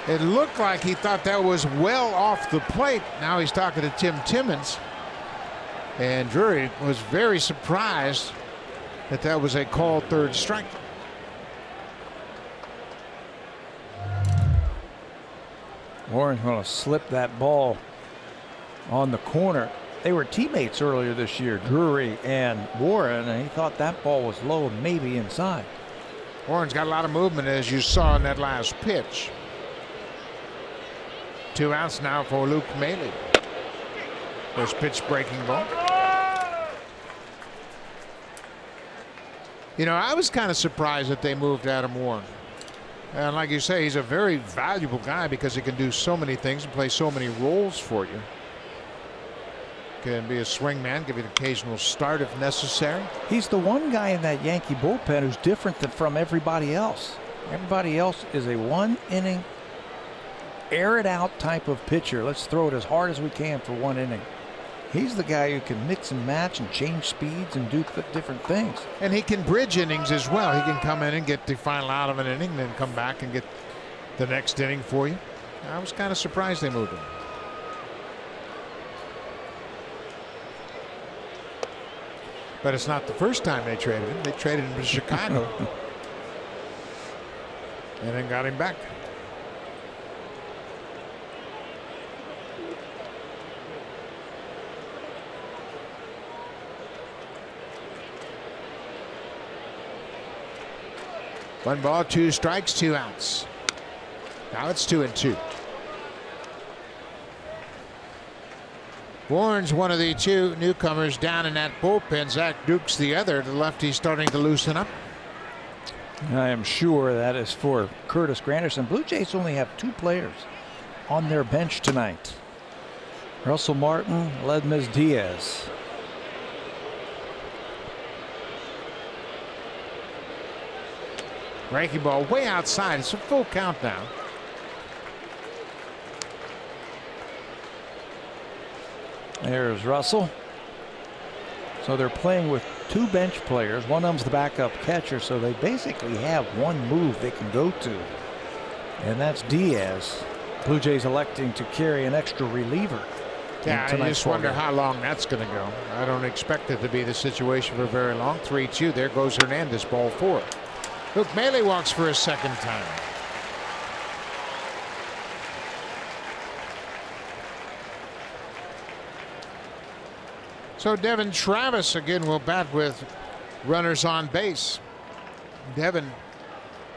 It looked like he thought that was well off the plate. Now he's talking to Tim Timmons. And Drury was very surprised that that was a called 3rd strike. Warren's going to slip that ball on the corner. They were teammates earlier this year, Drury and Warren, and he thought that ball was low and maybe inside. Warren's got a lot of movement, as you saw in that last pitch. 2 outs now for Luke Maley. First pitch breaking ball. You know, I was kind of surprised that they moved Adam Warren. And like you say, he's a very valuable guy because he can do so many things and play so many roles for you. Can be a swing man, give you an occasional start if necessary. He's the one guy in that Yankee bullpen who's different from everybody else. Everybody else is a 1-inning, air it out type of pitcher. Let's throw it as hard as we can for 1 inning. He's the guy who can mix and match and change speeds and do different things. And he can bridge innings as well. He can come in and get the final out of an inning, and then come back and get the next inning for you. I was kind of surprised they moved him. But it's not the first time they traded him. They traded him to Chicago. And then got him back. One ball, 2 strikes, 2 outs. Now it's 2-2. Warren's one of the 2 newcomers down in that bullpen. Zach Duke's the other. The lefty's starting to loosen up. I am sure that is for Curtis Granderson. Blue Jays only have 2 players on their bench tonight. Russell Martin, Ledmes Diaz. Breaking ball way outside. It's a full count now. There's Russell. So they're playing with 2 bench players. One of them's the backup catcher, so they basically have 1 move they can go to, and that's Diaz. Blue Jays electing to carry an extra reliever. Yeah, I just wonder how long that's going to go. I don't expect it to be the situation for very long. 3-2. There goes Hernandez, ball 4. Luke Maley walks for a second time. So Devin Travis again will bat with runners on base. Devin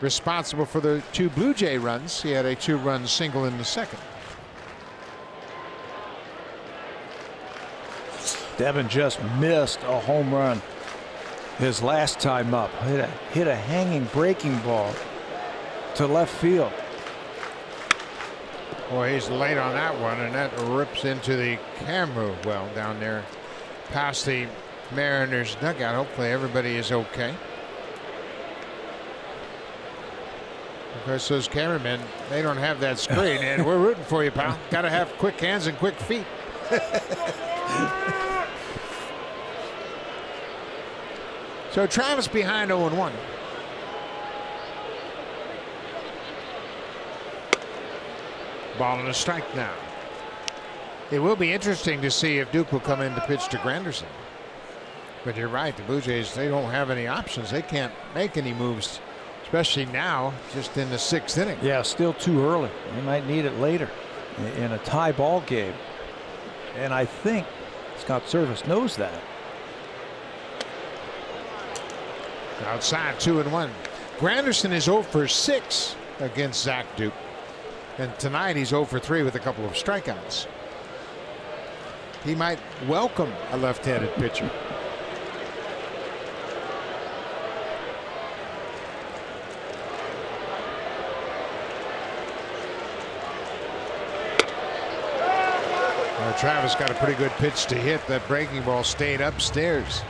responsible for the 2 Blue Jay runs. He had a 2-run single in the second. Devin just missed a home run his last time up. Hit a hanging breaking ball to left field. Boy, he's late on that one, and that rips into the camera well down there past the Mariners dugout. Hopefully everybody is okay. Of course, those cameramen, they don't have that screen, and we're rooting for you, pal. Got to have quick hands and quick feet. So Travis behind 0-1. Ball and a strike now. It will be interesting to see if Duke will come in to pitch to Granderson. But you're right, the Blue Jays, they don't have any options. They can't make any moves, especially now, just in the 6th inning. Yeah, still too early. They might need it later in a tie ball game. And I think Scott Service knows that. Outside, 2-1. Granderson is 0 for 6 against Zach Duke. And tonight he's 0 for 3 with a couple of strikeouts. He might welcome a left-handed pitcher. Well, Travis got a pretty good pitch to hit. That breaking ball stayed upstairs.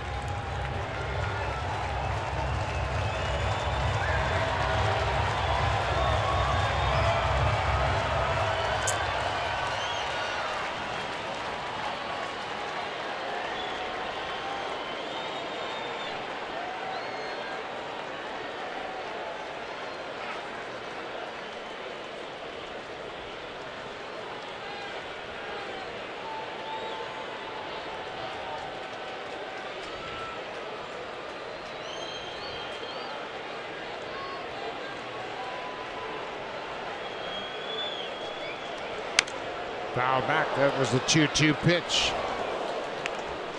Foul back. That was the 2-2 pitch.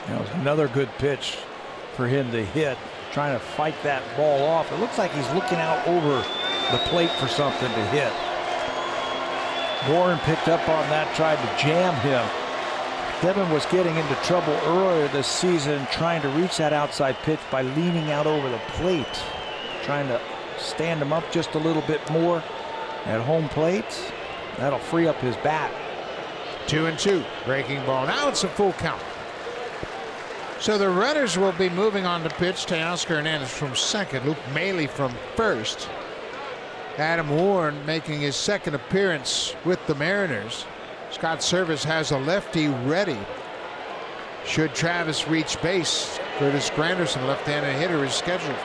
That was another good pitch for him to hit, trying to fight that ball off. It looks like he's looking out over the plate for something to hit. Warren picked up on that, tried to jam him. Devin was getting into trouble earlier this season trying to reach that outside pitch by leaning out over the plate, trying to stand him up just a little bit more at home plate. That'll free up his bat. 2-2. Breaking ball. Now it's a full count. So the runners will be moving on the pitch. Felix Hernandez from second. Luke Maley from first. Adam Warren making his second appearance with the Mariners. Scott Service has a lefty ready. Should Travis reach base, Curtis Granderson, left-handed hitter, is scheduled.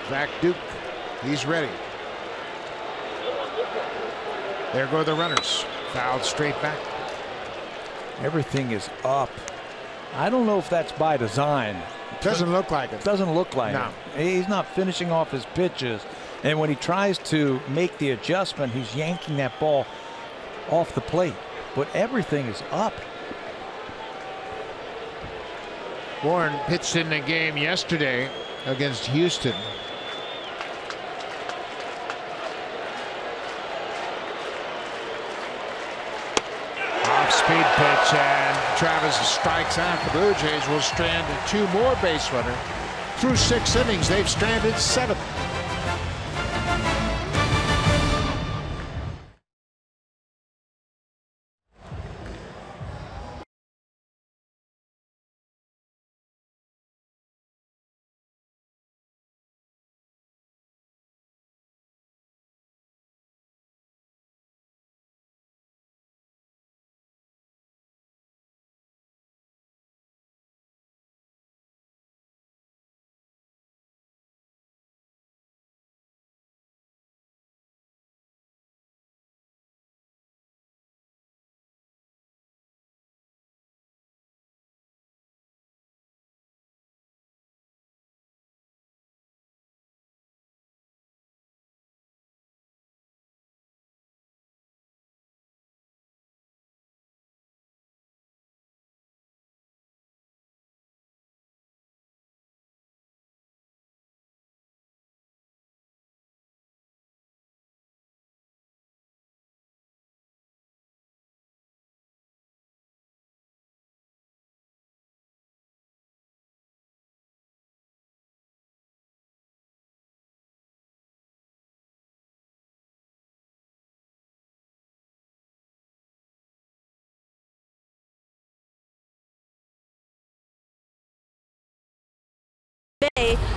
Zach Duke, he's ready. There go the runners. Fouled straight back. Everything is up. I don't know if that's by design. Doesn't look like it. Doesn't look like No. it. He's not finishing off his pitches. And when he tries to make the adjustment, he's yanking that ball off the plate. But everything is up. Warren pitched in the game yesterday against Houston. Off-speed pitch, and Travis strikes out. The Blue Jays will strand 2 more base runners. Through 6 innings, they've stranded 7.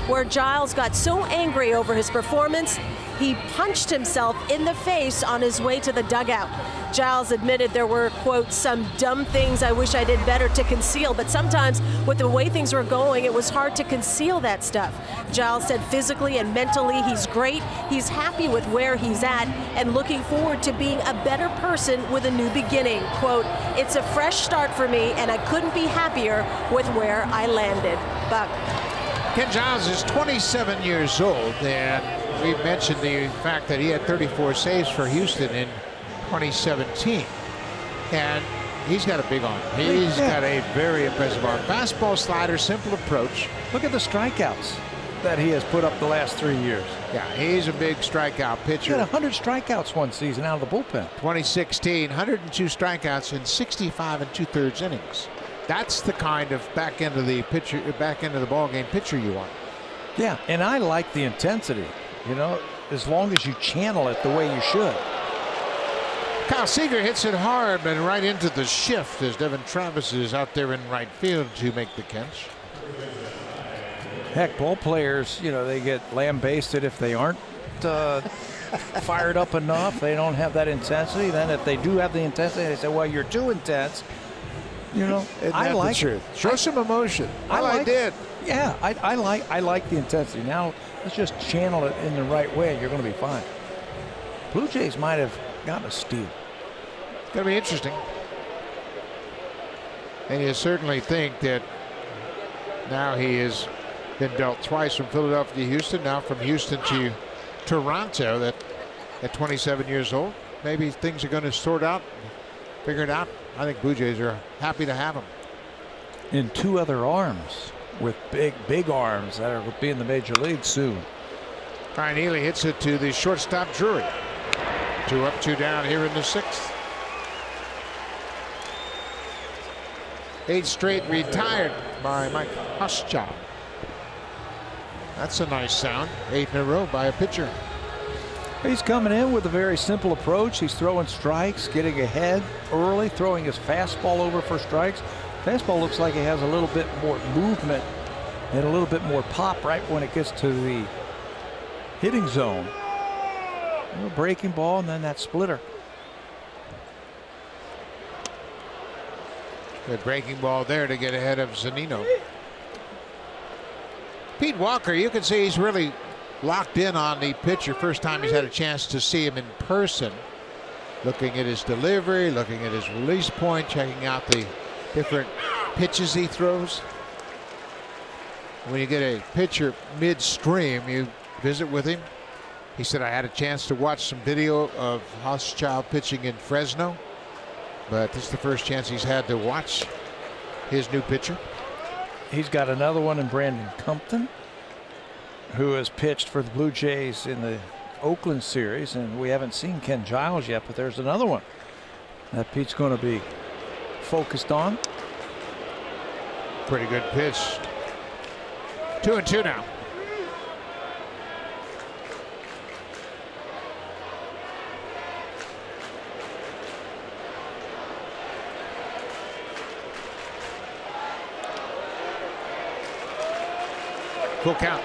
Where Giles got so angry over his performance, he punched himself in the face on his way to the dugout. Giles admitted there were, quote, some dumb things I wish I did better to conceal, but sometimes with the way things were going, it was hard to conceal that stuff. Giles said physically and mentally he's great, he's happy with where he's at, and looking forward to being a better person with a new beginning. Quote, it's a fresh start for me, and I couldn't be happier with where I landed. Buck. Ken Giles is 27 years old, and we mentioned the fact that he had 34 saves for Houston in 2017. And he's got a big arm. He's got a very impressive arm. Fastball, slider, simple approach. Look at the strikeouts that he has put up the last 3 years. Yeah, he's a big strikeout pitcher. He had 100 strikeouts one season out of the bullpen. 2016, 102 strikeouts in 65 2/3 innings. That's the kind of back end of the ball game pitcher you want. Yeah, and I like the intensity, you know, as long as you channel it the way you should. Kyle Seager hits it hard and right into the shift as Devin Travis is out there in right field to make the catch. Heck, ball players, you know, they get lambasted if they aren't fired up enough. They don't have that intensity. Then if they do have the intensity, they say, well, you're too intense. You know, I like the truth. Show some emotion. I did. Yeah, I like the intensity. Now let's just channel it in the right way. You're going to be fine. Blue Jays might have gotten a steal. It's going to be interesting. And you certainly think that now he has been dealt twice from Philadelphia to Houston, now from Houston to Toronto, that at 27 years old. maybe things are going to sort out, figure it out. I think Blue Jays are happy to have him. In 2 other arms with big arms that are going to be in the major leagues soon. Ryan Healy hits it to the shortstop Drury. 2 up, 2 down here in the 6th. 8 straight retired by Mike Hoschow. That's a nice sound. 8 in a row by a pitcher. He's coming in with a very simple approach. He's throwing strikes, getting ahead early, throwing his fastball over for strikes. Fastball looks like it has a little bit more movement and a little bit more pop right when it gets to the hitting zone. A little breaking ball and then that splitter. Good breaking ball there to get ahead of Zunino. Pete Walker, you can see he's really locked in on the pitcher. First time he's had a chance to see him in person. Looking at his delivery, looking at his release point, checking out the different pitches he throws. When you get a pitcher midstream, you visit with him. He said, I had a chance to watch some video of Hoschow pitching in Fresno, but this is the first chance he's had to watch his new pitcher. He's got another one in Brandon Compton, who has pitched for the Blue Jays in the Oakland series, and we haven't seen Ken Giles yet, but there's another one that Pete's going to be focused on. Pretty good pitch. 2-2 now. Full count.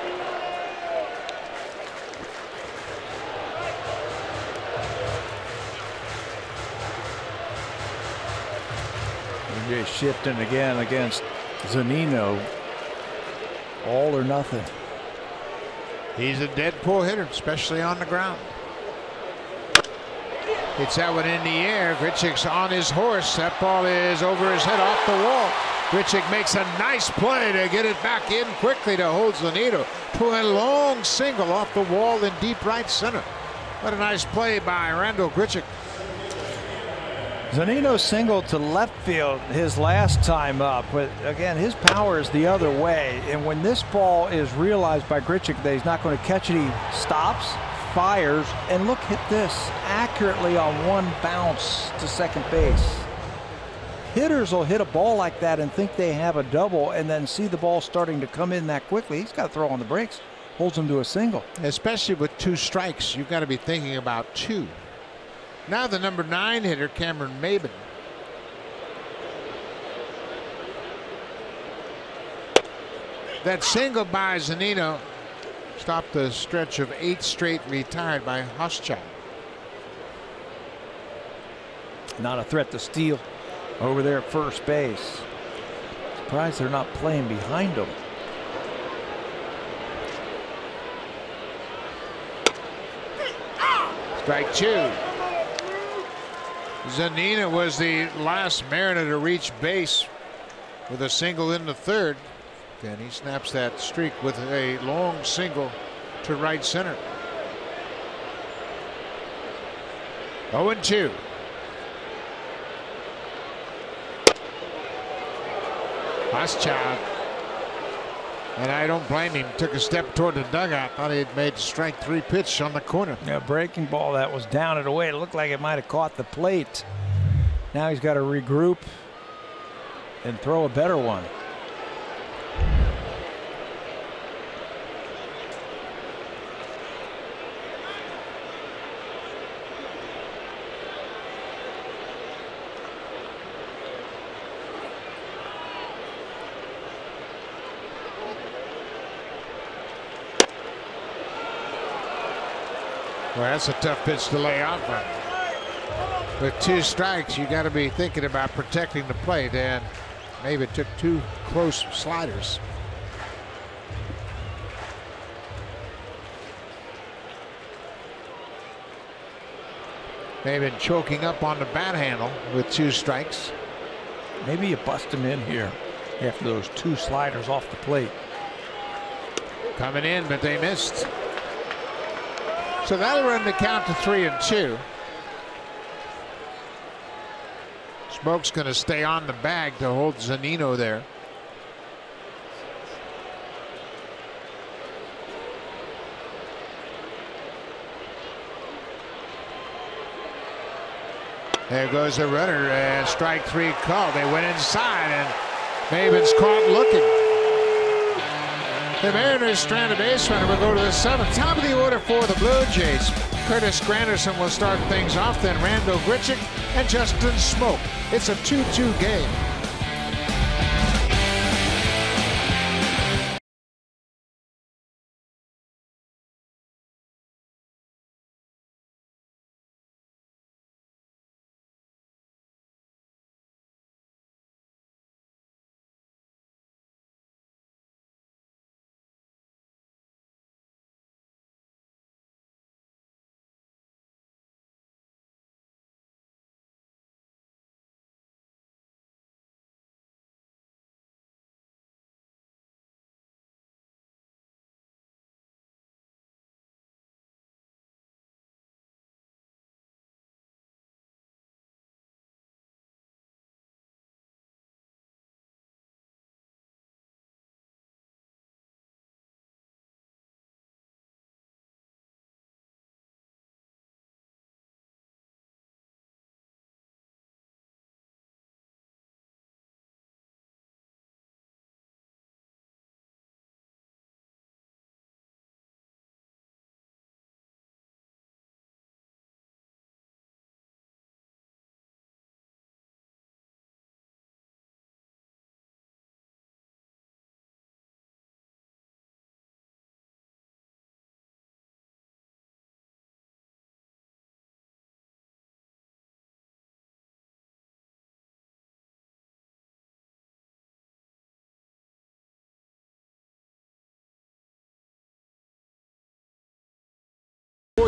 Jays shifting again against Zunino. All or nothing. He's a dead pull hitter, especially on the ground. Hits that one in the air. Grichuk's on his horse. That ball is over his head off the wall. Grichuk makes a nice play to get it back in quickly to hold Zunino to a long single off the wall in deep right center. What a nice play by Randall Grichuk. Zunino singled to left field his last time up, but again, his power is the other way. And when this ball is realized by Grichuk that he's not going to catch it, he stops, fires, and look at this, accurately on one bounce to second base. Hitters will hit a ball like that and think they have a double and then see the ball starting to come in that quickly. He's got to throw on the brakes, holds him to a single. Especially with 2 strikes, you've got to be thinking about 2. Now the number 9 hitter, Cameron Maben. That single by Zunino stopped the stretch of 8 straight retired by Hoschow. Not a threat to steal over there at first base. Surprised they're not playing behind him. Strike 2. Zunino was the last Mariner to reach base with a single in the 3rd. And he snaps that streak with a long single to right center. 0-2. Hoschow, and I don't blame him, took a step toward the dugout. Thought he had made strike 3 pitch on the corner. Yeah, breaking ball that was down and away. It looked like it might have caught the plate. Now he's got to regroup and throw a better one. Well, that's a tough pitch to lay off on. With 2 strikes, you got to be thinking about protecting the plate, and maybe it took 2 close sliders. Maybe choking up on the bat handle with 2 strikes. Maybe you bust him in here after those 2 sliders off the plate. Coming in, but they missed. So that'll run the count to 3-2. Smoke's going to stay on the bag to hold Zunino there. There goes the runner, and strike 3 called. They went inside, and Maven's caught looking. The Mariners strand a base runner will go to the 7th. Top of the order for the Blue Jays. Curtis Granderson will start things off, then Randall Grichuk and Justin Smoke. It's a 2-2 game.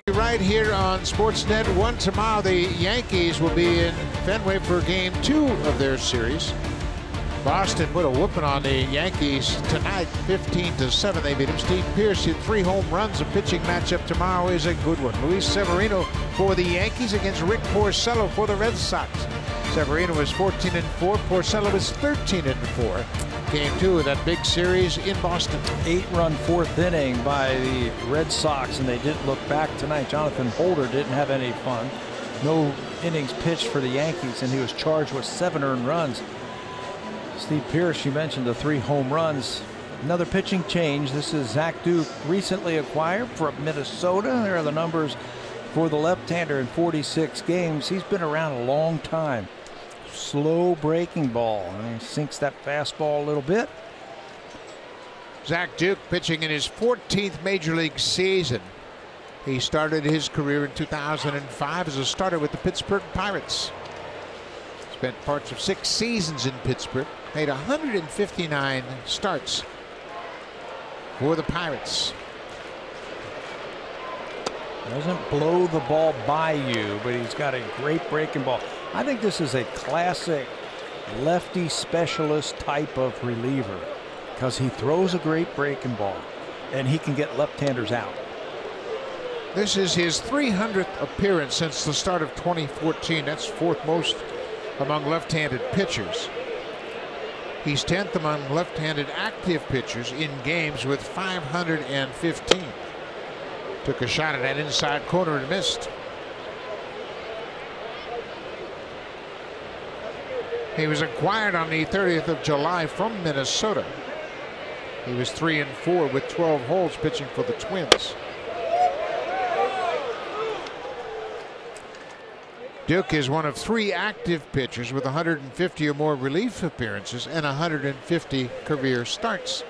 Right here on Sportsnet 1 tomorrow, the Yankees will be in Fenway for game 2 of their series. Boston put a whooping on the Yankees tonight, 15-7. They beat him. Steve Pearce hit 3 home runs. A pitching matchup tomorrow is a good one. Luis Severino for the Yankees against Rick Porcello for the Red Sox. Severino was 14-4. Porcello was 13-4. Game 2 of that big series in Boston. 8-run 4th inning by the Red Sox, and they didn't look back tonight. Jonathan Holder didn't have any fun. No innings pitched for the Yankees, and he was charged with 7 earned runs. Steve Pearce, you mentioned the 3 home runs. Another pitching change. This is Zach Duke, recently acquired from Minnesota. There are the numbers for the left-hander in 46 games. He's been around a long time. Slow breaking ball, and he sinks that fastball a little bit. Zach Duke pitching in his 14th major league season. He started his career in 2005 as a starter with the Pittsburgh Pirates. Spent parts of 6 seasons in Pittsburgh. Made 159 starts for the Pirates. Doesn't blow the ball by you, but he's got a great breaking ball. I think this is a classic lefty specialist type of reliever because he throws a great breaking ball and he can get left-handers out. This is his 300th appearance since the start of 2014. That's 4th most among left-handed pitchers. He's 10th among left-handed active pitchers in games with 515. Took a shot at that inside corner and missed. He was acquired on the 30th of July from Minnesota. He was 3-4 with 12 holds pitching for the Twins. Duke is one of 3 active pitchers with 150 or more relief appearances and 150 career starts.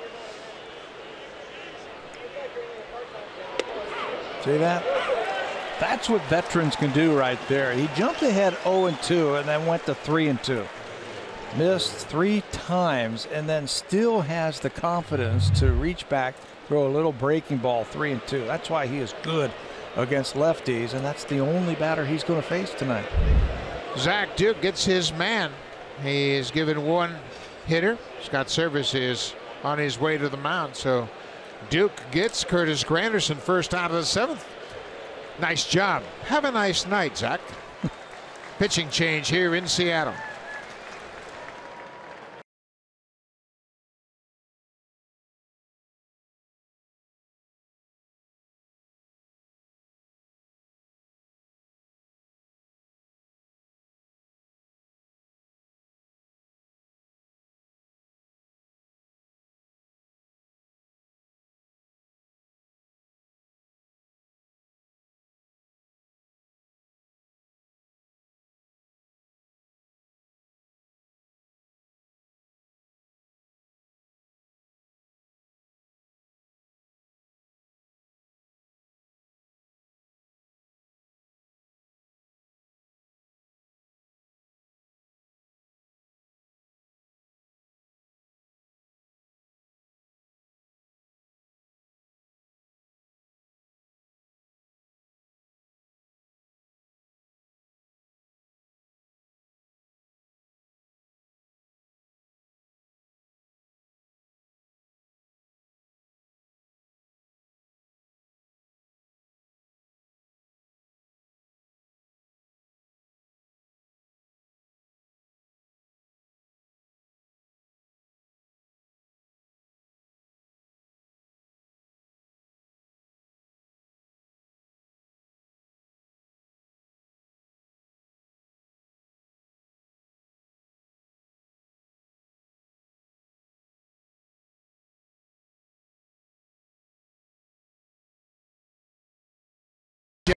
See that? That's what veterans can do right there. He jumped ahead 0-2 and then went to 3-2. Missed 3 times and then still has the confidence to reach back, throw a little breaking ball 3-2. That's why he is good against lefties, and that's the only batter he's going to face tonight. Zach Duke gets his man. He is given 1 hitter. Scott Service is on his way to the mound, so Duke gets Curtis Granderson first out of the 7th. Nice job. Have a nice night, Zach. Pitching change here in Seattle.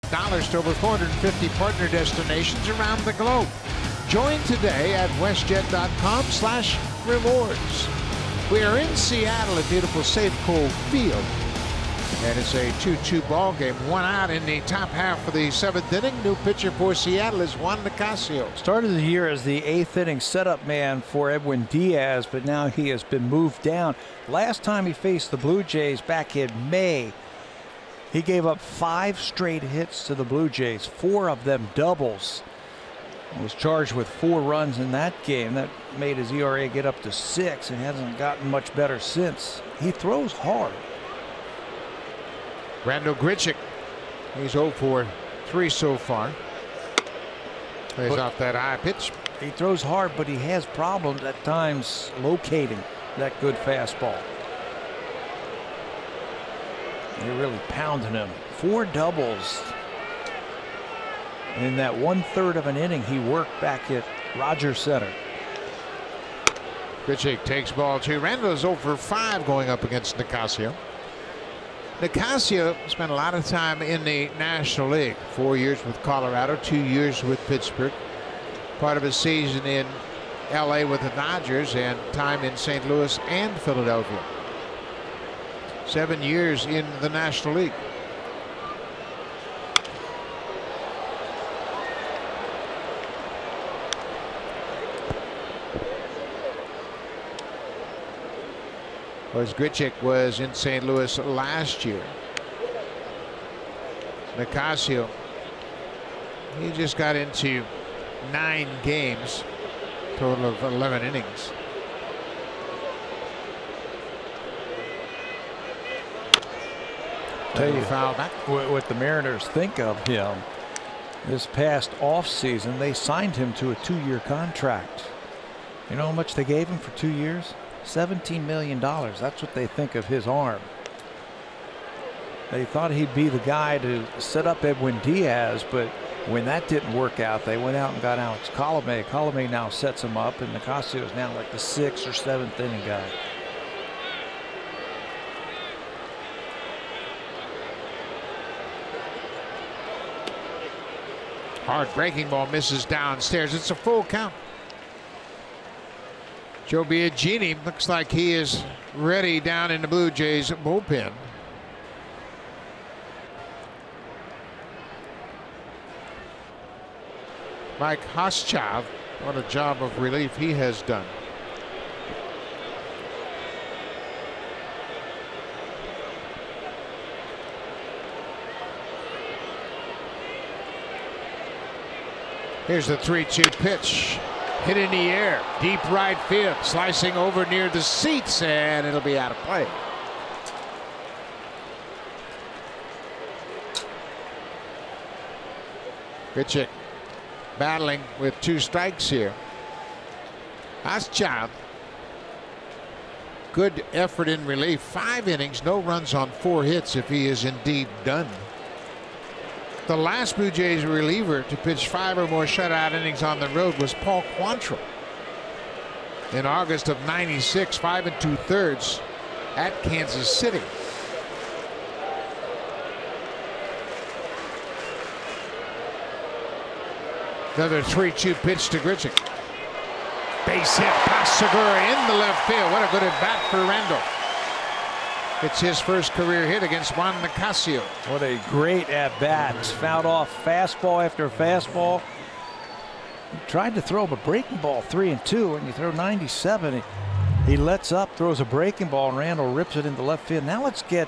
to over 450 partner destinations around the globe. Join today at westjet.com/rewards. We are in Seattle at beautiful Safeco Field. And it's a 2-2 ball game. One out in the top half of the 7th inning. New pitcher for Seattle is Juan Nicasio. Started the year as the 8th inning setup man for Edwin Diaz, but now he has been moved down. Last time he faced the Blue Jays back in May, he gave up 5 straight hits to the Blue Jays, 4 of them doubles. He was charged with 4 runs in that game. That made his ERA get up to 6 and hasn't gotten much better since. He throws hard. Randall Grichuk, he's 0 for 3 so far. Plays off that high pitch. He throws hard, but he has problems at times locating that good fastball. They're really pounding him. 4 doubles in that 1/3 of an inning he worked back at Rogers Center. Grichuk takes ball 2. Randall is 0 for 5 going up against Nicasio. Nicasio spent a lot of time in the National League. 4 years with Colorado, 2 years with Pittsburgh. Part of his season in LA with the Dodgers and time in St. Louis and Philadelphia. 7 years in the National League. Whereas Grichuk was in St. Louis last year. Nicasio, he just got into 9 games, total of 11 innings. Tell you foul back. What the Mariners think of him this past offseason, they signed him to a 2-year contract. You know how much they gave him for 2 years? $17 million. That's what they think of his arm. They thought he'd be the guy to set up Edwin Diaz, but when that didn't work out, they went out and got Alex Colomé. Colomé now sets him up, and Nicasio is now like the 6th or 7th inning guy. Hard breaking ball misses downstairs. It's a full count. Joe Biagini looks like he is ready down in the Blue Jays bullpen. Mike Hoschov, what a job of relief he has done. Here's the 3-2 pitch. Hit in the air, deep right field, slicing over near the seats, and it'll be out of play. Grichuk battling with 2 strikes here. Hoschov, good effort in relief. 5 innings, no runs on 4 hits if he is indeed done. The last Blue Jays reliever to pitch 5 or more shutout innings on the road was Paul Quantrill in August of '96, 5 2/3 at Kansas City. Another 3-2 pitch to Grichuk. Base hit past Segura in the left field. What a good at bat for Randall. It's his first career hit against Juan Nicasio. What a great at-bat. Fouled off fastball after fastball. He tried to throw him a breaking ball 3-2, and you throw 97. He lets up, throws a breaking ball, and Randall rips it into left field. Now let's get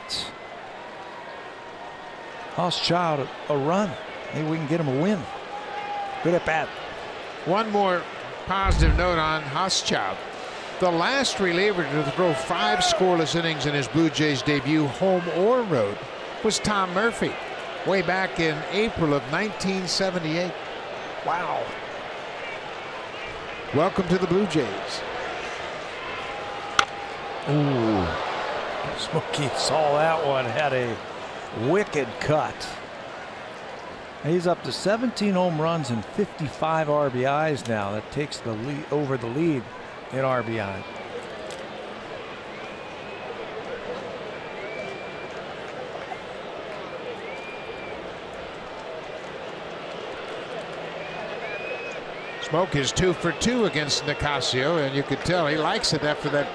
Hoschov a run. Maybe we can get him a win. Good at-bat. One more positive note on Hoschov. The last reliever to throw 5 scoreless innings in his Blue Jays debut, home or road, was Tom Murphy way back in April of 1978. Wow. Welcome to the Blue Jays. Ooh. Smokey saw that one, had a wicked cut. He's up to 17 home runs and 55 RBIs now. That takes the lead over the lead in RBI. Smoke is 2 for 2 against Nicasio, and you could tell he likes it after that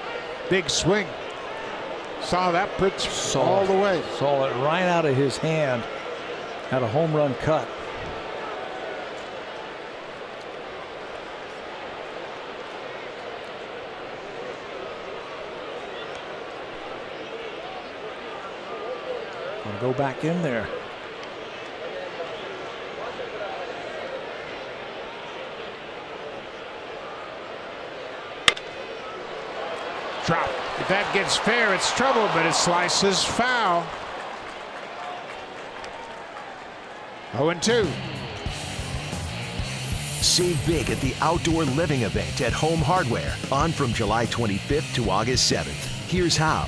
big swing. Saw that pitch all the way. Saw it right out of his hand. Had a home run cut. Gonna go back in there. Drop. If that gets fair, it's trouble, but it slices foul. 0-2. Save big at the outdoor living event at Home Hardware, on from July 25th to August 7th. Here's how.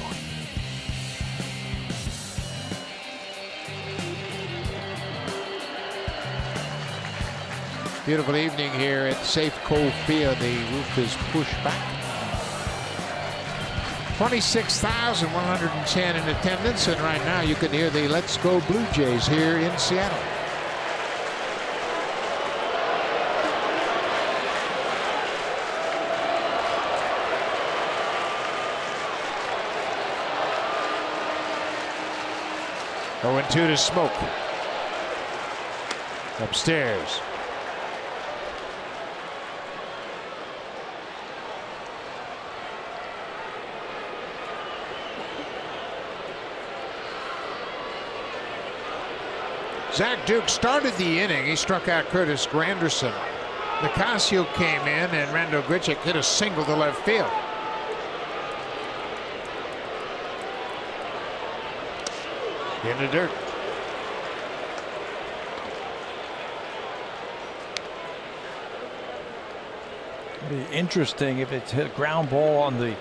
Beautiful evening here at Safeco Field. The roof is pushed back. 26,110 in attendance, and right now you can hear the Let's Go Blue Jays here in Seattle. Oh, and 2 to Smoke. Upstairs. Zach Duke started the inning. He struck out Curtis Granderson. Nicasio came in, and Randall Grichuk hit a single to left field. In the dirt. It'd be interesting if it's hit a ground ball on the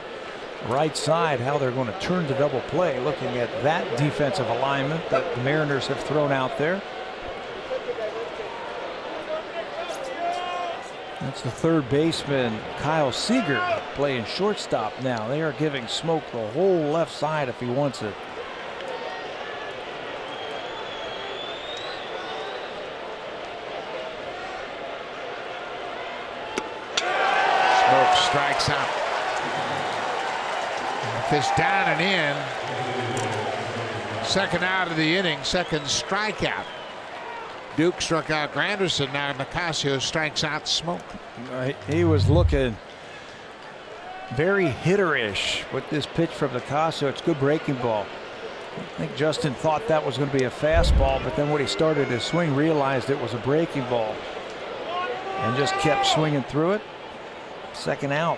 right side, how they're going to turn to double play, looking at that defensive alignment that the Mariners have thrown out there. That's the third baseman, Kyle Seager, playing shortstop now. They are giving Smoke the whole left side if he wants it. Smoke strikes out. This down and in. Second out of the inning, second strikeout. Duke struck out Granderson. Now Nicasio strikes out Smoke. He was looking very hitterish with this pitch from Nicasio. It's good breaking ball. I think Justin thought that was going to be a fastball, but then when he started his swing, realized it was a breaking ball and just kept swinging through it. Second out.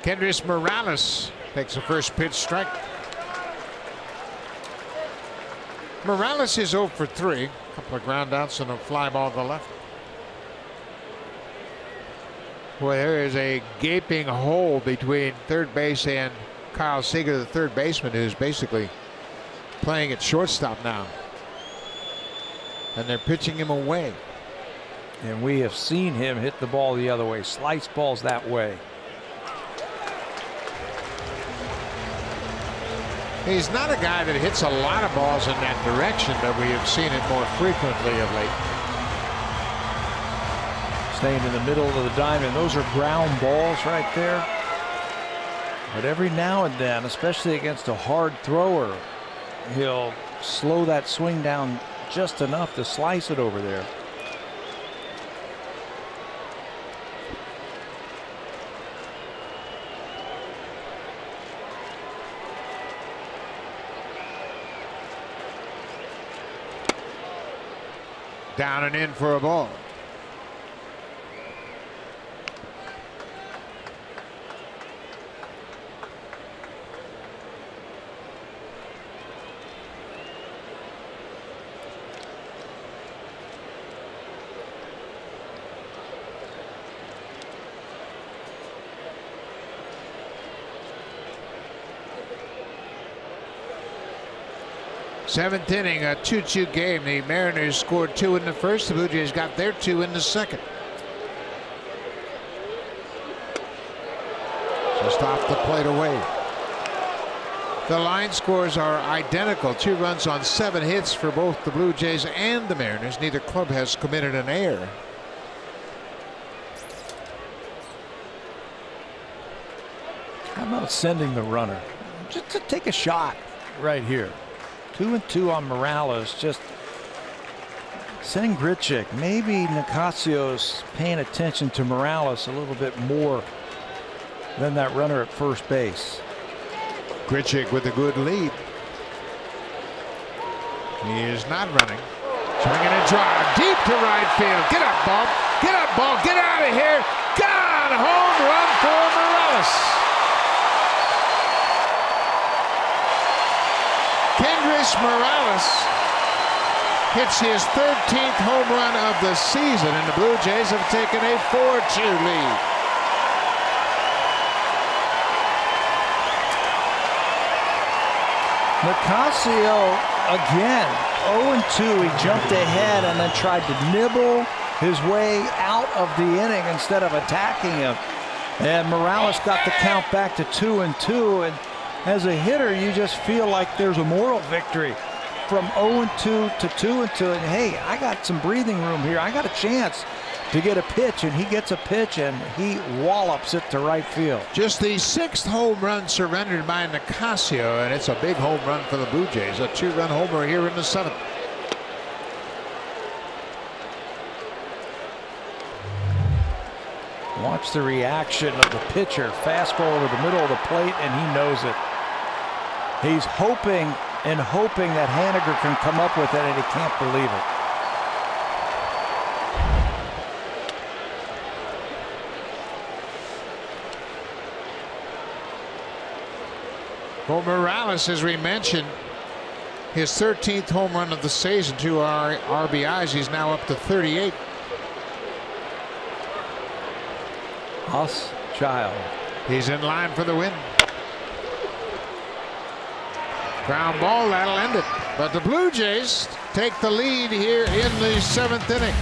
Kendrys Morales takes the first pitch strike. Morales is 0 for 3. A couple of ground outs and a fly ball to left. Boy, there is a gaping hole between third base and Kyle Seager, the third baseman, who's basically playing at shortstop now. And they're pitching him away. And we have seen him hit the ball the other way, slice balls that way. He's not a guy that hits a lot of balls in that direction, but we have seen it more frequently of late. Staying in the middle of the diamond. Those are ground balls right there. But every now and then, especially against a hard thrower, he'll slow that swing down just enough to slice it over there. Down and in for a ball. Seventh inning, a 2-2 game. The Mariners scored 2 in the first. The Blue Jays got their 2 in the second. Just off the plate away. The line scores are identical. 2 runs on 7 hits for both the Blue Jays and the Mariners. Neither club has committed an error. How about sending the runner just to take a shot right here? 2-2 on Morales. Just sending Grichuk. Maybe Nicasio's paying attention to Morales a little bit more than that runner at first base. Grichuk with a good lead. He is not running. Swinging a drive deep to right field. Get up, ball. Get up, ball. Get out of here. Gone. Home run for Morales. Kendrys Morales hits his 13th home run of the season, and the Blue Jays have taken a 4-2 lead. Nicasio again, 0-2. He jumped ahead and then tried to nibble his way out of the inning instead of attacking him. And Morales got the count back to 2-2. And as a hitter, you just feel like there's a moral victory from 0-2 to 2-2. And hey, I got some breathing room here. I got a chance to get a pitch, and he gets a pitch and he wallops it to right field. Just the 6th home run surrendered by Nicasio, and it's a big home run for the Blue Jays. A 2-run homer here in the 7th. Watch the reaction of the pitcher. Fastball over the middle of the plate, and he knows it. He's hoping and hoping that Haniger can come up with it, and he can't believe it. For Morales, as we mentioned, his 13th home run of the season, 2 RBIs. He's now up to 38. Child. He's in line for the win. Ground ball, that'll end it. But the Blue Jays take the lead here in the 7th inning.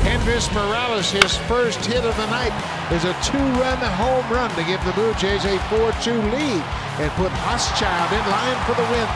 Kendrys Morales, his first hit of the night, is a 2-run home run to give the Blue Jays a 4-2 lead and put Child in line for the win.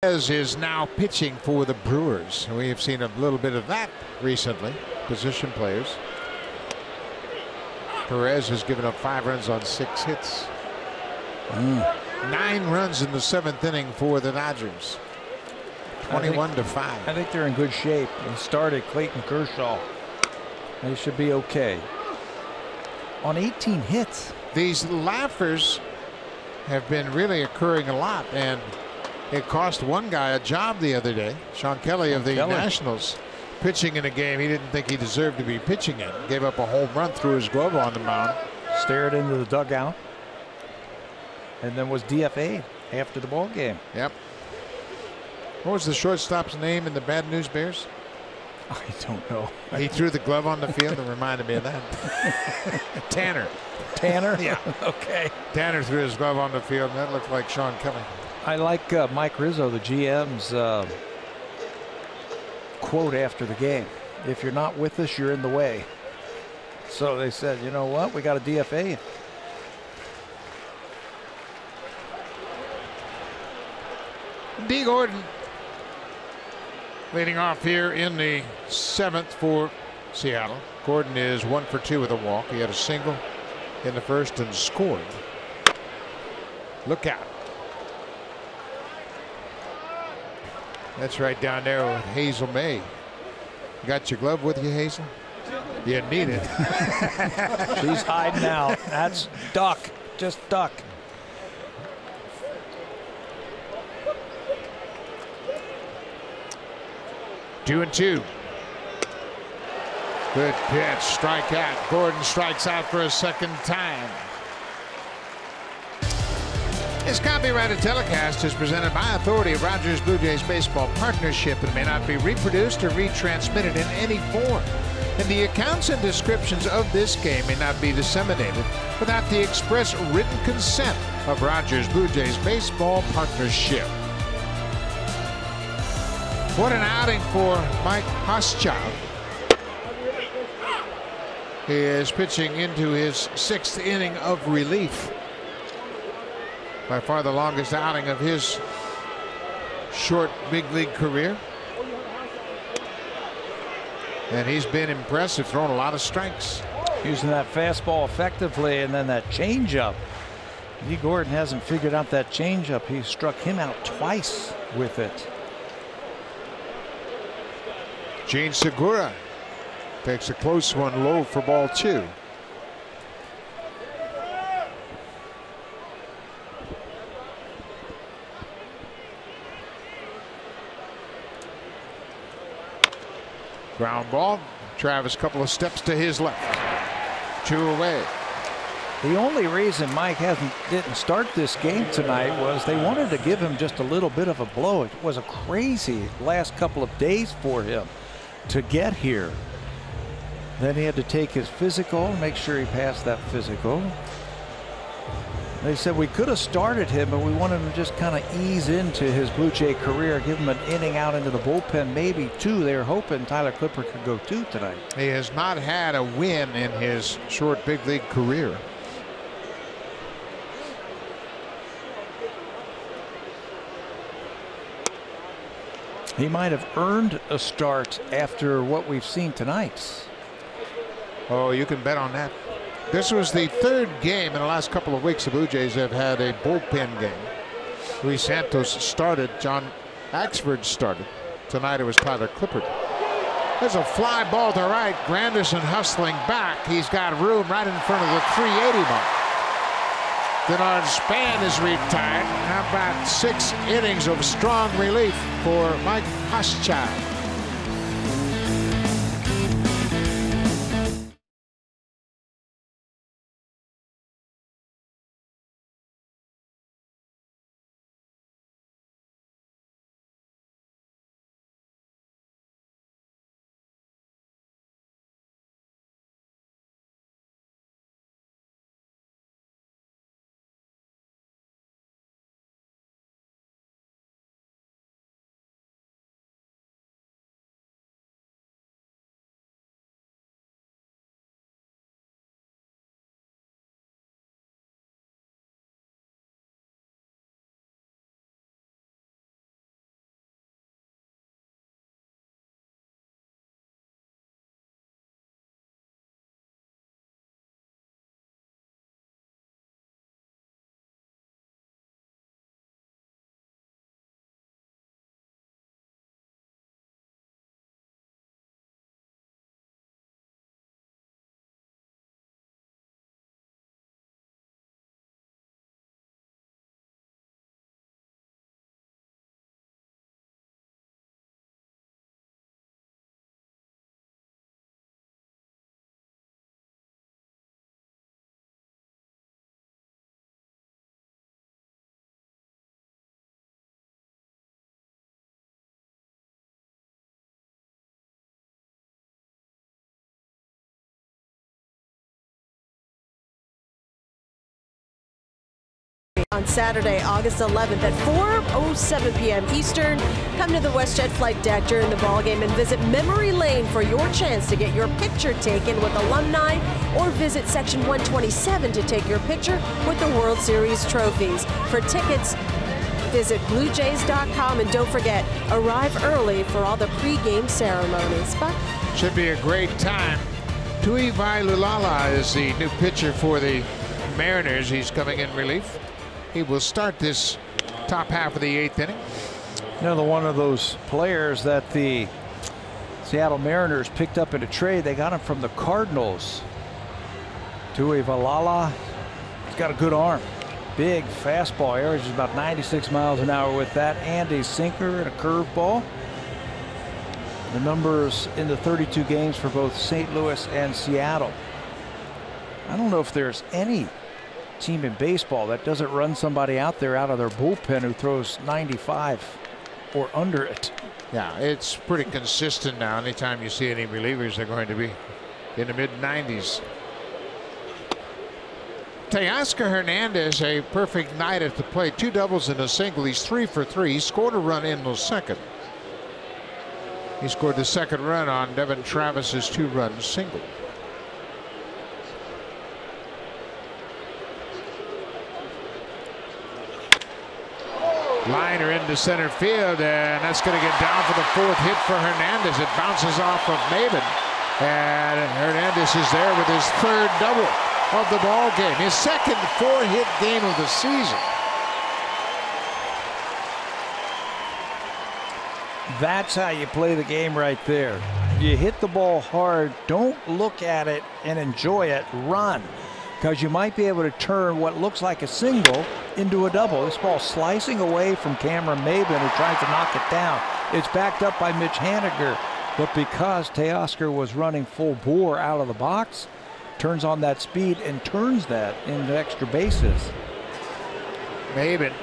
Perez is now pitching for the Brewers. We have seen a little bit of that recently. Position players. Perez has given up 5 runs on 6 hits. 9 runs in the 7th inning for the Dodgers. 21-5. I think they're in good shape. They started Clayton Kershaw. They should be okay. On 18 hits. These laughers have been really occurring a lot, and It cost one guy a job the other day. Sean Kelly of the Nationals, pitching in a game he didn't think he deserved to be pitching in. Gave up a home run, threw his glove on the mound. Stared into the dugout. And then was DFA'd after the ball game. Yep. What was the shortstop's name in the Bad News Bears? I don't know. He threw the glove on the field and reminded me of that. Tanner. Tanner? Yeah. Okay. Tanner threw his glove on the field, and that looked like Sean Kelly. I like Mike Rizzo, the GM's quote after the game. If you're not with us, you're in the way. So they said, you know what? We got a DFA. D. Gordon leading off here in the 7th for Seattle. Gordon is 1 for 2 with a walk. He had a single in the first and scored. Look out. That's right down there with Hazel May. You got your glove with you, Hazel? You need it. She's hiding out. That's duck. Just duck. Two and two. Good pitch. Strike out. Gordon strikes out for a second time. This copyrighted telecast is presented by authority of Rogers Blue Jays Baseball Partnership and may not be reproduced or retransmitted in any form. And the accounts and descriptions of this game may not be disseminated without the express written consent of Rogers Blue Jays Baseball Partnership. What an outing for Mike Hoschschild. He is pitching into his 6th inning of relief. By far the longest outing of his short big league career. And he's been impressive, thrown a lot of strikes. Using that fastball effectively, and then that changeup. Lee Gordon hasn't figured out that changeup. He struck him out twice with it. Gene Segura takes a close one low for ball 2. Ground ball. Travis, couple of steps to his left. 2 away. The only reason Mike didn't start this game tonight was they wanted to give him just a little bit of a blow. It was a crazy last couple of days for him to get here. Then he had to take his physical, make sure he passed that physical. They said we could have started him, but we wanted him to just kind of ease into his Blue Jay career, give him an inning out into the bullpen, maybe 2. They were hoping Tyler Clippard could go 2 tonight. He has not had a win in his short big league career. He might have earned a start after what we've seen tonight. Oh, you can bet on that. This was the 3rd game in the last couple of weeks the Blue Jays have had a bullpen game. Luis Santos started. John Axford started. Tonight it was Tyler Clippard. There's a fly ball to right. Granderson hustling back. He's got room right in front of the 380 mark. Denard Span is retired. How about 6 innings of strong relief for Mike Hoschschild? On Saturday, August 11th at 4:07 p.m. Eastern. Come to the WestJet flight deck during the ballgame and visit Memory Lane for your chance to get your picture taken with alumni, or visit Section 127 to take your picture with the World Series trophies. For tickets, visit BlueJays.com, and don't forget, arrive early for all the pregame ceremonies. But should be a great time. Tui Vailulala is the new pitcher for the Mariners. He's coming in relief. He will start this top half of the 8th inning. Another one of those players that the Seattle Mariners picked up in a trade. They got him from the Cardinals. Tui Vailulala, he's got a good arm. Big fastball, averages about 96 miles an hour with that, and a sinker and a curveball. The numbers in the 32 games for both St. Louis and Seattle. I don't know if there's any team in baseball that doesn't run somebody out there out of their bullpen who throws 95 or under it. Yeah, it's pretty consistent now. Anytime you see any relievers, they're going to be in the mid-90s. Teoscar Hernandez, a perfect night at the plate. 2 doubles and a single. He's 3 for 3. He scored a run in the second. He scored the second run on Devin Travis's 2-run single. Liner into center field, and that's going to get down for the 4th hit for Hernandez. It bounces off of Maven, and Hernandez is there with his 3rd double of the ball game, his second 4-hit game of the season. That's how you play the game right there. You hit the ball hard, don't look at it and enjoy it, run. Because you might be able to turn what looks like a single into a double. This ball slicing away from Cameron Maven, who tries to knock it down. It's backed up by Mitch Haniger, but because Teoscar was running full bore out of the box, turns on that speed and turns that into extra bases. Maven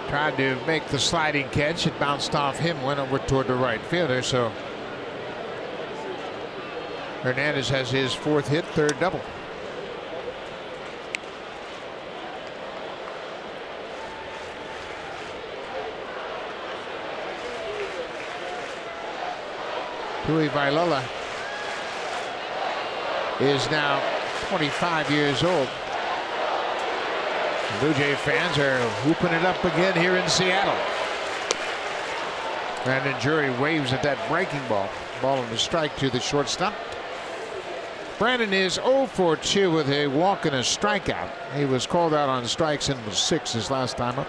tried to make the sliding catch. It bounced off him, went over toward the right fielder. So Hernandez has his 4th hit, 3rd double. Tui Vailulala is now 25 years old. Blue Jay fans are whooping it up again here in Seattle. Brandon Drury waves at that breaking ball. Ball on the strike to the shortstop. Brandon is 0 for 2 with a walk and a strikeout. He was called out on strikes and was 6 his last time up.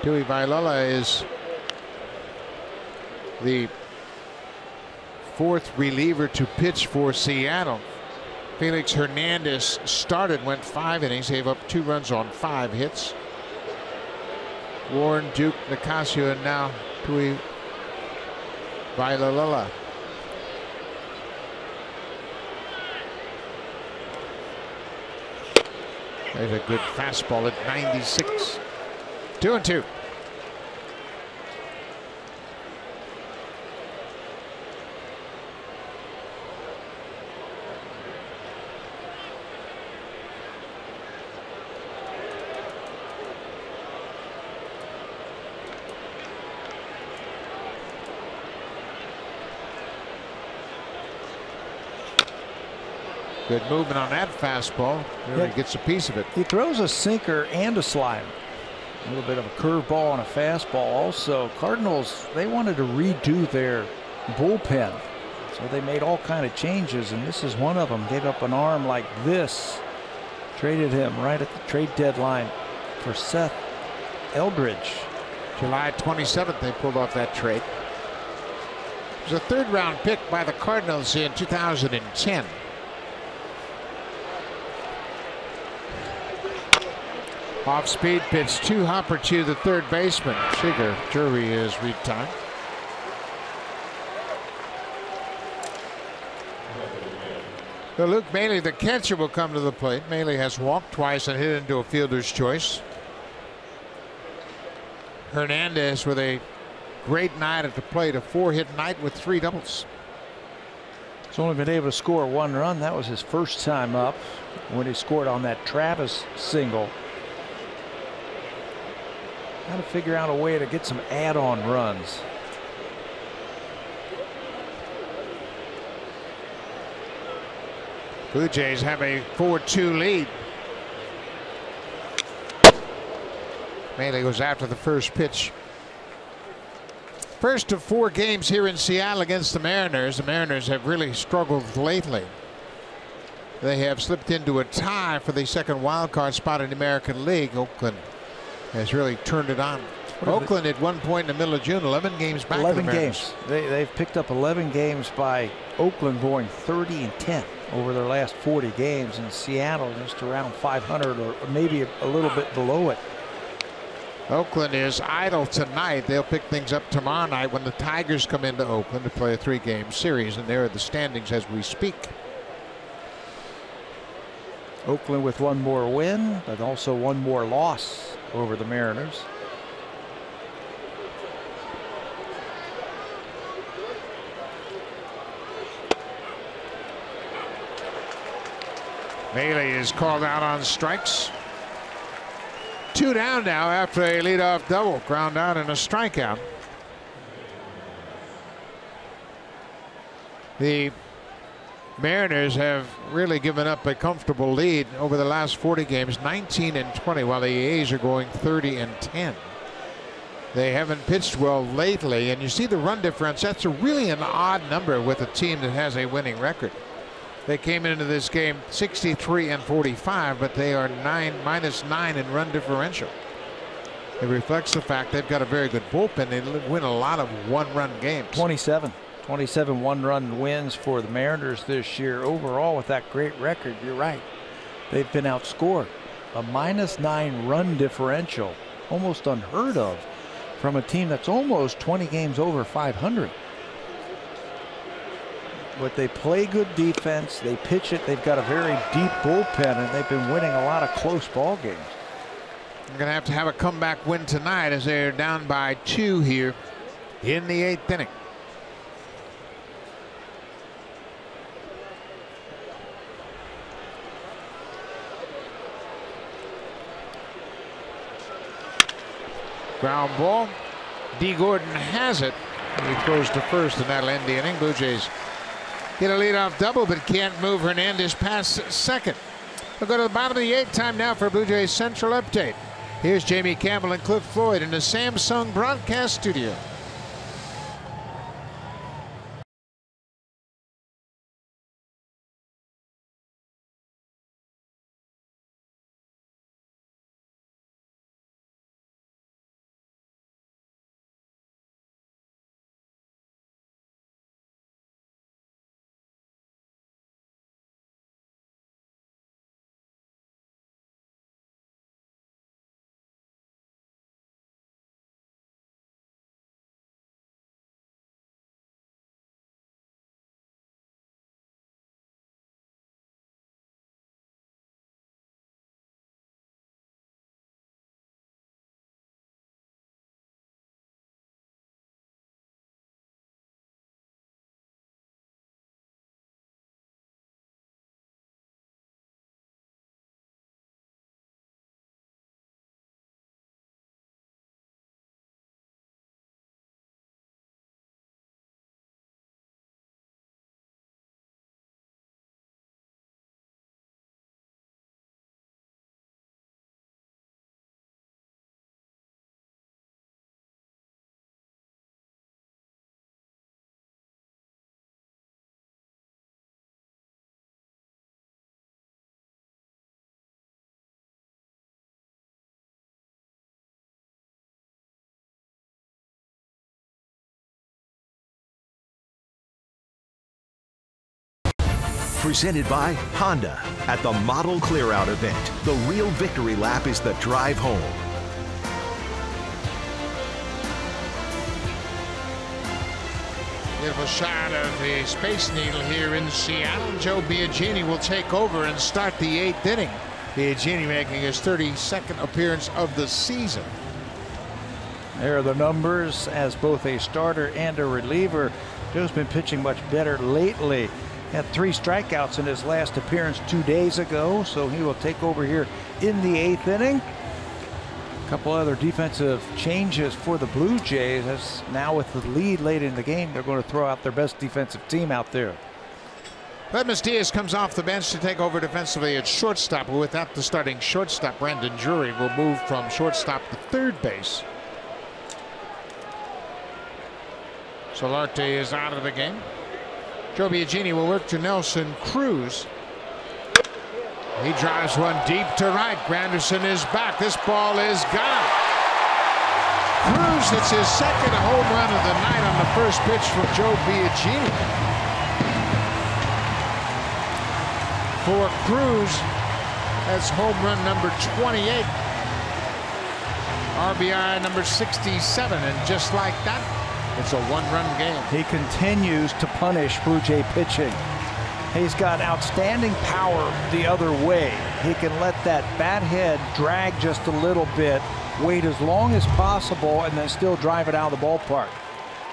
Tui Vailulala is the 4th reliever to pitch for Seattle. Felix Hernandez started, went 5 innings, gave up 2 runs on 5 hits. Warren, Duke, Nicasio, and now Tui Vailulala. There's a good fastball at 96. 2-2. Good movement on that fastball. Really gets a piece of it. He throws a sinker and a slider. A little bit of a curveball and a fastball. Also, Cardinals, they wanted to redo their bullpen, so they made all kind of changes, and this is one of them. Gave up an arm like this. Traded him right at the trade deadline for Seth Eldridge. July 27th, they pulled off that trade. It was a 3rd-round pick by the Cardinals in 2010. Off-speed pitch, 2-hopper to the 3rd baseman. Seager, Drury is retired. So Luke Maile, the catcher, will come to the plate. Maile has walked twice and hit into a fielder's choice. Hernandez with a great night at the plate, a 4-hit night with 3 doubles. He's only been able to score 1 run. That was his first time up when he scored on that Travis single. Got to figure out a way to get some add-on runs. Blue Jays have a 4-2 lead. Mahle goes after the first pitch. First of 4 games here in Seattle against the Mariners. The Mariners have really struggled lately. They have slipped into a tie for the second wild card spot in the American League. Oakland has really turned it on. Oakland at one point in the middle of June, 11 games back. 11 games. They've picked up 11 games by Oakland going 30-10 over their last 40 games. In Seattle, just around 500 or maybe a little bit below it. Oakland is idle tonight. They'll pick things up tomorrow night when the Tigers come into Oakland to play a 3-game series, and they're at the standings as we speak. Oakland with 1 more win, but also 1 more loss over the Mariners. Mahle is called out on strikes. 2 down now after a leadoff double, ground out and a strikeout. The Mariners have really given up a comfortable lead over the last 40 games, 19-20, while the A's are going 30-10. They haven't pitched well lately, and you see the run difference. That's really an odd number with a team that has a winning record. They came into this game 63-45, but they are -9 in run differential. It reflects the fact they've got a very good bullpen. They win a lot of 1-run games. 27 1-run wins for the Mariners this year. Overall, with that great record, you're right. They've been outscored. A -9 run differential, almost unheard of from a team that's almost 20 games over 500. But they play good defense. They pitch it. They've got a very deep bullpen, and they've been winning a lot of close ball games. They're going to have a comeback win tonight as they're down by 2 here in the 8th inning. Ground ball. D. Gordon has it. He throws to first, and that'll end the inning. Blue Jays get a leadoff double, but can't move Hernandez past second. We'll go to the bottom of the 8th. Time now for Blue Jays Central Update. Here's Jamie Campbell and Cliff Floyd in the Samsung broadcast studio. Presented by Honda at the Model Clearout event. The real victory lap is the drive home. Beautiful shot of the Space Needle here in Seattle. Joe Biagini will take over and start the 8th inning. Biagini making his 32nd appearance of the season. There are the numbers as both a starter and a reliever. Joe's been pitching much better lately. Had 3 strikeouts in his last appearance 2 days ago, so he will take over here in the 8th inning. A couple other defensive changes for the Blue Jays. As now with the lead late in the game, they're going to throw out their best defensive team out there. Ledmus Diaz comes off the bench to take over defensively at shortstop. Without the starting shortstop, Brandon Drury will move from shortstop to third base. Solarte is out of the game. Joe Biagini will work to Nelson Cruz. He drives one deep to right. Granderson is back. This ball is gone. Cruz hits his second home run of the night on the first pitch from Joe Biagini. For Cruz, that's home run number 28. RBI number 67, and just like that, it's a one-run game. He continues to punish Blue Jay pitching. He's got outstanding power the other way. He can let that bat head drag just a little bit, wait as long as possible, and then still drive it out of the ballpark.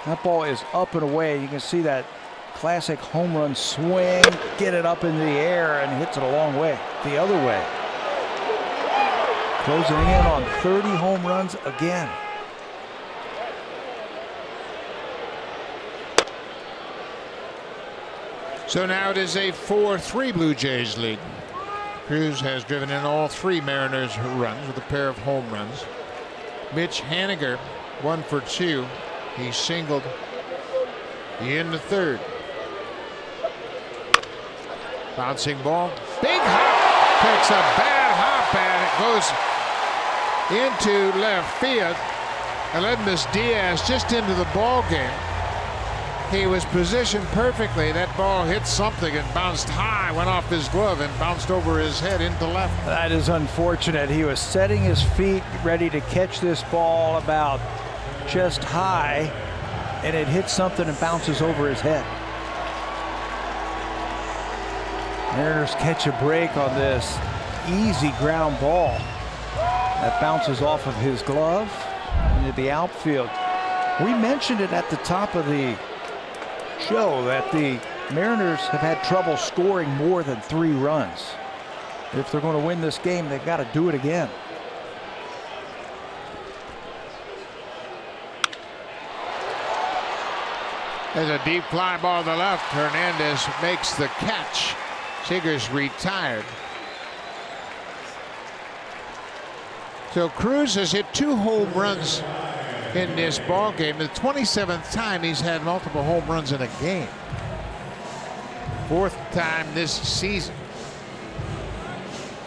That ball is up and away. You can see that classic home run swing, get it up in the air, and hits it a long way the other way. Closing in on 30 home runs again. So now it is a 4-3 Blue Jays lead. Cruz has driven in all 3 Mariners runs with a pair of home runs. Mitch Haniger 1 for 2. He singled in the 3rd. Bouncing ball. Big hop. Takes a bad hop and it goes into left field. Ledmus Diaz just into the ball game. He was positioned perfectly. That ball hit something and bounced high, went off his glove and bounced over his head into left. That is unfortunate. He was setting his feet ready to catch this ball about just high, and it hits something and bounces over his head. Mariners catch a break on this easy ground ball that bounces off of his glove into the outfield. We mentioned it at the top of the show that the Mariners have had trouble scoring more than 3 runs. If they're going to win this game, they've got to do it again. There's a deep fly ball to the left. Hernandez makes the catch. Seager's retired. So Cruz has hit 2 home runs in this ball game. The 27th time he's had multiple home runs in a game. 4th time this season.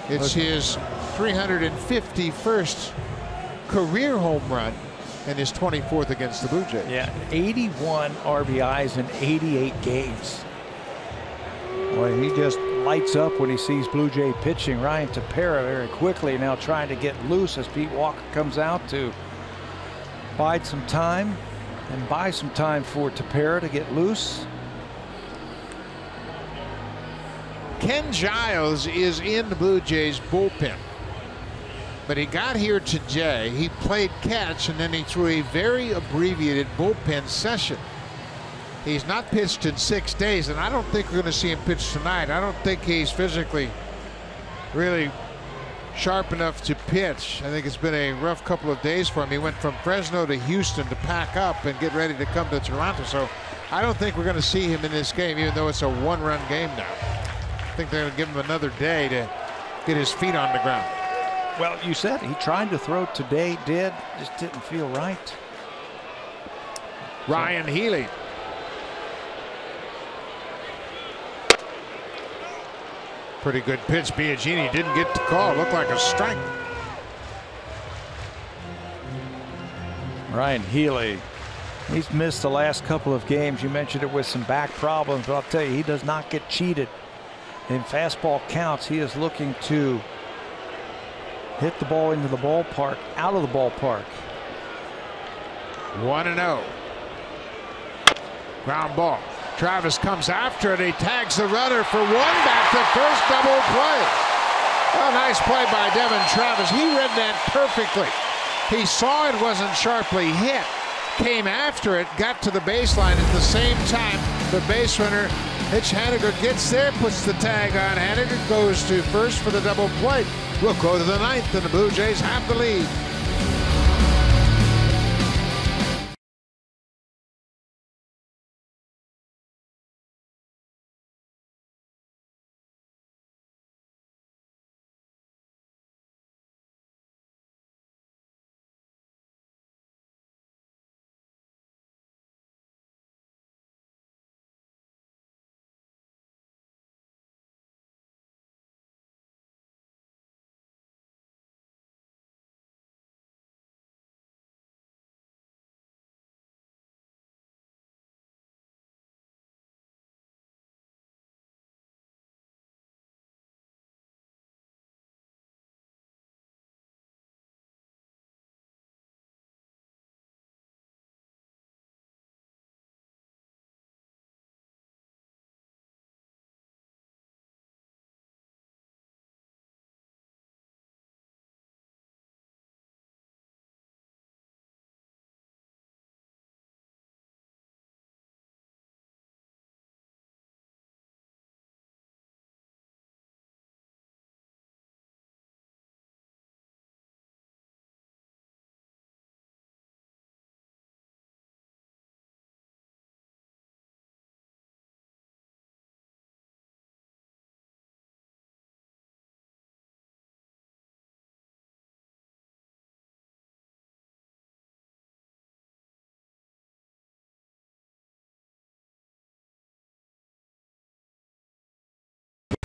It's his 351st career home run and his 24th against the Blue Jays. Yeah, 81 RBIs in 88 games. Boy, he just lights up when he sees Blue Jay pitching. Ryan Tepera very quickly now trying to get loose as Pete Walker comes out to bide some time and buy some time for Tepera to get loose. Ken Giles is in the Blue Jays bullpen, but he got here today. He played catch and then he threw a very abbreviated bullpen session. He's not pitched in 6 days, and I don't think we're going to see him pitch tonight. I don't think he's physically really sharp enough to pitch. I think it's been a rough couple of days for him. He went from Fresno to Houston to pack up and get ready to come to Toronto. So I don't think we're going to see him in this game, even though it's a 1-run game now. I think they're going to give him another day to get his feet on the ground. Well, you said he tried to throw today, just didn't feel right. Ryan Healy. Pretty good pitch. Biagini didn't get the call. Looked like a strike. Ryan Healy, he's missed the last couple of games. You mentioned it with some back problems, but I'll tell you, he does not get cheated in fastball counts. He is looking to hit the ball into the ballpark, out of the ballpark. 1-0. Ground ball. Travis comes after it. He tags the runner for 1 back to first. Double play. Oh, nice play by Devin Travis. He read that perfectly. He saw it wasn't sharply hit, came after it, got to the baseline at the same time. The base runner, Hitch Haniger, gets there, puts the tag on. Haniger goes to first for the double play. We'll go to the ninth, and the Blue Jays have the lead.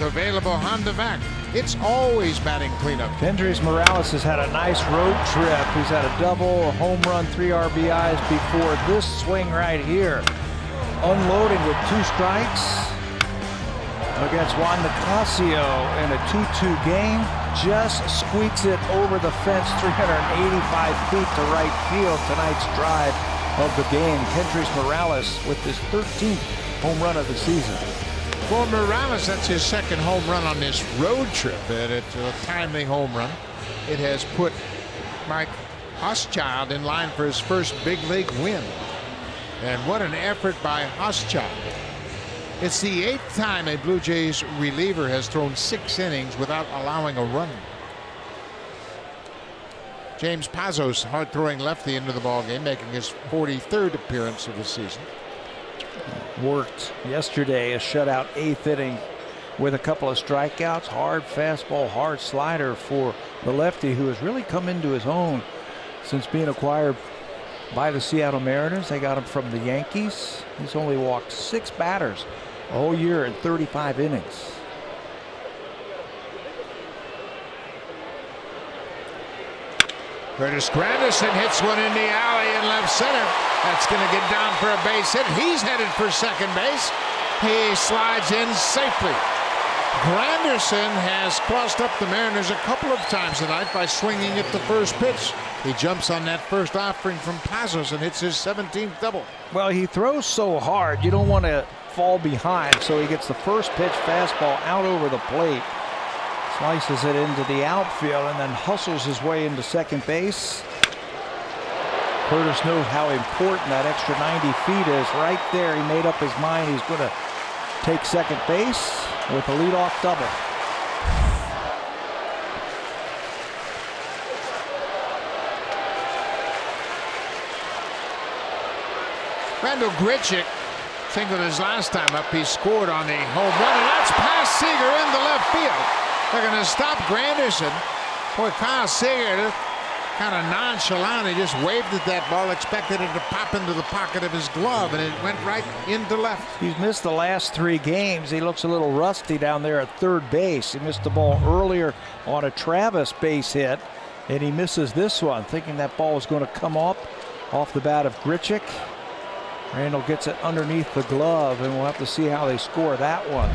Available Honda Vac. It's always batting cleanup. Kendrys Morales has had a nice road trip. He's had a double, a home run, 3 RBIs before this swing right here. Unloading with 2 strikes against Juan Nicasio in a 2-2 game. Just squeaks it over the fence 385 feet to right field. Tonight's drive of the game. Kendrys Morales with his 13th home run of the season. For Morales, that's his second home run on this road trip, and it's a timely home run. It has put Mike Hochschild in line for his first big league win. And what an effort by Hochschild. It's the 8th time a Blue Jays reliever has thrown 6 innings without allowing a run. James Pazos, hard-throwing lefty, into the ballgame, making his 43rd appearance of the season. Worked yesterday, a shutout 8th inning with a couple of strikeouts. Hard fastball, hard slider for the lefty, who has really come into his own since being acquired by the Seattle Mariners. They got him from the Yankees. He's only walked 6 batters a whole year in 35 innings. Curtis Granderson hits one in the alley in left center. That's going to get down for a base hit. He's headed for second base. He slides in safely. Granderson has crossed up the Mariners a couple of times tonight by swinging at the first pitch. He jumps on that first offering from Pazos and hits his 17th double. Well, he throws so hard, you don't want to fall behind, so he gets the first pitch fastball out over the plate, slices it into the outfield, and then hustles his way into second base. Curtis knows how important that extra 90 feet is. Right there, he made up his mind he's going to take second base with a leadoff double. Randall Grichuk singled his last time up. He scored on the home run, and that's past Seager in the left field. They're going to stop Granderson. Boy, Kyle Seager, kind of nonchalant, he just waved at that ball, expected it to pop into the pocket of his glove, and it went right into left. He's missed the last 3 games. He looks a little rusty down there at third base. He missed the ball earlier on a Travis base hit, and he misses this one, thinking that ball was going to come up off the bat of Grichuk. Randall gets it underneath the glove, and we'll have to see how they score that one.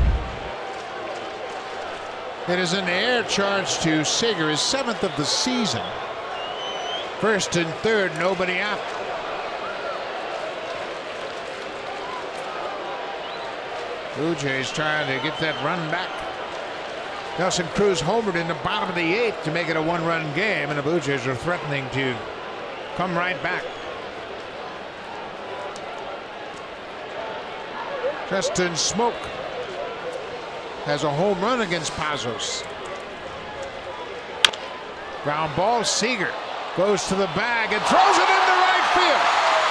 It is an air charge to Seager, his 7th of the season. First and third, nobody out. Blue Jays trying to get that run back. Nelson Cruz homered in the bottom of the 8th to make it a 1-run game, and the Blue Jays are threatening to come right back. Justin Smoke has a home run against Pazos. Ground ball. Seager goes to the bag and throws it into right field.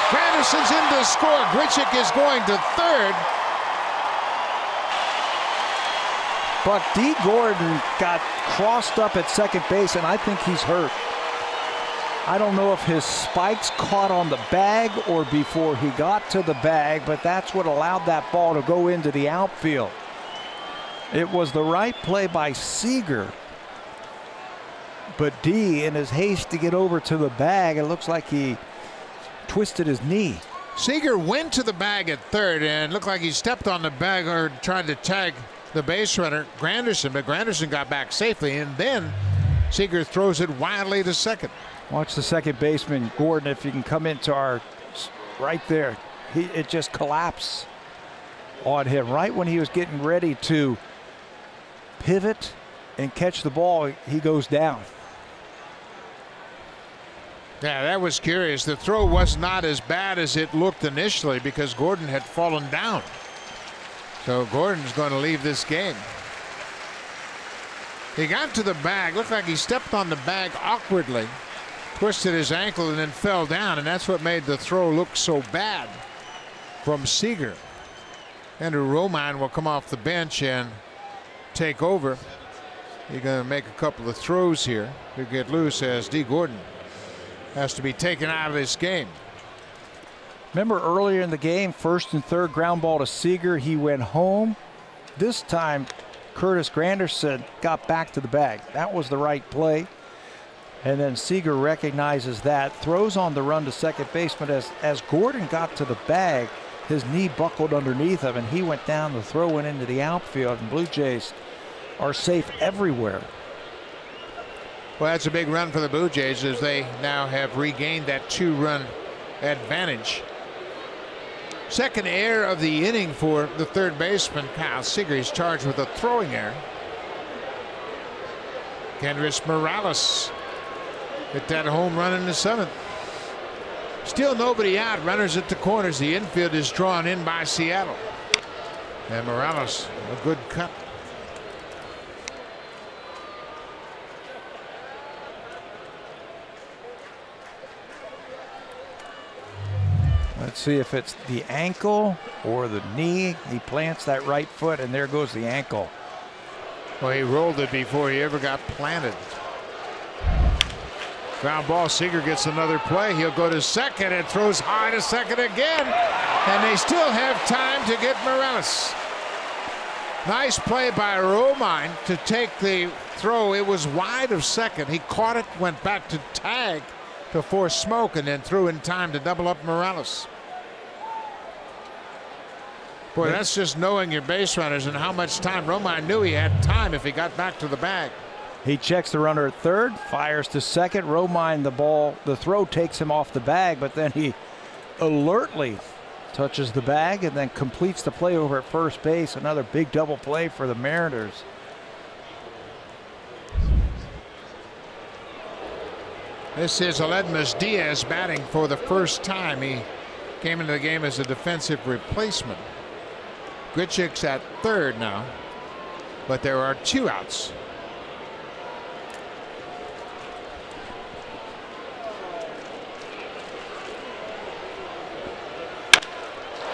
Granderson's in to score. Grichuk is going to third. But D. Gordon got crossed up at second base, and I think he's hurt. I don't know if his spikes caught on the bag or before he got to the bag, but that's what allowed that ball to go into the outfield. It was the right play by Seager. But D, in his haste to get over to the bag, it looks like he twisted his knee. Seager went to the bag at third and looked like he stepped on the bag or tried to tag the base runner, Granderson, but Granderson got back safely, and then Seager throws it wildly to second. Watch the second baseman, Gordon, if you can come into our right there. It just collapsed on him right when he was getting ready to pivot and catch the ball. He goes down. Yeah, that was curious. The throw was not as bad as it looked initially because Gordon had fallen down. So Gordon's going to leave this game. He got to the bag, looked like he stepped on the bag awkwardly, twisted his ankle and then fell down, and that's what made the throw look so bad from Seager. Andrew Romine will come off the bench and take over. He's going to make a couple of throws here to get loose as D. Gordon has to be taken out of this game. Remember earlier in the game, first and third ground ball to Seager. He went home. This time, Curtis Granderson got back to the bag. That was the right play. And then Seager recognizes that, throws on the run to second base, but as Gordon got to the bag, his knee buckled underneath him, and he went down. The throw went into the outfield, and Blue Jays are safe everywhere. Well, that's a big run for the Blue Jays as they now have regained that 2-run advantage. Second error of the inning for the third baseman, Kyle Seager. He's charged with a throwing error. Kendrys Morales hit that home run in the 7th. Still nobody out. Runners at the corners. The infield is drawn in by Seattle. And Morales, a good cut. Let's see if it's the ankle or the knee. He plants that right foot, and there goes the ankle. Well, he rolled it before he ever got planted. Ground ball. Seager gets another play. He'll go to second and throws high to second again. And they still have time to get Morales. Nice play by Romine to take the throw. It was wide of second. He caught it, went back to tag to force Smoke, and then threw in time to double up Morales. Boy, that's just knowing your base runners and how much time. Romine knew he had time if he got back to the bag. He checks the runner at third, fires to second. Romine, the throw takes him off the bag, but then he alertly touches the bag and then completes the play over at first base. Another big double play for the Mariners. This is Aledmus Diaz batting for the first time. He came into the game as a defensive replacement. Grichuk's at third now, but there are 2 outs.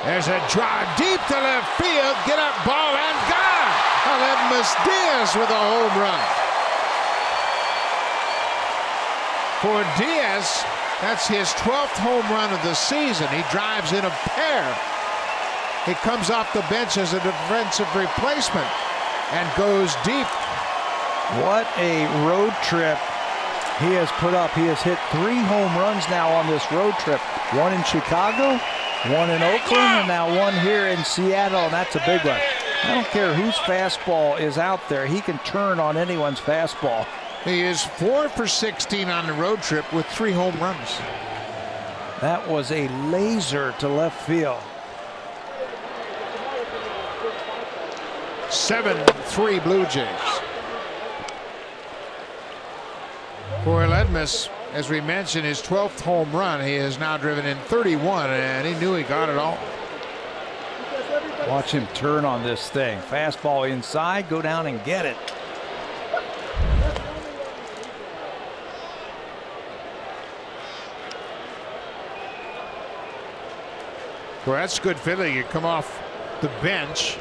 There's a drive deep to left field. Get up, ball, and gone. Aledmus Diaz with a home run. For Diaz, that's his 12th home run of the season. He drives in a pair. He comes off the bench as a defensive replacement and goes deep. What a road trip he has put up. He has hit 3 home runs now on this road trip. 1 in Chicago, 1 in Oakland, and now 1 here in Seattle, and that's a big one. I don't care whose fastball is out there. He can turn on anyone's fastball. He is 4 for 16 on the road trip with 3 home runs. That was a laser to left field. 7-3 Blue Jays. For Aledmus, as we mentioned, his 12th home run. He has now driven in 31, and he knew he got it all. Watch him turn on this thing. Fastball inside, go down and get it. Well, that's good feeling. You come off the bench,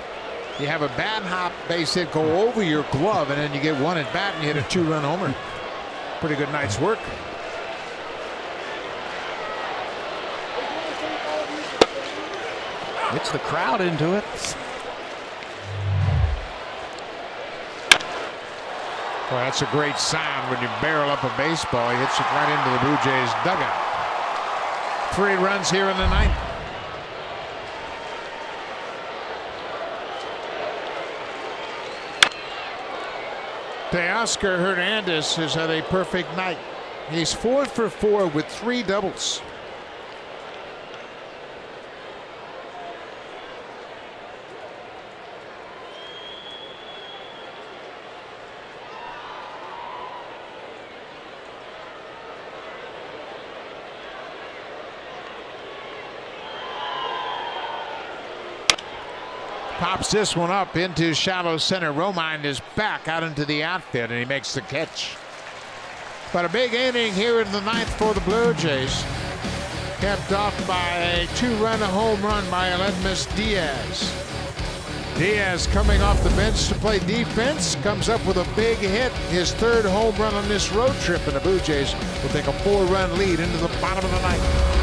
you have a bad hop base hit go over your glove, and then you get one at bat and you hit a 2-run homer. Pretty good night's work. Gets the crowd into it. Well, that's a great sound when you barrel up a baseball. He hits it right into the Blue Jays dugout. 3 runs here in the 9th. Teoscar Hernandez has had a perfect night. He's 4 for 4 with 3 doubles. Pops this one up into shallow center. Romine is back out into the outfield, and he makes the catch. But a big inning here in the 9th for the Blue Jays. Capped off by a 2-run home run by Aledmus Diaz. Diaz coming off the bench to play defense, comes up with a big hit. His 3rd home run on this road trip, and the Blue Jays will take a 4-run lead into the bottom of the 9th.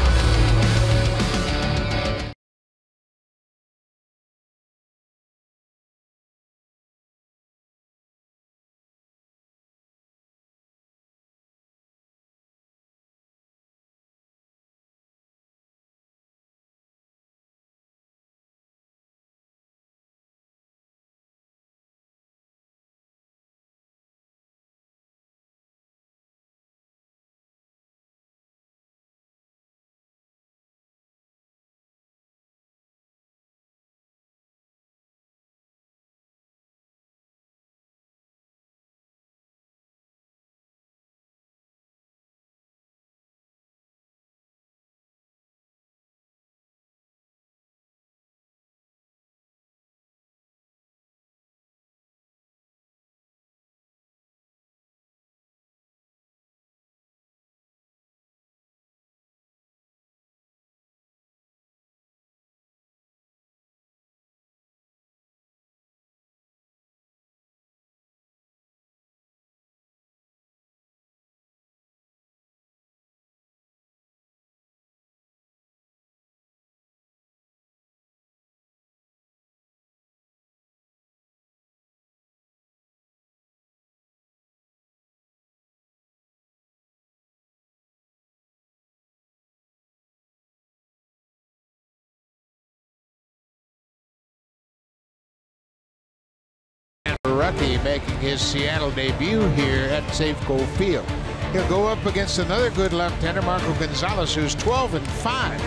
Rookie making his Seattle debut here at Safeco Field. He'll go up against another good left-hander, Marco Gonzalez, who's 12-5.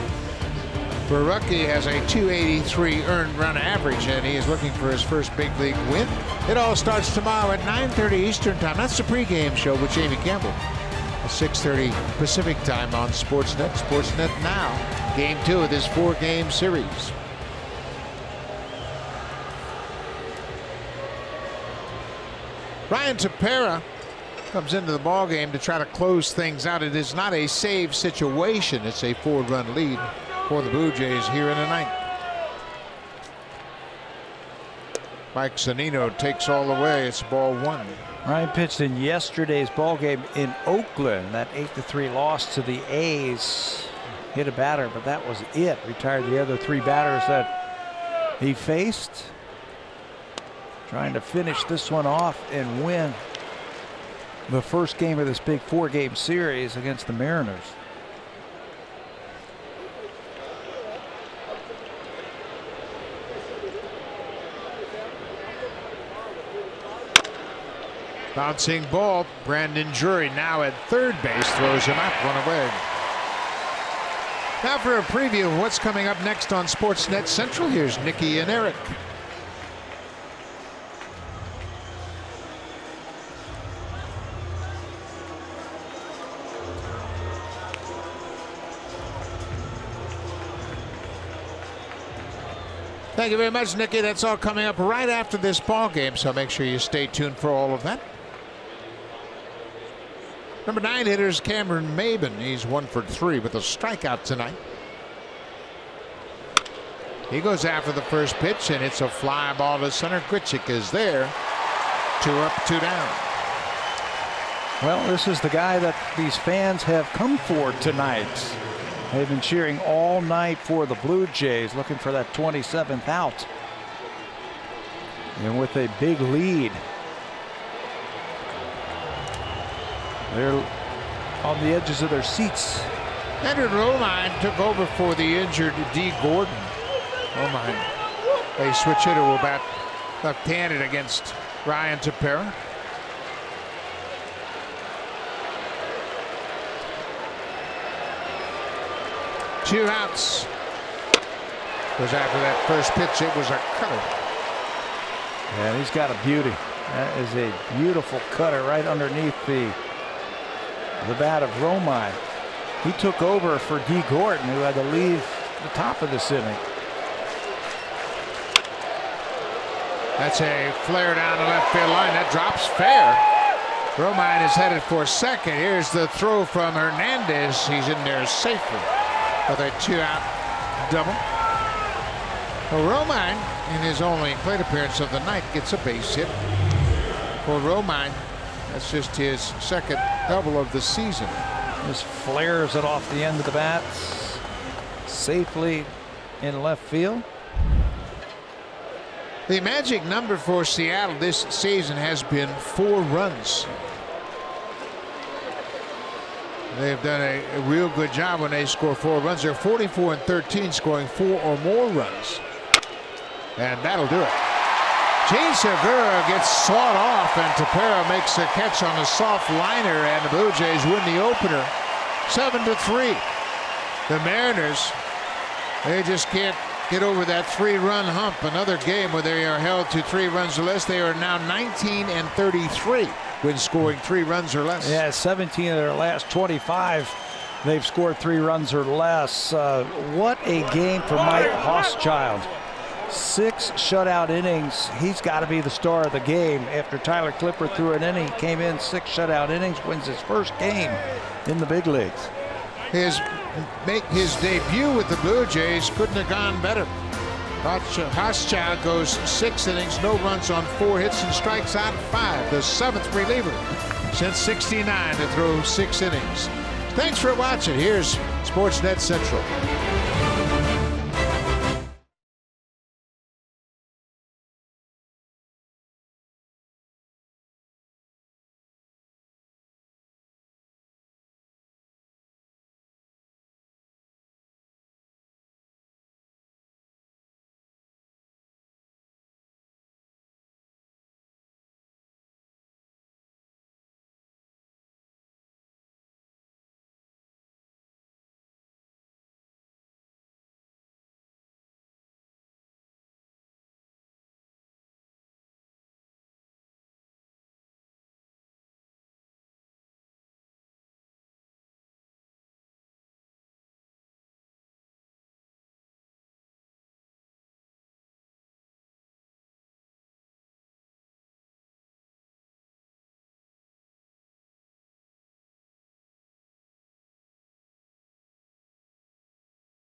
Rookie has a 283 earned run average, and he is looking for his first big league win. It all starts tomorrow at 9:30 Eastern Time. That's the pregame show with Jamie Campbell. 6:30 Pacific Time on Sportsnet. Sportsnet Now. Game 2 of this 4-game series. Ryan Tepera comes into the ballgame to try to close things out. It is not a save situation. It's a 4-run lead for the Blue Jays here in the 9th. Mike Zunino takes all the way. It's ball 1. Ryan pitched in yesterday's ballgame in Oakland. That 8-3 loss to the A's. Hit a batter, but that was it. Retired the other 3 batters that he faced. Trying to finish this one off and win the first game of this big 4-game series against the Mariners. Bouncing ball. Brandon Drury now at third base, throws him up, one away. Now for a preview of what's coming up next on Sportsnet Central. Here's Nikki and Eric. Thank you very much, Nikki. That's all coming up right after this ball game, so make sure you stay tuned for all of that. Number 9 hitter is Cameron Maben. He's 1 for 3 with a strikeout tonight. He goes after the first pitch, and it's a fly ball to center. Grichuk is there. 2 up, 2 down. Well, this is the guy that these fans have come for tonight. They've been cheering all night for the Blue Jays, looking for that 27th out. And with a big lead, they're on the edges of their seats. Andrew Romine took over for the injured D. Gordon. Romine, a switch hitter, will bat left-handed against Ryan Tepera. Two outs. Goes after that first pitch. It was a cutter. And he's got a beauty. That is a beautiful cutter right underneath the bat of Romine. He took over for D. Gordon, who had to leave the top of this inning. That's a flare down the left field line. That drops fair. Romine is headed for second. Here's the throw from Hernandez. He's in there safely with a 2-out double. Well, Romine, in his only plate appearance of the night, gets a base hit. For Romine, that's just his second double of the season. Just flares it off the end of the bat safely in left field. The magic number for Seattle this season has been 4 runs. They've done a real good job when they score 4 runs. They're 44-13, scoring 4 or more runs. And that'll do it. Gene Segura gets sawed off, and Tepera makes a catch on a soft liner, and the Blue Jays win the opener 7-3. The Mariners, they just can't get over that 3-run hump. Another game where they are held to 3 runs or less. They are now 19-33 when scoring 3 runs or less. Yeah, 17 of their last 25 they've scored 3 runs or less. What a game for Mike Hochschild. 6 shutout innings. He's got to be the star of the game. After Tyler Clipper threw an inning, came in 6 shutout innings, wins his first game in the big leagues. His debut with the Blue Jays couldn't have gone better. Hochschild goes 6 innings, no runs on 4 hits, and strikes out 5. The 7th reliever since '69 to throw 6 innings. Thanks for watching. Here's Sportsnet Central.